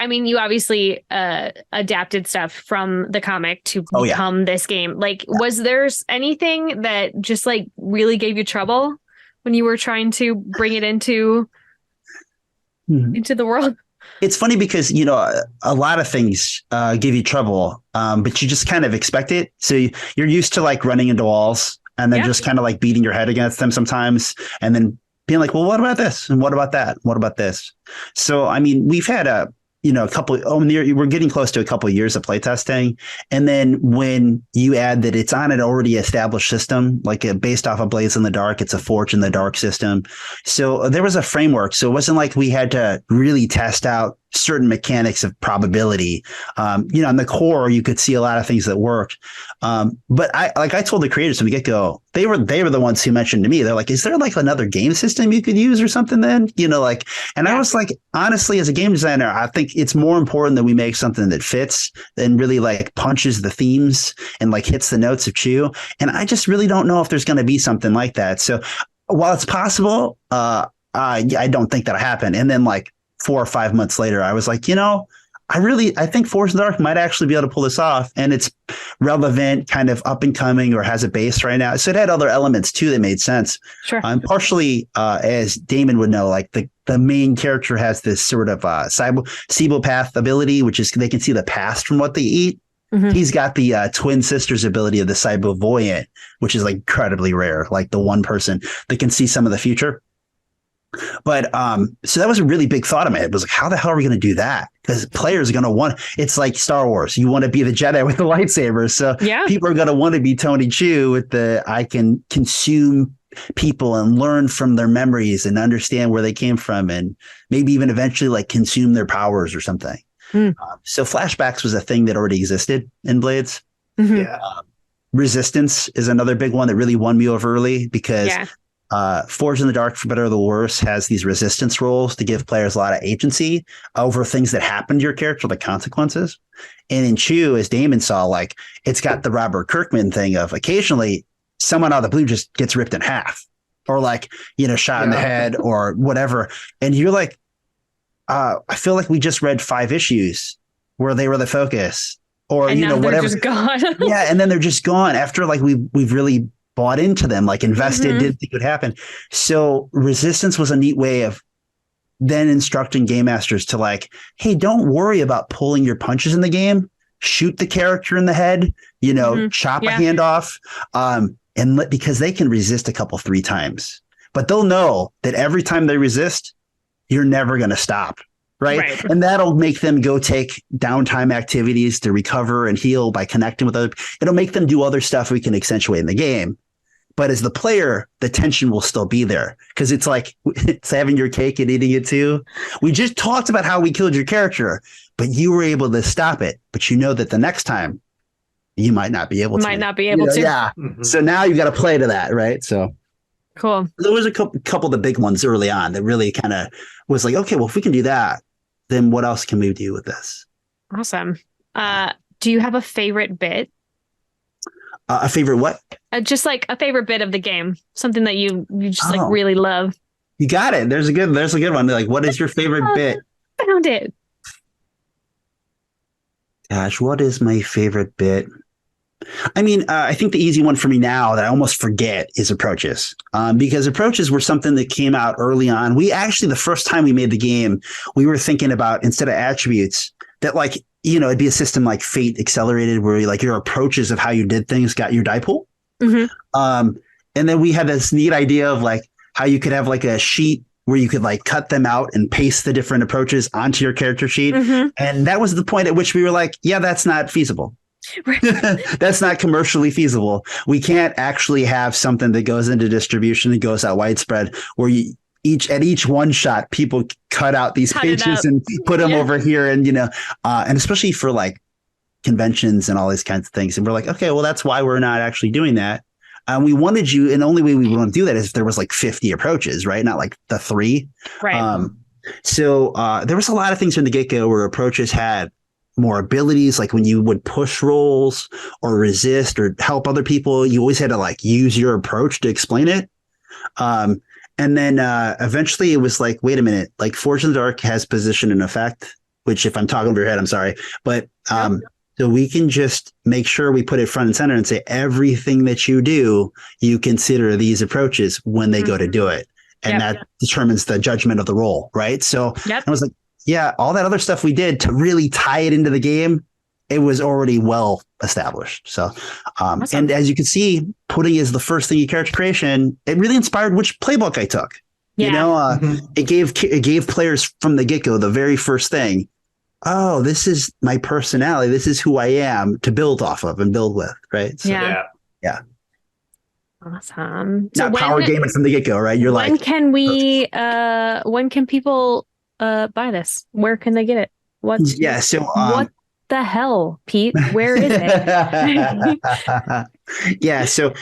Speaker 1: you obviously adapted stuff from the comic to become this game. Like, was there anything that just like really gave you trouble when you were trying to bring it into the world?
Speaker 2: It's funny because, a lot of things give you trouble, but you just kind of expect it. So you're used to like running into walls and then just kind of like beating your head against them sometimes. And then being like, well, what about this? And what about that? What about this? So, we've had a couple, we're getting close to a couple of years of playtesting. And then when you add that it's on an already established system, like based off of Blades in the Dark, it's a Forge in the Dark system. So there was a framework. So it wasn't like we had to really test out certain mechanics of probability. In the core, you could see a lot of things that worked. But I told the creators from the get-go, they were the ones who mentioned to me, they're like, is there like another game system you could use or something then? I was like, honestly, as a game designer, I think it's more important that we make something that fits and really like punches the themes and like hits the notes of Chew. And I just really don't know if there's going to be something like that. So while it's possible, I don't think that'll happen. And then like 4 or 5 months later, I was like, I think Forge in the Dark might actually be able to pull this off, and it's relevant, kind of up and coming, or has a base right now. So it had other elements too that made sense.
Speaker 1: Sure.
Speaker 2: Partially, as Damon would know, like the main character has this sort of cybopath ability, which is they can see the past from what they eat. Mm-hmm. He's got the twin sisters ability of the cybovoyant, which is like incredibly rare, like the one person that can see some of the future. But so that was a really big thought in my head. It was like, how the hell are we going to do that? Because players are going to want, it's like Star Wars. You want to be the Jedi with the lightsabers. So people are going to want to be Tony Chu with I can consume people and learn from their memories and understand where they came from, and maybe even eventually like consume their powers or something. So flashbacks was a thing that already existed in Blades. Mm-hmm. Yeah. Resistance is another big one that really won me over early, because Forge in the Dark, for better or the worse, has these resistance roles to give players a lot of agency over things that happen to your character, the consequences. And in Chew, as Damon saw, like it's got the Robert Kirkman thing of occasionally someone out of the blue just gets ripped in half, or like, shot in the head or whatever. And you're like, I feel like we just read 5 issues where they were the focus, or,
Speaker 1: and
Speaker 2: whatever.
Speaker 1: Just gone.
Speaker 2: And then they're just gone after like we've really bought into them, like invested, didn't think it would happen. So resistance was a neat way of then instructing game masters to like, hey, don't worry about pulling your punches in the game. Shoot the character in the head, chop a hand off, because they can resist a couple, 3 times, but they'll know that every time they resist, you're never going to stop. Right. And that'll make them go take downtime activities to recover and heal by connecting with other. It'll make them do other stuff we can accentuate in the game. But as the player, the tension will still be there, because it's like it's having your cake and eating it too. We just talked about how we killed your character, but you were able to stop it. But that the next time you might not be able to. Yeah. Mm-hmm. So now you got to play to that. Right. So
Speaker 1: cool.
Speaker 2: There was a couple of the big ones early on that really kind of was like, okay, well, if we can do that, then what else can we do with this?
Speaker 1: Awesome. Do you have a favorite bit?
Speaker 2: A favorite what?
Speaker 1: Just like a favorite bit of the game, something that you just like really love.
Speaker 2: You got it. There's a good one. Like, what is your favorite bit?
Speaker 1: Found it.
Speaker 2: Gosh, what is my favorite bit? I think the easy one for me now that I almost forget is approaches, because approaches were something that came out early on. We actually, the first time we made the game, we were thinking about, instead of attributes, that like, it'd be a system like Fate Accelerated, where like your approaches of how you did things got your die pool. Mm-hmm. And then we had this neat idea of like how you could have like a sheet where you could like cut them out and paste the different approaches onto your character sheet.
Speaker 1: Mm-hmm.
Speaker 2: And that was the point at which we were like, yeah, that's not feasible.
Speaker 1: Right.
Speaker 2: That's not commercially feasible. We can't actually have something that goes into distribution and goes out widespread where each one shot, people cut out these pages and put them over here. And, and especially for like conventions and all these kinds of things. And we're like, okay, well, that's why we're not actually doing that. We wanted you, and the only way we want to do that is if there was like 50 approaches, right? Not like the 3.
Speaker 1: Right.
Speaker 2: So there was a lot of things from the get-go where approaches had more abilities, like when you would push rolls or resist or help other people, you always had to like use your approach to explain it. And then eventually it was like, wait a minute, like Forge in the Dark has position and effect, which if I'm talking over your head, I'm sorry. But so we can just make sure we put it front and center and say everything that you do, you consider these approaches when they go to do it. And that determines the judgment of the roll, right? So I was like, yeah, all that other stuff we did to really tie it into the game, it was already well established. So, awesome. And as you can see, putting is the first thing in character creation, it really inspired which playbook I took. Yeah. It gave players from the get-go the very first thing. Oh, this is my personality. This is who I am to build off of and build with, right? So, yeah.
Speaker 1: Awesome.
Speaker 2: Not power gaming from the get-go, right? You're
Speaker 1: when can people buy this? Where can they get it? What the hell, Pete? Where is it?
Speaker 2: So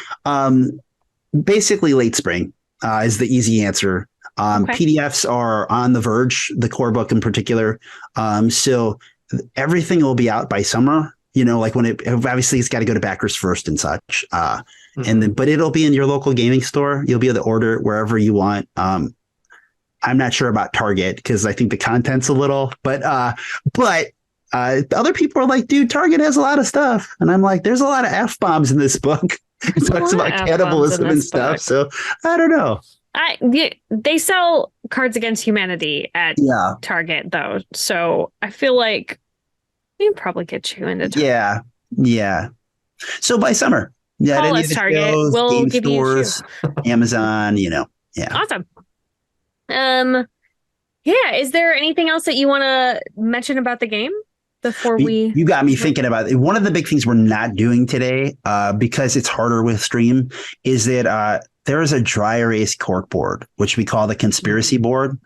Speaker 2: basically late spring is the easy answer. PDFs are on the verge, the core book in particular. So everything will be out by summer. Like when obviously it's got to go to backers first and such. And then, but it'll be in your local gaming store. You'll be able to order it wherever you want. I'm not sure about Target because I think the content's a little, but other people are like, dude, Target has a lot of stuff. And I'm like, there's a lot of F-bombs in this book. It talks about cannibalism and stuff. So I don't know.
Speaker 1: They sell Cards Against Humanity at Target though. So I feel like we can probably get you into Target.
Speaker 2: Yeah. So by summer. Yeah.
Speaker 1: Call us Target. We'll give
Speaker 2: stores, you Amazon, Yeah.
Speaker 1: Awesome. Is there anything else that you want to mention about the game before you
Speaker 2: got me thinking about it. One of the big things we're not doing today, because it's harder with stream, is that there is a dry erase cork board, which we call the conspiracy board.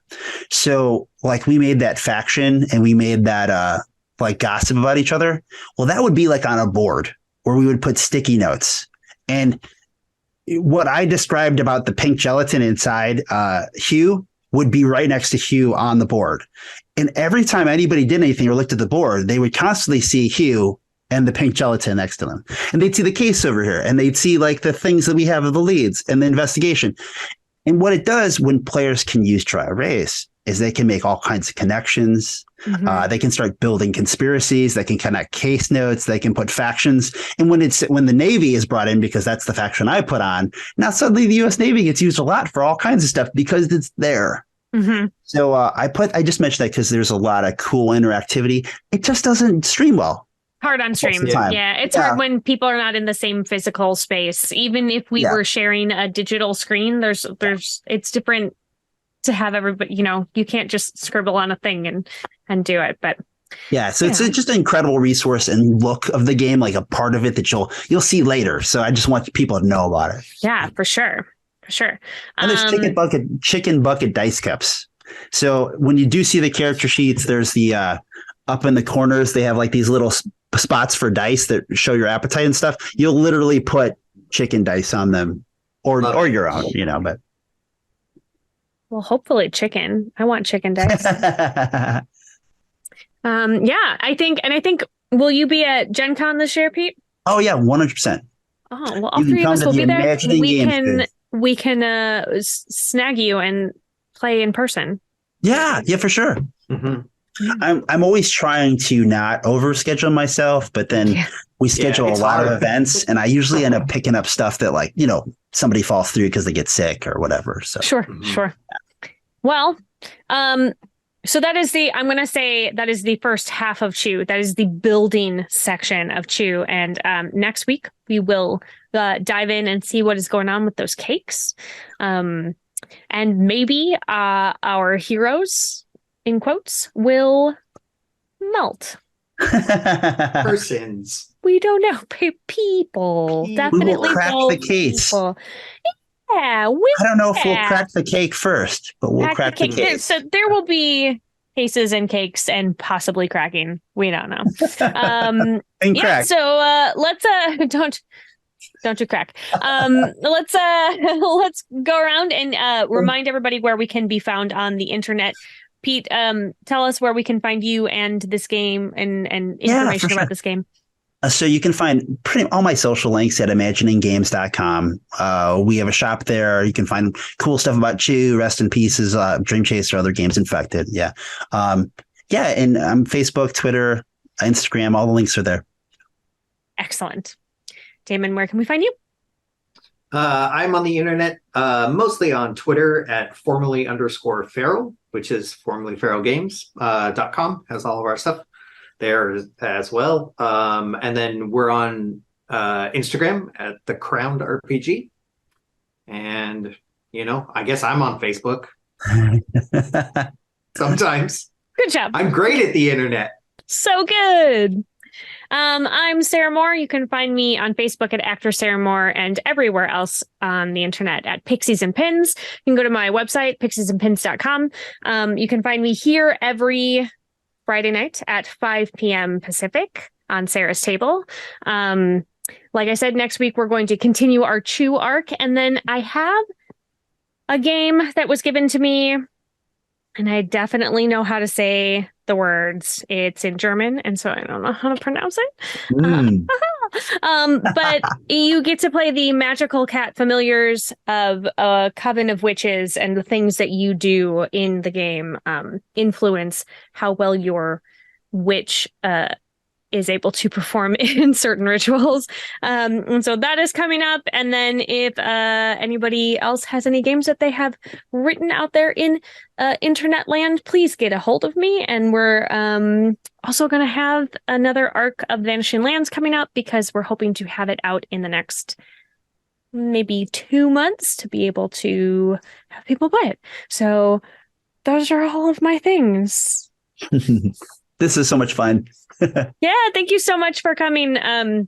Speaker 2: So like we made that faction and we made that like gossip about each other. Well, that would be like on a board where we would put sticky notes. And what I described about the pink gelatin inside Hugh would be right next to Hugh on the board. And every time anybody did anything or looked at the board, they would constantly see Hugh and the pink gelatin next to them. And they'd see the case over here and they'd see like the things that we have of the leads and the investigation. And what it does when players can use dry erase is they can make all kinds of connections. They can start building conspiracies. They can connect case notes. They can put factions. And when the Navy is brought in, because that's the faction I put on, now suddenly the U.S. Navy gets used a lot for all kinds of stuff because it's there. So I just mentioned that because there's a lot of cool interactivity. It just doesn't stream well.
Speaker 1: Hard on stream. Yeah, it's hard when people are not in the same physical space. Even if we were sharing a digital screen, it's different to have everybody, you can't just scribble on a thing and do it. But
Speaker 2: so it's just an incredible resource and look of the game, like a part of it that you'll see later. So I just want people to know about it.
Speaker 1: Yeah, for sure.
Speaker 2: And there's chicken bucket dice cups. So when you do see the character sheets, there's the up in the corners, they have like these little spots for dice that show your appetite and stuff. You'll literally put chicken dice on them or your own, but.
Speaker 1: Well, hopefully chicken. I want chicken dice. I think, will you be at Gen Con this year, Pete?
Speaker 2: Oh yeah, 100%.
Speaker 1: Oh, well, all three of us will be there. We can snag you and play in person.
Speaker 2: Yeah, for sure. I'm always trying to not overschedule myself, but then we schedule a lot of events, and I usually end up picking up stuff that somebody falls through because they get sick or whatever. So
Speaker 1: sure. Well, so that is I'm going to say that is the first half of Chew. That is the building section of Chew. And next week we will dive in and see what is going on with those cakes. And maybe our heroes, in quotes, will melt.
Speaker 3: Persons.
Speaker 1: We don't know. People. Definitely
Speaker 2: we will crack the case.
Speaker 1: People. Yeah,
Speaker 2: I don't know if we'll crack the cake first, but we'll crack the cake.
Speaker 1: So there will be cases and cakes and possibly cracking. We don't know.
Speaker 2: And
Speaker 1: yeah.
Speaker 2: crack.
Speaker 1: So let's don't you crack. Let's go around and remind everybody where we can be found on the internet. Pete, tell us where we can find you and this game and information about this game.
Speaker 2: So you can find pretty all my social links at imagininggames.com. We have a shop there. You can find cool stuff about Chew, Rest in Pieces, Dream Chaser, other games, Infected. Yeah. And Facebook, Twitter, Instagram, all the links are there.
Speaker 1: Excellent. Damon, where can we find you?
Speaker 3: I'm on the internet, mostly on Twitter at _Feral, which is formerlyferalgames.com, has all of our stuff there as well. And then we're on Instagram at The Crowned RPG. And, I guess I'm on Facebook. Sometimes.
Speaker 1: Good job.
Speaker 3: I'm great at the internet.
Speaker 1: So good. I'm Sarah Moore. You can find me on Facebook at Actor Sarah Moore and everywhere else on the internet at Pixies and Pins. You can go to my website, pixiesandpins.com. You can find me here every Friday night at 5 p.m. Pacific on Sarah's Table. Like I said, next week we're going to continue our Chew arc. And then I have a game that was given to me, and I definitely know how to say the words. It's in German, and so I don't know how to pronounce it. But you get to play the magical cat familiars of a coven of witches, and the things that you do in the game influence how well your witch is able to perform in certain rituals. And so that is coming up. And then if anybody else has any games that they have written out there in internet land, please get a hold of me. And we're also going to have another arc of Vanishing Lands coming up, because we're hoping to have it out in the next maybe 2 months to be able to have people play it. So those are all of my things.
Speaker 2: This is so much fun.
Speaker 1: Yeah, thank you so much for coming. I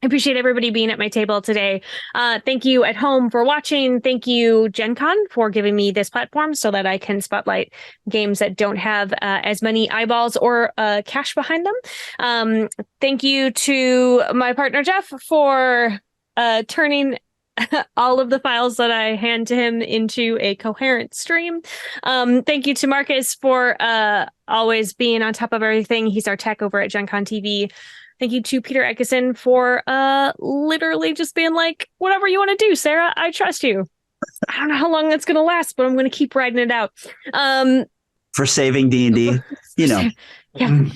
Speaker 1: appreciate everybody being at my table today. Thank you at home for watching. Thank you, Gen Con, for giving me this platform so that I can spotlight games that don't have as many eyeballs or cash behind them. Thank you to my partner, Jeff, for turning all of the files that I hand to him into a coherent stream. Thank you to Marcus for always being on top of everything. He's our tech over at Gen Con TV. Thank you to Peter Eckison for literally just being like, whatever you want to do, Sarah, I trust you. I don't know how long that's going to last, but I'm going to keep riding it out.
Speaker 2: For saving D&D,
Speaker 1: Yeah.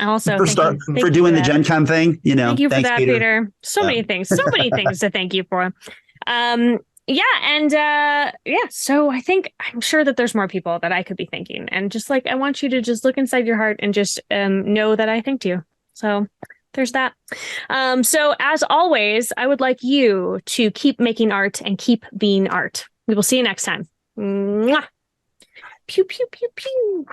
Speaker 1: Also,
Speaker 2: for doing the Gen Con thing,
Speaker 1: Thank you for
Speaker 2: Thanks,
Speaker 1: that, Peter. So many things to thank you for. So I'm sure that there's more people that I could be thanking, and just I want you to just look inside your heart and just know that I thanked you. So there's that. So as always, I would like you to keep making art and keep being art. We will see you next time. Mwah. Pew, pew, pew, pew.